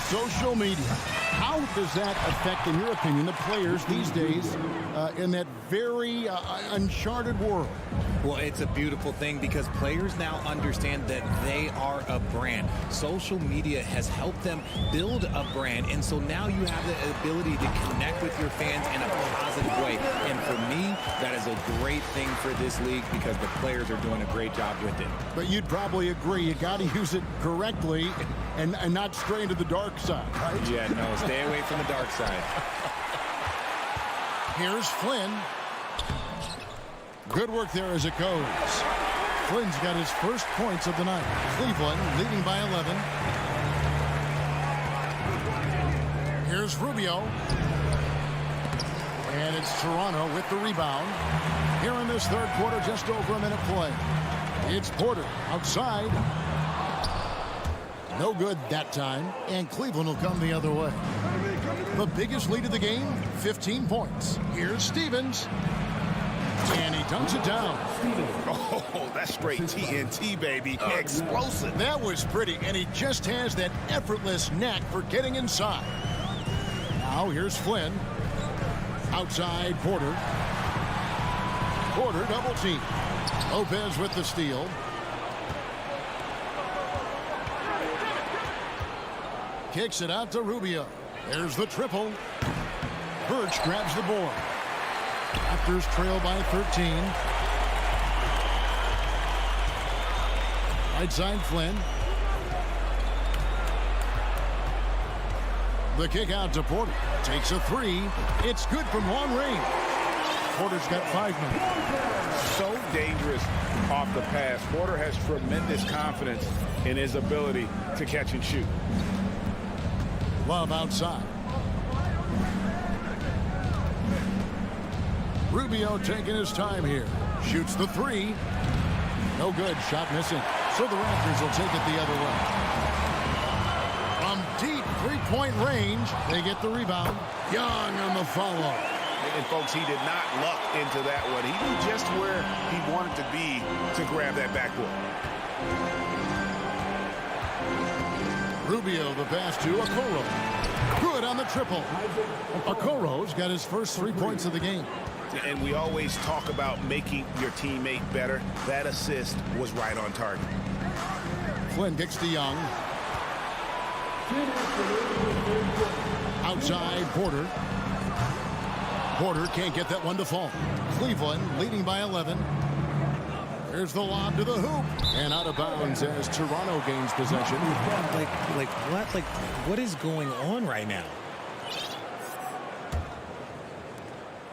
social media. How does that affect, in your opinion, the players these days in that very uncharted world? Well, it's a beautiful thing because players now understand that they are a brand. Social media has helped them build a brand, and so now you have the ability to connect with your fans in a positive way. And for me, that is a great thing for this league because the players are doing a great job with it. But you'd probably agree you got to use it correctly and not stray into the dark side, right? Yeah, no, stay away from the dark side. Here's Flynn. Good work there as it goes. Flynn's got his first points of the night. Cleveland leading by 11. Here's Rubio. And it's Toronto with the rebound. Here in this third quarter, just over a minute play. It's Porter outside. No good that time, and Cleveland will come the other way. The biggest lead of the game, 15 points. Here's Stevens. And he dunks it down. Oh, that's straight TNT, baby. Explosive. That was pretty, and he just has that effortless knack for getting inside. Now here's Flynn. Outside Porter. Porter double team. Lopez with the steal. Kicks it out to Rubio. There's the triple. Birch grabs the board. Raptors trail by 13. Right side Flynn. The kick out to Porter. Takes a 3. It's good from long range. Porter's got 5 minutes. So dangerous off the pass. Porter has tremendous confidence in his ability to catch and shoot. Love outside. Rubio taking his time here. Shoots the three. No good. Shot missing. So the Raptors will take it the other way. From deep three-point range, they get the rebound. Young on the follow. And folks, he did not luck into that one. He knew just where he wanted to be to grab that backboard. Rubio, the pass to Okoro. Good on the triple. Okoro's got his first 3 points of the game. And we always talk about making your teammate better. That assist was right on target. Flynn kicks to Young. Outside, Porter. Porter can't get that one to fall. Cleveland leading by 11. There's the lob to the hoop. And out of bounds as Toronto gains possession. What is going on right now?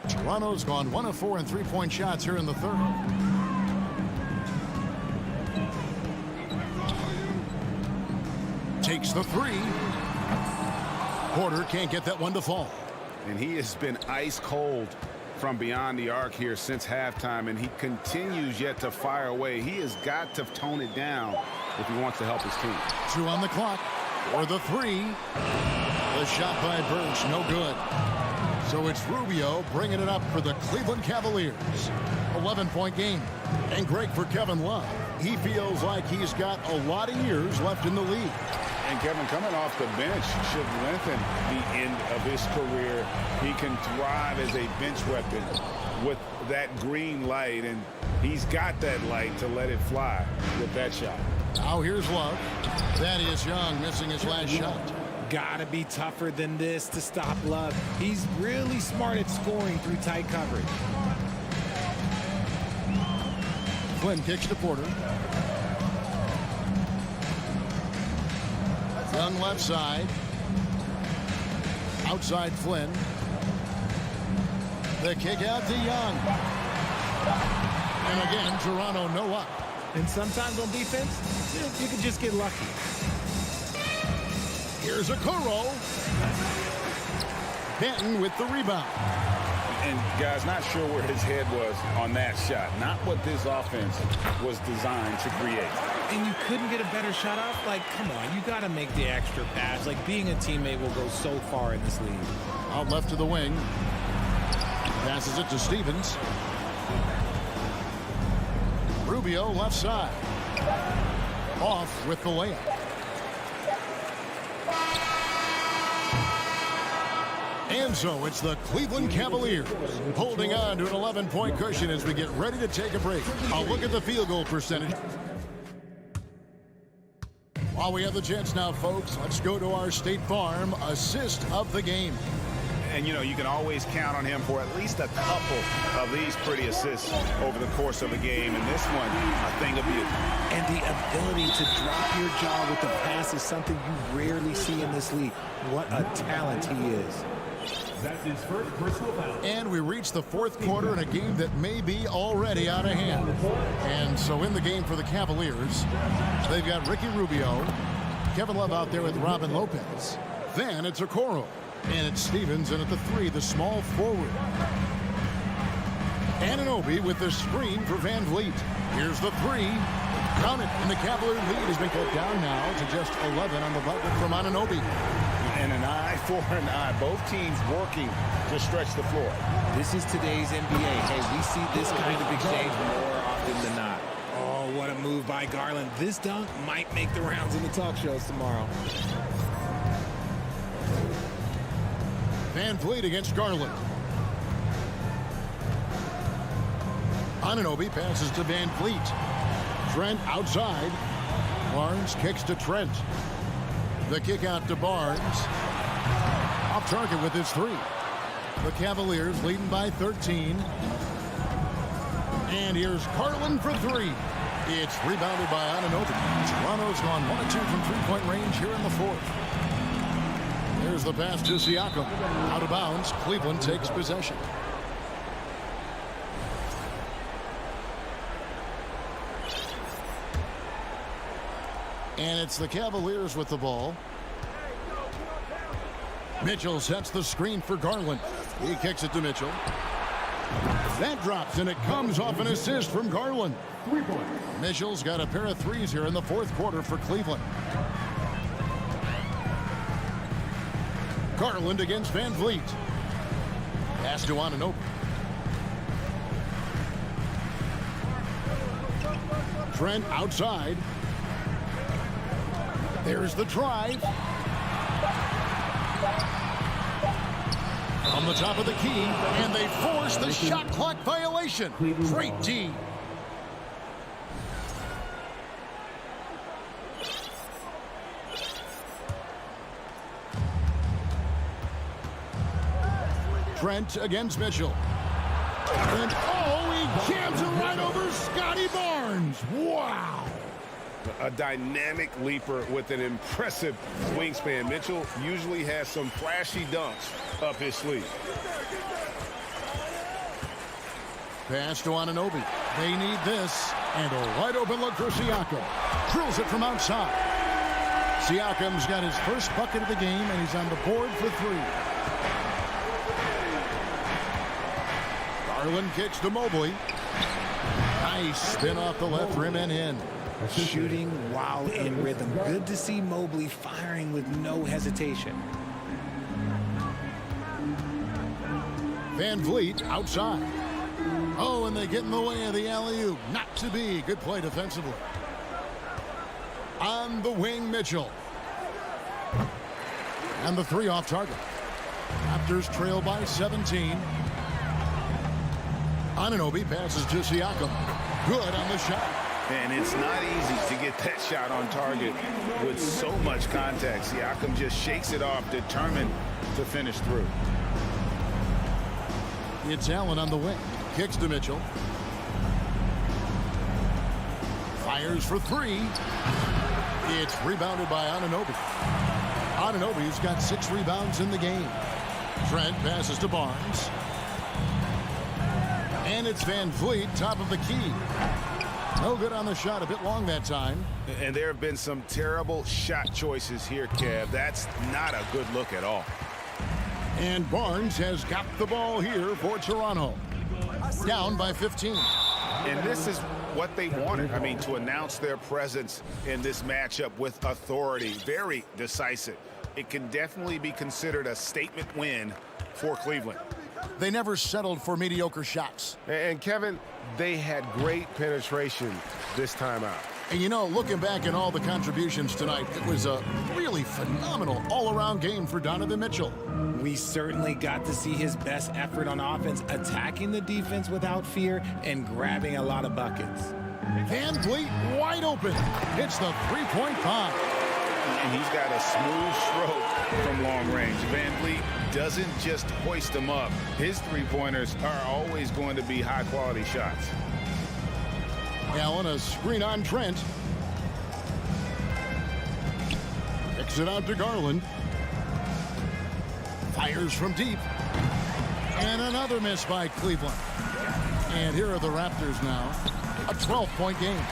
Toronto's gone 1 of 4 in three-point shots here in the third. Takes the three. Porter can't get that one to fall. And he has been ice cold from beyond the arc here since halftime, and he continues yet to fire away. He has got to tone it down if he wants to help his team. 2 on the clock. For the three. The shot by Birch, no good. So it's Rubio bringing it up for the Cleveland Cavaliers. 11-point game. And great for Kevin Love. He feels like he's got a lot of years left in the league. And Kevin, coming off the bench should lengthen the end of his career. He can thrive as a bench weapon with that green light, and he's got that light to let it fly with that shot. Now here's Love. Thaddeus Young missing his last shot. Gotta be tougher than this to stop Love. He's really smart at scoring through tight coverage. Flynn kicks to Porter. Young left side. Outside Flynn. The kick out to Young. And again, Toronto no up. And sometimes on defense, you can just get lucky. Here's Okoro. Benton with the rebound. And guys, not sure where his head was on that shot. Not what this offense was designed to create. And you couldn't get a better shot off? Like, come on, you got to make the extra pass. Like, being a teammate will go so far in this league. Out left to the wing. Passes it to Stevens. Rubio left side. Off with the layup. And so it's the Cleveland Cavaliers holding on to an 11-point cushion as we get ready to take a break. I'll look at the field goal percentage. While we have the chance now, folks, let's go to our State Farm assist of the game. And, you know, you can always count on him for at least a couple of these pretty assists over the course of a game. And this one, a thing of beauty. And the ability to drop your jaw with the pass is something you rarely see in this league. What a talent he is. That's his first personal foul. And we reach the fourth quarter in a game that may be already out of hand. And so in the game for the Cavaliers, they've got Ricky Rubio, Kevin Love out there with Robin Lopez. Then it's Okoro. And it's Stevens, and at the three, the small forward. Anunoby with the screen for Van Vliet. Here's the three. Count it, and the Cavalier lead has been cut down now to just 11 on the bucket from Anunoby. And an eye for an eye. Both teams working to stretch the floor. This is today's NBA. Hey, we see this kind of exchange more often than not. Oh, what a move by Garland. This dunk might make the rounds in the talk shows tomorrow. Van Vliet against Garland. Anunoby passes to Van Vliet. Trent outside. Barnes kicks to Trent. The kick out to Barnes. Off target with his three. The Cavaliers leading by 13. And here's Garland for three. It's rebounded by Anunoby. Toronto's gone 1 of 2 from three-point range here in the fourth. Here's the pass to Siakam. Out of bounds. Cleveland takes possession. And it's the Cavaliers with the ball. Mitchell sets the screen for Garland. He kicks it to Mitchell. That drops, and it comes off an assist from Garland. Mitchell's got a pair of threes here in the fourth quarter for Cleveland. Garland against Van Vliet. Pass to Anunoby. Trent outside. There's the drive. On the top of the key, and they force the shot clock violation. Great D. Trent against Mitchell. And he jams it right over Scotty Barnes. Wow. A dynamic leaper with an impressive wingspan. Mitchell usually has some flashy dunks up his sleeve. Pass to Anunoby. They need this. And a wide open look for Siakam. Drills it from outside. Siakam's got his first bucket of the game, and he's on the board for three. Garland kicks to Mobley. Nice spin off the left rim and in. Shooting while in rhythm. Good to see Mobley firing with no hesitation. Van Vliet outside. Oh, and they get in the way of the alley-oop. Not to be. Good play defensively. On the wing, Mitchell. And the three off target. Raptors trail by 17. Anunoby passes to Siakam. Good on the shot. And it's not easy to get that shot on target with so much contact. Siakam just shakes it off, determined to finish through. It's Allen on the wing. Kicks to Mitchell. Fires for three. It's rebounded by Anunoby. Anunoby's got 6 rebounds in the game. Trent passes to Barnes. And it's Van Vliet, top of the key. No good on the shot, a bit long that time. And there have been some terrible shot choices here, Kev. That's not a good look at all. And Barnes has got the ball here for Toronto. Down by 15. And this is what they wanted. I mean, to announce their presence in this matchup with authority. Very decisive. It can definitely be considered a statement win for Cleveland. They never settled for mediocre shots. And Kevin, they had great penetration this time out. And you know, looking back at all the contributions tonight, it was a really phenomenal all-around game for Donovan Mitchell. We certainly got to see his best effort on offense, attacking the defense without fear and grabbing a lot of buckets. Van Vliet wide open. Hits the three-point pop. And he's got a smooth stroke from long range. Van Vliet doesn't just hoist them up. His three-pointers are always going to be high-quality shots. Allen, a screen on Trent. Kicks it out to Garland. Fires from deep. And another miss by Cleveland. And here are the Raptors now. A 12-point game.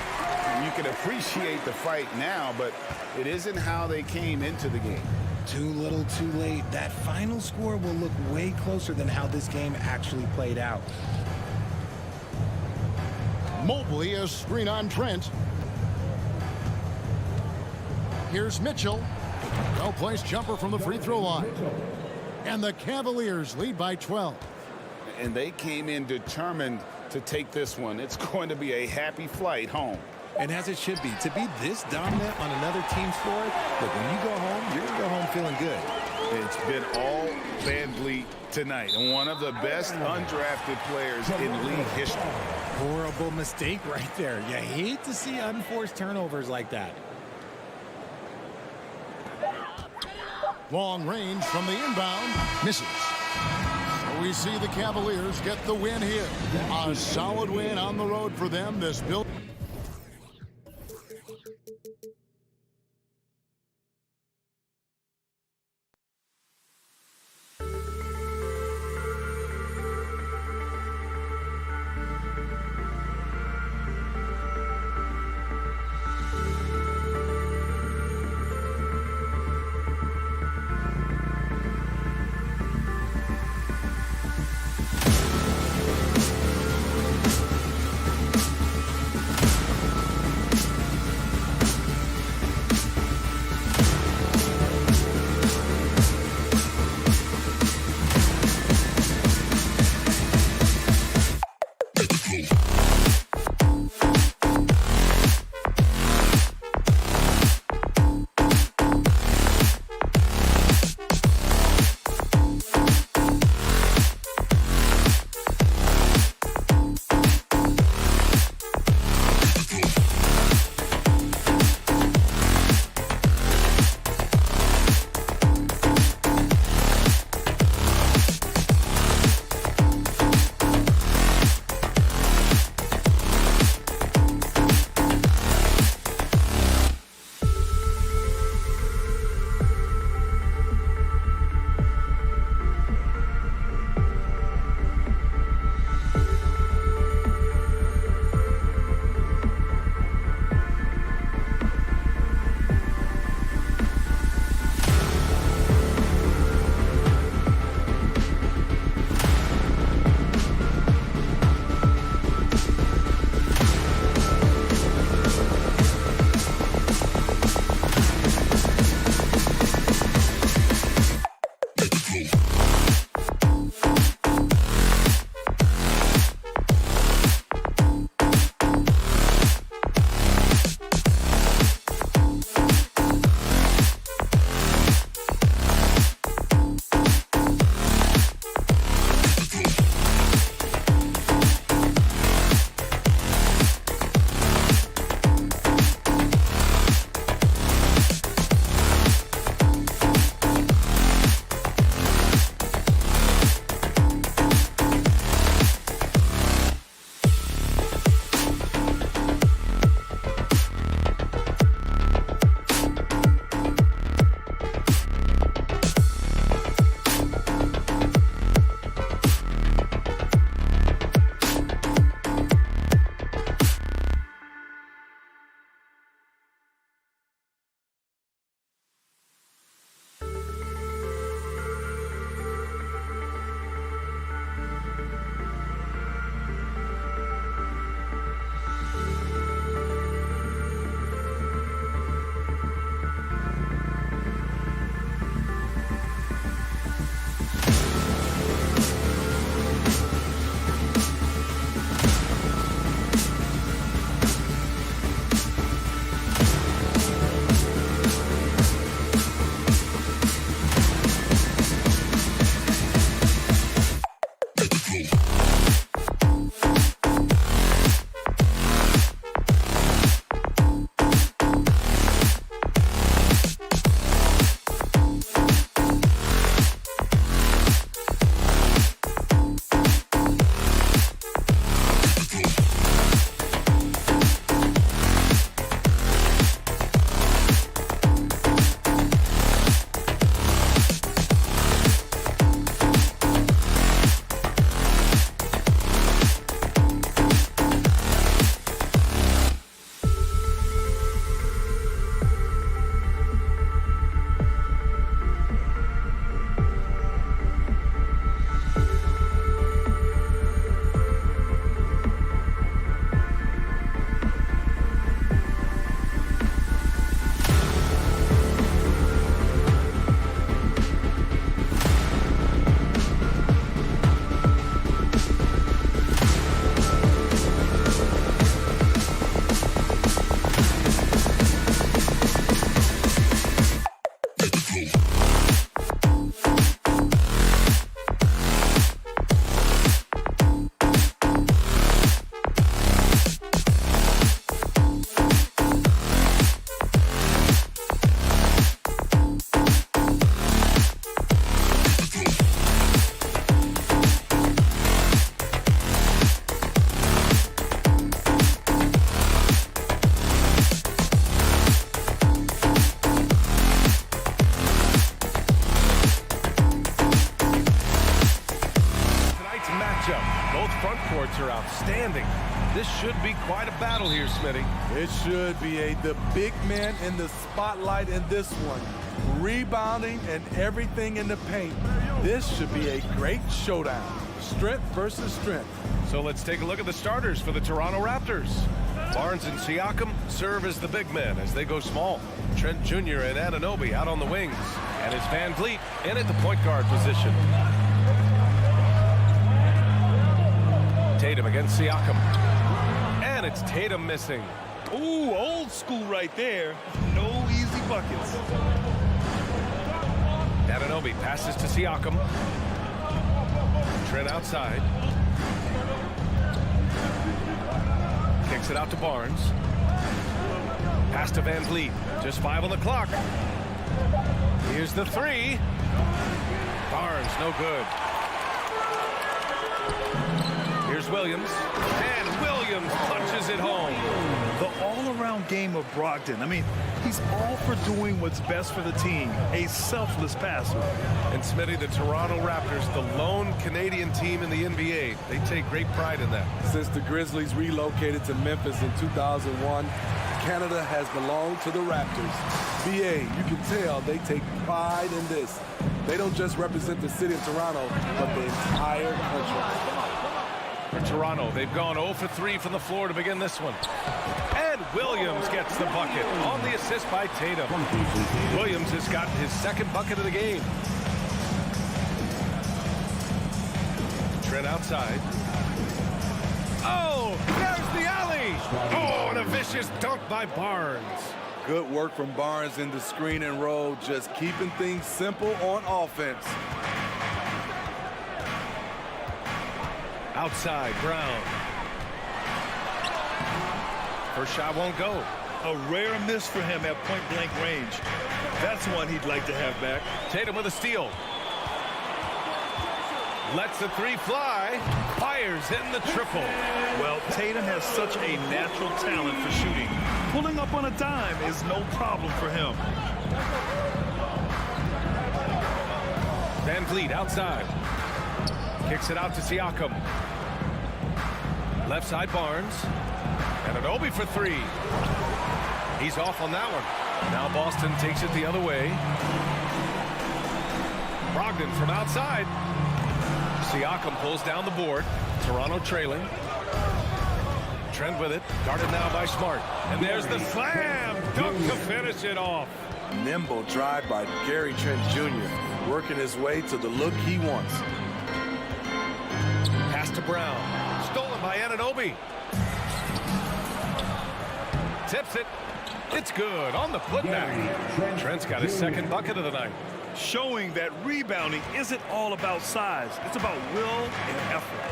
You can appreciate the fight now, but it isn't how they came into the game. Too little, too late. That final score will look way closer than how this game actually played out. Mobley, a screen on Trent. Here's Mitchell. Well-placed jumper from the free throw line. And the Cavaliers lead by 12. And they came in determined to take this one. It's going to be a happy flight home. And as it should be, to be this dominant on another team's floor, look, when you go home, you're going to go home feeling good. It's been all Van Vliet tonight, and one of the best undrafted players in league history. Horrible mistake right there. You hate to see unforced turnovers like that. Long range from the inbound. Misses. So we see the Cavaliers get the win here. A solid win on the road for them. This build. front courts are outstanding. This should be quite a battle here, Smitty. It should be the big man in the spotlight in this one. Rebounding and everything in the paint. This should be a great showdown. Strength versus strength. So let's take a look at the starters for the Toronto Raptors. Barnes and Siakam serve as the big men as they go small. Trent Jr. and Anunoby out on the wings. And it's Van Vliet in at the point guard position. Tatum against Siakam. And it's Tatum missing. Ooh, old school right there. No easy buckets. Anunoby passes to Siakam. Trent outside. Kicks it out to Barnes. Pass to Van Vliet. Just 5 on the clock. Here's the 3. Barnes, no good. Here's Williams. And Williams punches it home. The all-around game of Brogdon. I mean, he's all for doing what's best for the team. A selfless passer. And Smitty, the Toronto Raptors, the lone Canadian team in the NBA. They take great pride in that. Since the Grizzlies relocated to Memphis in 2001, Canada has belonged to the Raptors. BA, you can tell they take pride in this. They don't just represent the city of Toronto, but the entire country. For Toronto, they've gone 0 for 3 from the floor to begin this one. And Williams gets the bucket on the assist by Tatum. Williams has gotten his second bucket of the game. Trent outside. Oh, there's the alley. Oh, and a vicious dunk by Barnes. Good work from Barnes in the screen and roll, just keeping things simple on offense. Outside, Brown. First shot won't go. A rare miss for him at point-blank range. That's one he'd like to have back. Tatum with a steal. Lets the 3 fly. Fires in the triple. Well, Tatum has such a natural talent for shooting. Pulling up on a dime is no problem for him. Van Vliet outside. Kicks it out to Siakam. Left side Barnes. And Anunoby for 3. He's off on that one. Now Boston takes it the other way. Brogdon from outside. Siakam pulls down the board. Toronto trailing. Trent with it. Guarded now by Smart. And there's the slam dunk to finish it off. Nimble drive by Gary Trent Jr., working his way to the look he wants. Pass to Brown. Stolen by Anunoby. Tips it. It's good on the putback. Trent's got his second bucket of the night. Showing that rebounding isn't all about size. It's about will and effort.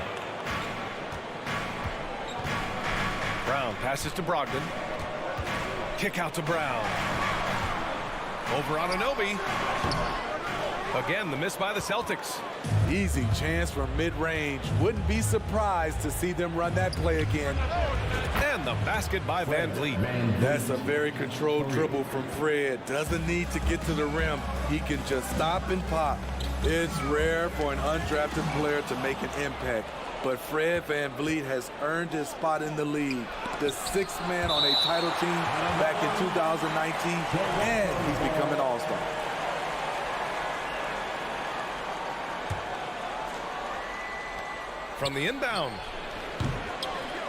Brown passes to Brogdon. Kick out to Brown. Over on Anunoby. Again, the miss by the Celtics. Easy chance from mid-range. Wouldn't be surprised to see them run that play again. And the basket by Van Vliet. That's a very controlled dribble from Fred. Doesn't need to get to the rim. He can just stop and pop. It's rare for an undrafted player to make an impact, but Fred Van Vliet has earned his spot in the league. The 6th man on a title team back in 2019, and he's become an all-star. From the inbound.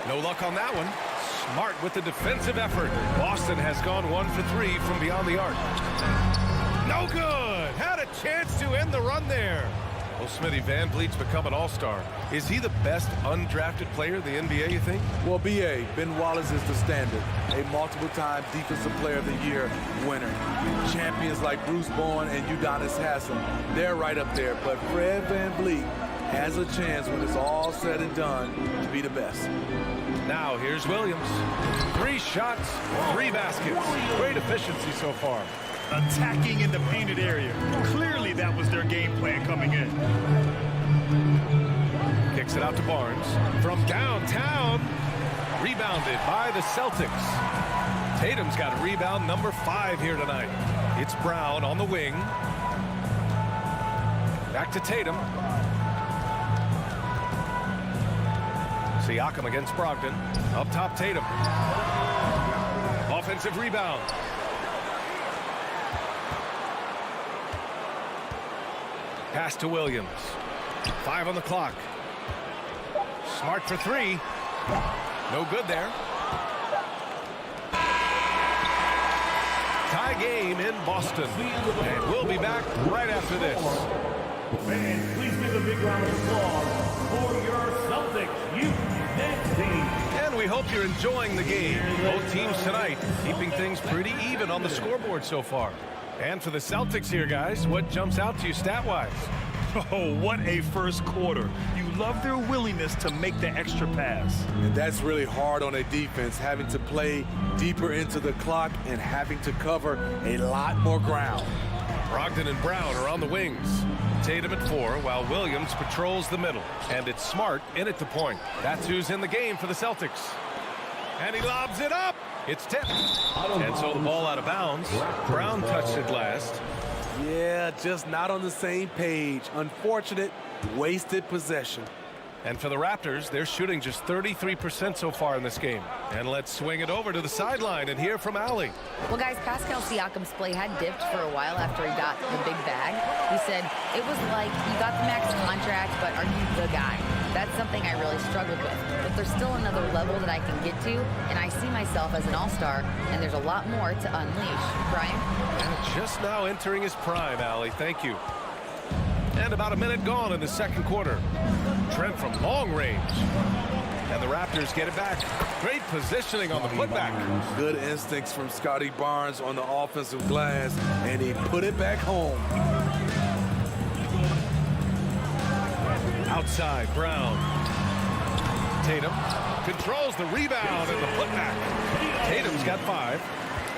No luck on that one. Smart with the defensive effort. Boston has gone 1 for 3 from beyond the arc. No good. Had a chance to end the run there. Well, Smitty, Van Vliet's become an all-star. Is he the best undrafted player in the NBA, you think? Well, B.A., Ben Wallace is the standard. A multiple-time Defensive Player of the Year winner. Champions like Bruce Bowen and Udonis Haslem, they're right up there. But Fred Van Vliet has a chance when it's all said and done to be the best. Now here's Williams. 3 shots, 3 baskets. Great efficiency so far. Attacking in the painted area. Clearly that was their game plan coming in. Kicks it out to Barnes. From downtown. Rebounded by the Celtics. Tatum's got rebound number 5 here tonight. It's Brown on the wing. Back to Tatum. Siakam against Brogdon. Up top, Tatum. Offensive rebound. Pass to Williams. 5 on the clock. Smart for 3. No good there. Tie game in Boston. And we'll be back right after this. Fans, please give a big round of applause for your Celtics youth next team. And we hope you're enjoying the game. Both teams tonight keeping things pretty even on the scoreboard so far. And for the Celtics here, guys, what jumps out to you stat-wise? Oh, what a first quarter. You love their willingness to make the extra pass. And that's really hard on a defense, having to play deeper into the clock and having to cover a lot more ground. Brogdon and Brown are on the wings. Tatum at 4, while Williams patrols the middle. And it's Smart in at the point. That's who's in the game for the Celtics. And he lobs it up. It's tipped. And so the ball out of bounds. Brown touched it last. Yeah, just not on the same page. Unfortunate, wasted possession. And for the Raptors, they're shooting just 33% so far in this game. And let's swing it over to the sideline and hear from Allie. Well, guys, Pascal Siakam's play had dipped for a while after he got the big bag. He said, it was like you got the max contract, but are you the guy? That's something I really struggled with. But there's still another level that I can get to, and I see myself as an all-star, and there's a lot more to unleash. Brian? And just now entering his prime, Allie. Thank you. And about a minute gone in the second quarter. Trent from long range. And the Raptors get it back. Great positioning on the putback. Good instincts from Scotty Barnes on the offensive glass, and he put it back home. Outside, Brown. Tatum controls the rebound and the putback. Tatum's got 5.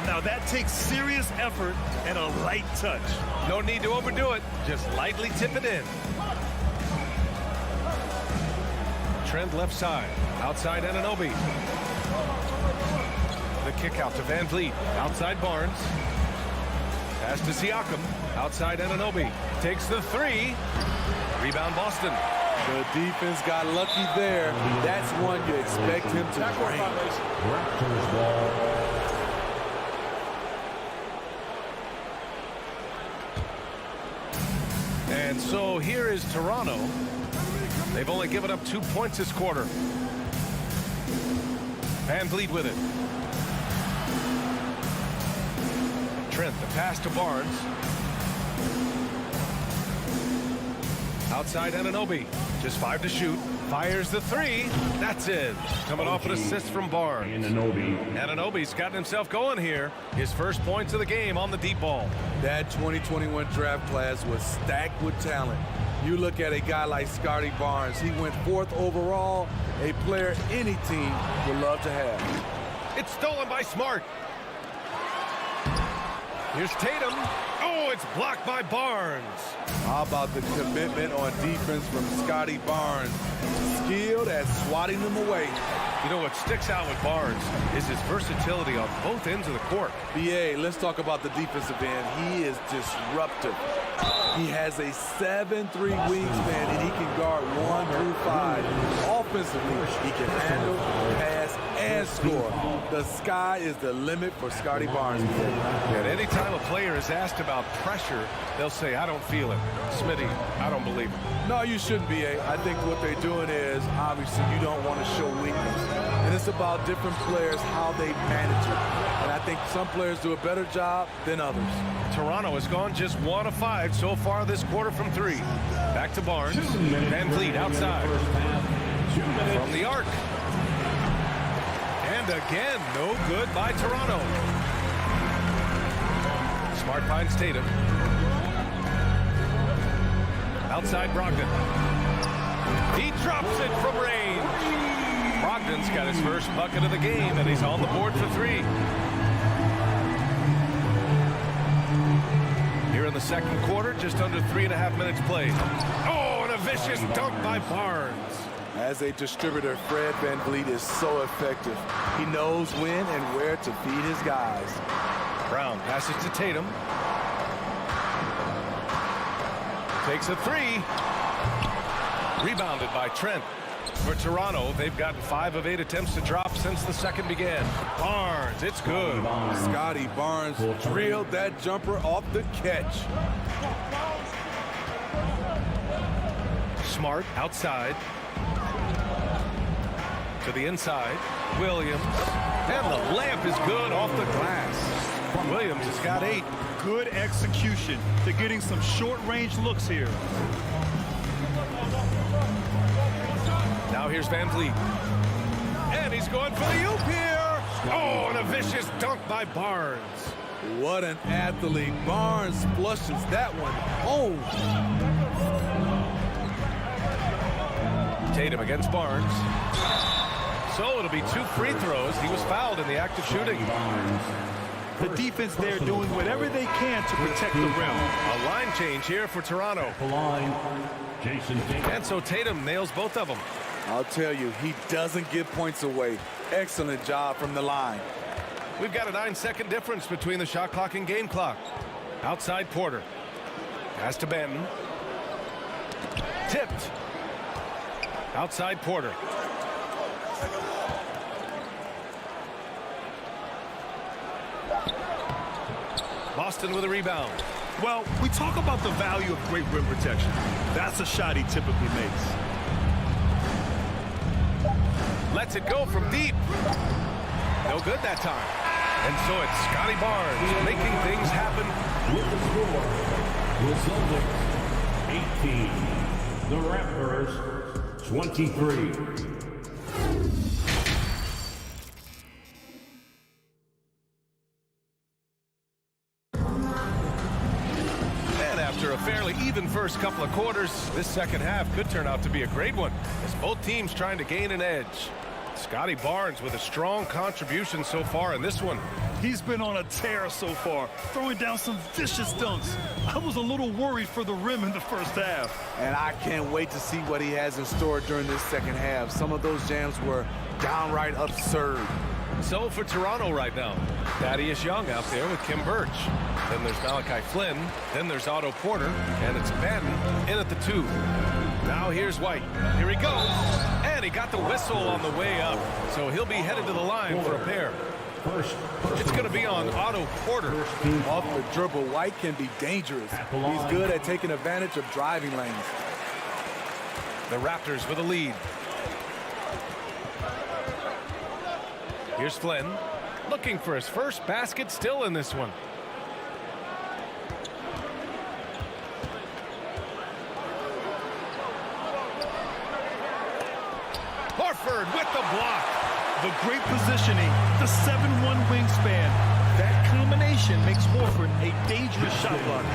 Now that takes serious effort and a light touch. No need to overdo it. Just lightly tip it in. Trent left side. Outside Anunoby. The kick out to Van Vliet. Outside Barnes. Pass to Siakam. Outside Anunoby. Takes the 3. Rebound Boston. The defense got lucky there. That's one you expect him to bring. Raptors ball. And so here is Toronto. They've only given up 2 points this quarter. Van Vliet with it. Trent, the pass to Barnes. Outside Anunoby. Just 5 to shoot. Fires the 3. That's it. Coming off an assist from Barnes. Anunoby's gotten himself going here. His first points of the game on the deep ball. That 2021 draft class was stacked with talent. You look at a guy like Scotty Barnes. He went 4th overall, a player any team would love to have. It's stolen by Smart. Here's Tatum. Oh, it's blocked by Barnes. How about the commitment on defense from Scotty Barnes? Skilled at swatting them away. You know what sticks out with Barnes is his versatility on both ends of the court. BA, let's talk about the defensive end. He is disruptive. He has a 7'3" wingspan, and he can guard 1 through 5. Offensively, he can handle, pass, and score. The sky is the limit for Scotty Barnes. And anytime a player is asked about pressure, they'll say, I don't feel it. Smitty, I don't believe it. No, you shouldn't, BA. I think what they're doing is, obviously, you don't want to show weakness. And it's about different players, how they manage it. And I think some players do a better job than others. Toronto has gone just 1 of 5 so far this quarter from 3. Back to Barnes. Van Vliet outside. From the arc. And again, no good by Toronto. Smart finds Tatum. Outside Brogdon. He drops it from range. Brogdon's got his first bucket of the game, and he's on the board for 3. Here in the second quarter, just under 3.5 minutes played. Oh, and a vicious dunk by Barnes. As a distributor, Fred Van Vliet is so effective. He knows when and where to feed his guys. Brown passes to Tatum. Takes a 3. Rebounded by Trent. For Toronto, they've gotten 5 of 8 attempts to drop since the second began. Barnes, it's good. Scotty Barnes drilled that jumper off the catch. Smart outside. To the inside. Williams. And the layup is good off the glass. Williams has got 8. Good execution. They're getting some short-range looks here. Now here's Van Vliet. And he's going for the oop here. Oh, and a vicious dunk by Barnes. What an athlete. Barnes flushes that one home. Tatum against Barnes. So it'll be 2 free throws. He was fouled in the act of shooting. The defense there doing whatever they can to protect the rim. A line change here for Toronto. Jason Tatum. And so Tatum nails both of them. I'll tell you, he doesn't give points away. Excellent job from the line. We've got a 9-second difference between the shot clock and game clock. Outside Porter. Pass to Benton. Tipped. Outside Porter. Boston with a rebound. Well, we talk about the value of great rim protection. That's a shot he typically makes. Lets it go from deep. No good that time. And so it's Scotty Barnes making things happen. With the score, the Celtics 18, the Raptors 23. After a fairly even first couple of quarters, this second half could turn out to be a great one as both teams trying to gain an edge. Scotty Barnes with a strong contribution so far in this one. He's been on a tear so far, throwing down some vicious dunks. I was a little worried for the rim in the first half. And I can't wait to see what he has in store during this second half. Some of those jams were downright absurd. So for Toronto right now, Thaddeus Young out there with Kim Birch. Then there's Malachi Flynn. Then there's Otto Porter. And it's Benton in at the 2. Now here's White. Here he goes. And he got the whistle on the way up. So he'll be headed to the line for a pair. It's going to be on Otto Porter. Off the dribble, White can be dangerous. He's good at taking advantage of driving lanes. The Raptors with a lead. Here's Flynn. Looking for his first basket still in this one. Horford with the block. The great positioning, the 7'1" wingspan. That combination makes Horford a dangerous shot blocker.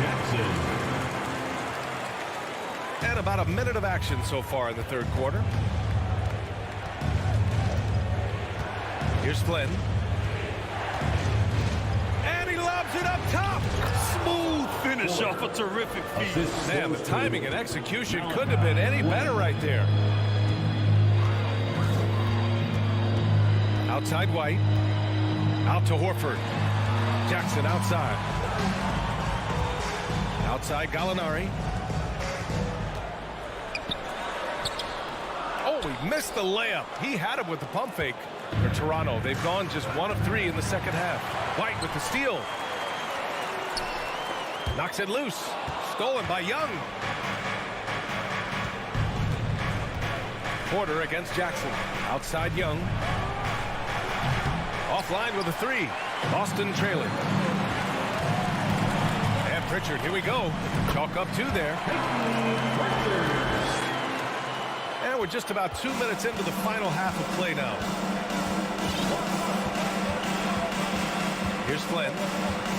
And about a minute of action so far in the third quarter. Here's Flynn. And he lobs it up top. Smooth finish off a terrific feed. Man, the timing and execution couldn't have been any better right there. Outside White. Out to Horford. Jackson outside. Outside Gallinari. Oh, he missed the layup. He had him with the pump fake. For Toronto, they've gone just 1 of 3 in the second half. White with the steal. Knocks it loose. Stolen by Young. Porter against Jackson. Outside Young. Offline with a 3. Boston trailing. And Pritchard, here we go. Chalk up 2 there. And we're just about 2 minutes into the final half of play now. Here's Flynn.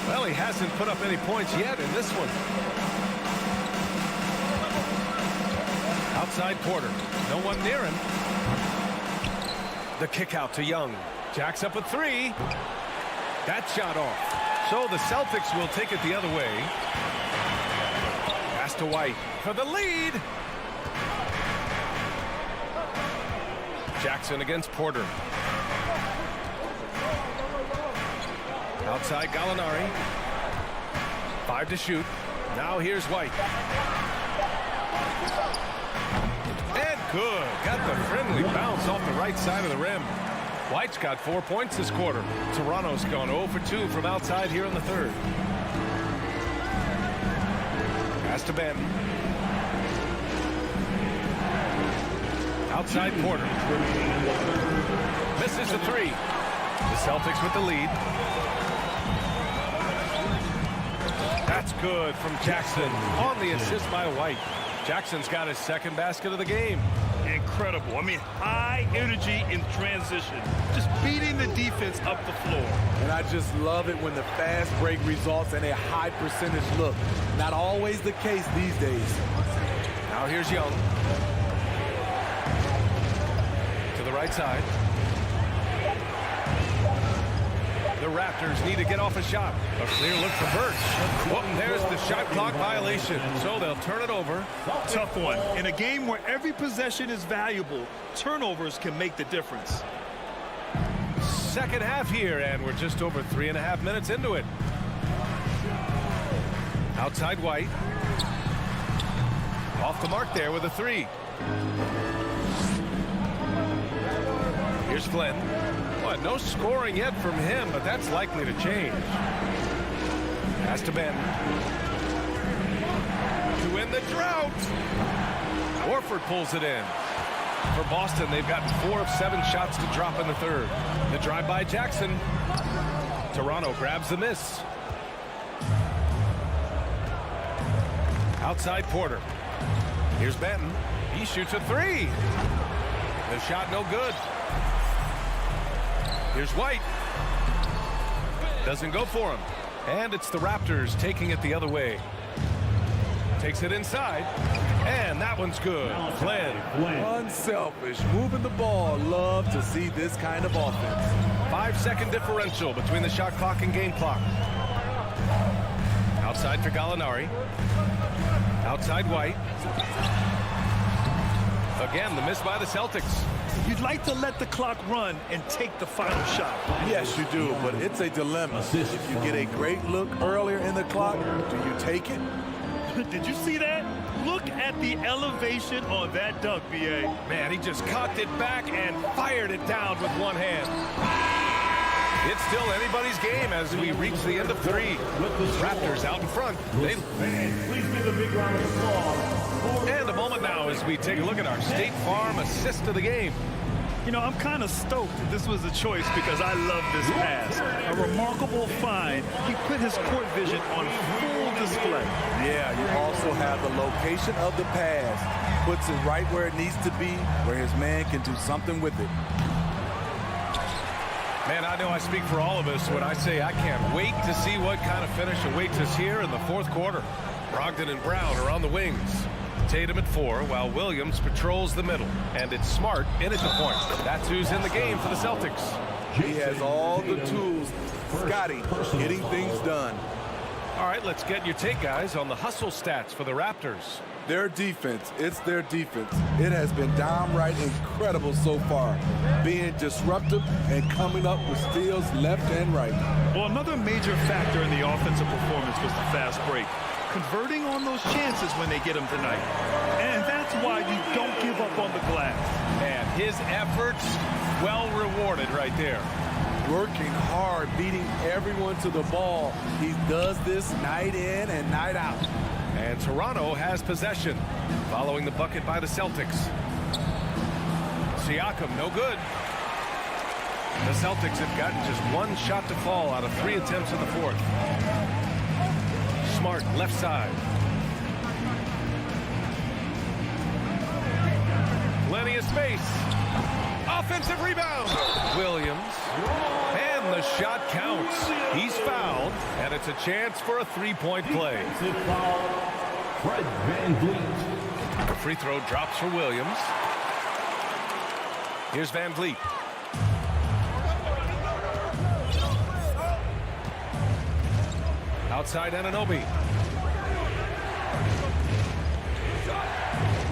Well, he hasn't put up any points yet in this one. Outside Porter. No one near him. The kick out to Young. Jacks up a 3. That shot off. So the Celtics will take it the other way. Pass to White for the lead. Jackson against Porter. Outside Gallinari. 5 to shoot. Now here's White. And good. Got the friendly It's off the right side of the rim. White's got 4 points this quarter. Toronto's gone 0 for 2 from outside here in the third. Pass to Ben. Outside Porter. Misses the three. The Celtics with the lead. That's good from Jackson on the assist by White. Jackson's got his second basket of the game. Incredible. I mean, high energy in transition. Just beating the defense up the floor. And I just love it when the fast break results in a high percentage look. Not always the case these days. Now here's Young. To the right side. The Raptors need to get off a shot. A clear look for Birch. Oh, there's the shot clock violation. So they'll turn it over. Tough one. In a game where every possession is valuable, turnovers can make the difference. Second half here, and we're just over 3.5 minutes into it. Outside White. Off the mark there with a three. Here's Flynn. Well, no scoring yet from him, but that's likely to change. Pass to Ben. To win the drought. Horford pulls it in. For Boston, they've gotten 4 of 7 shots to drop in the third. The drive by Jackson. Toronto grabs the miss. Outside Porter. Here's Benton. He shoots a three. The shot no good. Here's White. Doesn't go for him. And it's the Raptors taking it the other way. Takes it inside. And that one's good. Flynn. Unselfish. Moving the ball. Love to see this kind of offense. 5-second differential between the shot clock and game clock. Outside for Gallinari. Outside White. Again, the miss by the Celtics. You'd like to let the clock run and take the final shot. Yes, you do, but it's a dilemma. If you get a great look earlier in the clock, do you take it? Did you see that? Look at the elevation on that dunk, B.A. Man, he just cocked it back and fired it down with one hand. It's still anybody's game as we reach the end of 3. Raptors out in front. Please give a big round of applause. And a moment now as we take a look at our State Farm assist of the game. You know, I'm kind of stoked that this was a choice because I love this pass. A remarkable find. He put his court vision on full display. Yeah, you also have the location of the pass. Puts it right where it needs to be, where his man can do something with it. Man, I know I speak for all of us when I say I can't wait to see what kind of finish awaits us here in the fourth quarter. Brogdon and Brown are on the wings. Tatum at 4, while Williams patrols the middle. And it's Smart in at the point. That's who's in the game for the Celtics. He has all the tools. Scotty getting things done. All right, let's get your take, guys, on the hustle stats for the Raptors. Their defense, it's their defense. It has been downright incredible so far, being disruptive and coming up with steals left and right. Well, another major factor in the offensive performance was the fast break. Converting on those chances when they get them tonight. And that's why you don't give up on the glass. And his efforts, well rewarded right there. Working hard, beating everyone to the ball. He does this night in and night out. And Toronto has possession, following the bucket by the Celtics. Siakam, no good. The Celtics have gotten just 1 shot to fall out of 3 attempts in the fourth. Smart, left side. Plenty of space. Offensive rebound. Williams. And the shot counts. He's fouled, and it's a chance for a 3-point play. Fred VanVleet. The free throw drops for Williams. Here's VanVleet. Outside Anunoby.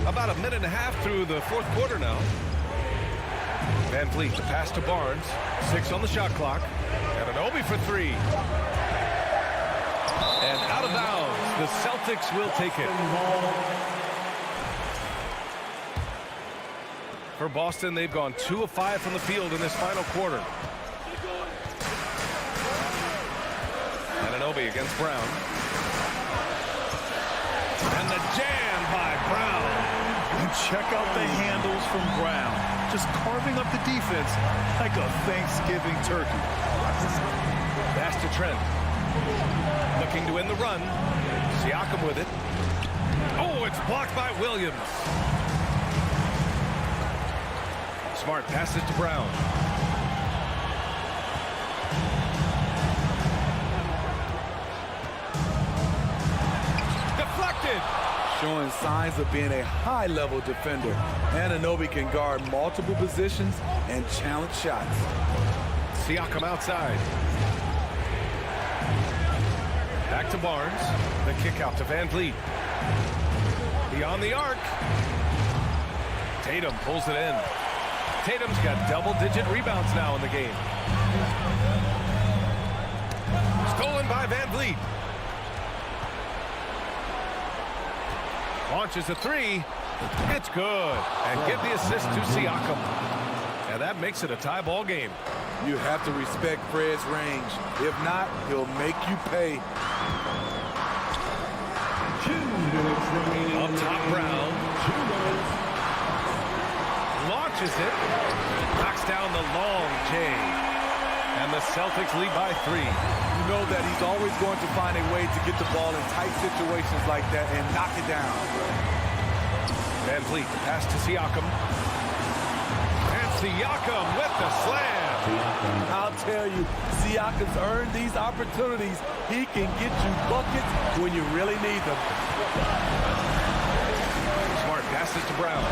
About 1.5 minutes through the fourth quarter now. VanVleet, the pass to Barnes. 6 on the shot clock. Anunoby for 3. And out of bounds. The Celtics will take it. For Boston, they've gone 2 of 5 from the field in this final quarter. Anunoby against Brown. And the jam by Brown. And check out the handles from Brown. Just carving up the defense like a Thanksgiving turkey. Pass to Trent. Looking to win the run. Siakam with it. Oh, it's blocked by Williams. Smart passes to Brown. Deflected. Showing signs of being a high-level defender. Anunoby can guard multiple positions and challenge shots. Siakam outside. Back to Barnes. The kick out to Van Vliet. Beyond the arc. Tatum pulls it in. Tatum's got double-digit rebounds now in the game. Stolen by Van Vliet. Launches a three. It's good. And give the assist to Siakam. And that makes it a tie ball game. You have to respect Fred's range. If not, he'll make you pay. Up top, Brown. Launches it. Knocks down the long J. And the Celtics lead by 3. You know that he's always going to find a way to get the ball in tight situations like that and knock it down. Van Vliet, pass to Siakam. And Siakam with the slam. I'll tell you, Siakam's earned these opportunities. He can get you buckets when you really need them. Smart passes to Brown.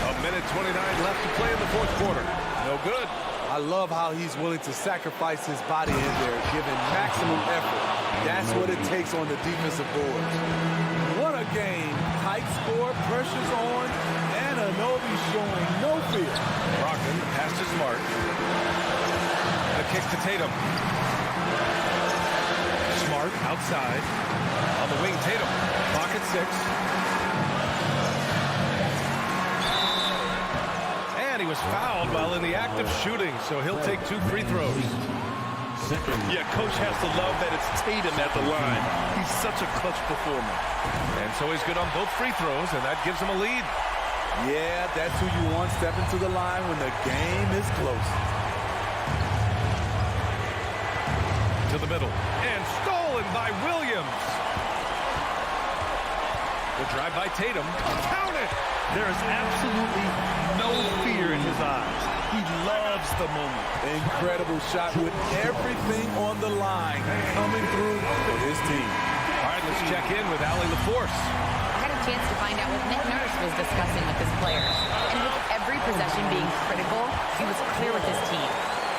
A minute 29 left to play in the fourth quarter. No good. I love how he's willing to sacrifice his body in there, giving maximum effort. That's what it takes on the defensive boards. What a game. Tight score, pressure's on. Anunoby showing no fear. Brogdon, pass to Smart. The kick to Tatum. Smart outside. On the wing, Tatum. Clock at 6. And he was fouled while in the act of shooting, so he'll take 2 free throws. Yeah, coach has to love that it's Tatum at the line. He's such a clutch performer. And so he's good on both free throws, and that gives him a lead. Yeah, that's who you want stepping to the line when the game is close. To the middle. And stolen by Williams. The drive by Tatum. Count it! There is absolutely no fear in his eyes. He loves the moment. Incredible shot with everything on the line coming through for his team. All right, let's check in with Allie LaForce. I had a chance to find out what Nick Nurse was discussing with his players. And with every possession being critical, he was clear with his team.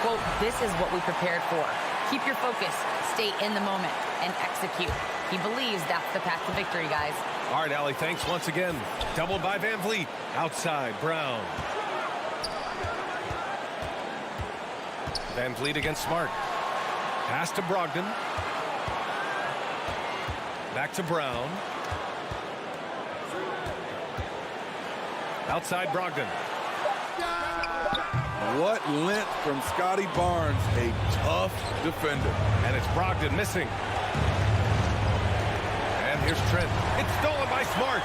Quote, this is what we prepared for. Keep your focus, stay in the moment, and execute. He believes that's the path to victory, guys. All right, Allie, thanks once again. Doubled by Van Vliet. Outside, Brown. Van Vliet against Smart. Pass to Brogdon. Back to Brown. Outside Brogdon. What length from Scotty Barnes, a tough defender. And it's Brogdon missing. And here's Trent. It's stolen by Smart.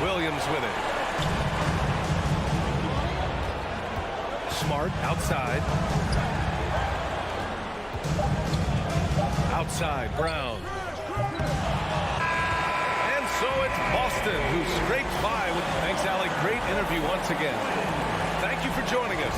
Williams with it. Smart outside. Outside, Brown. And so it's Boston who scrapes by with, thanks, Allie. Great interview once again. Thank you for joining us.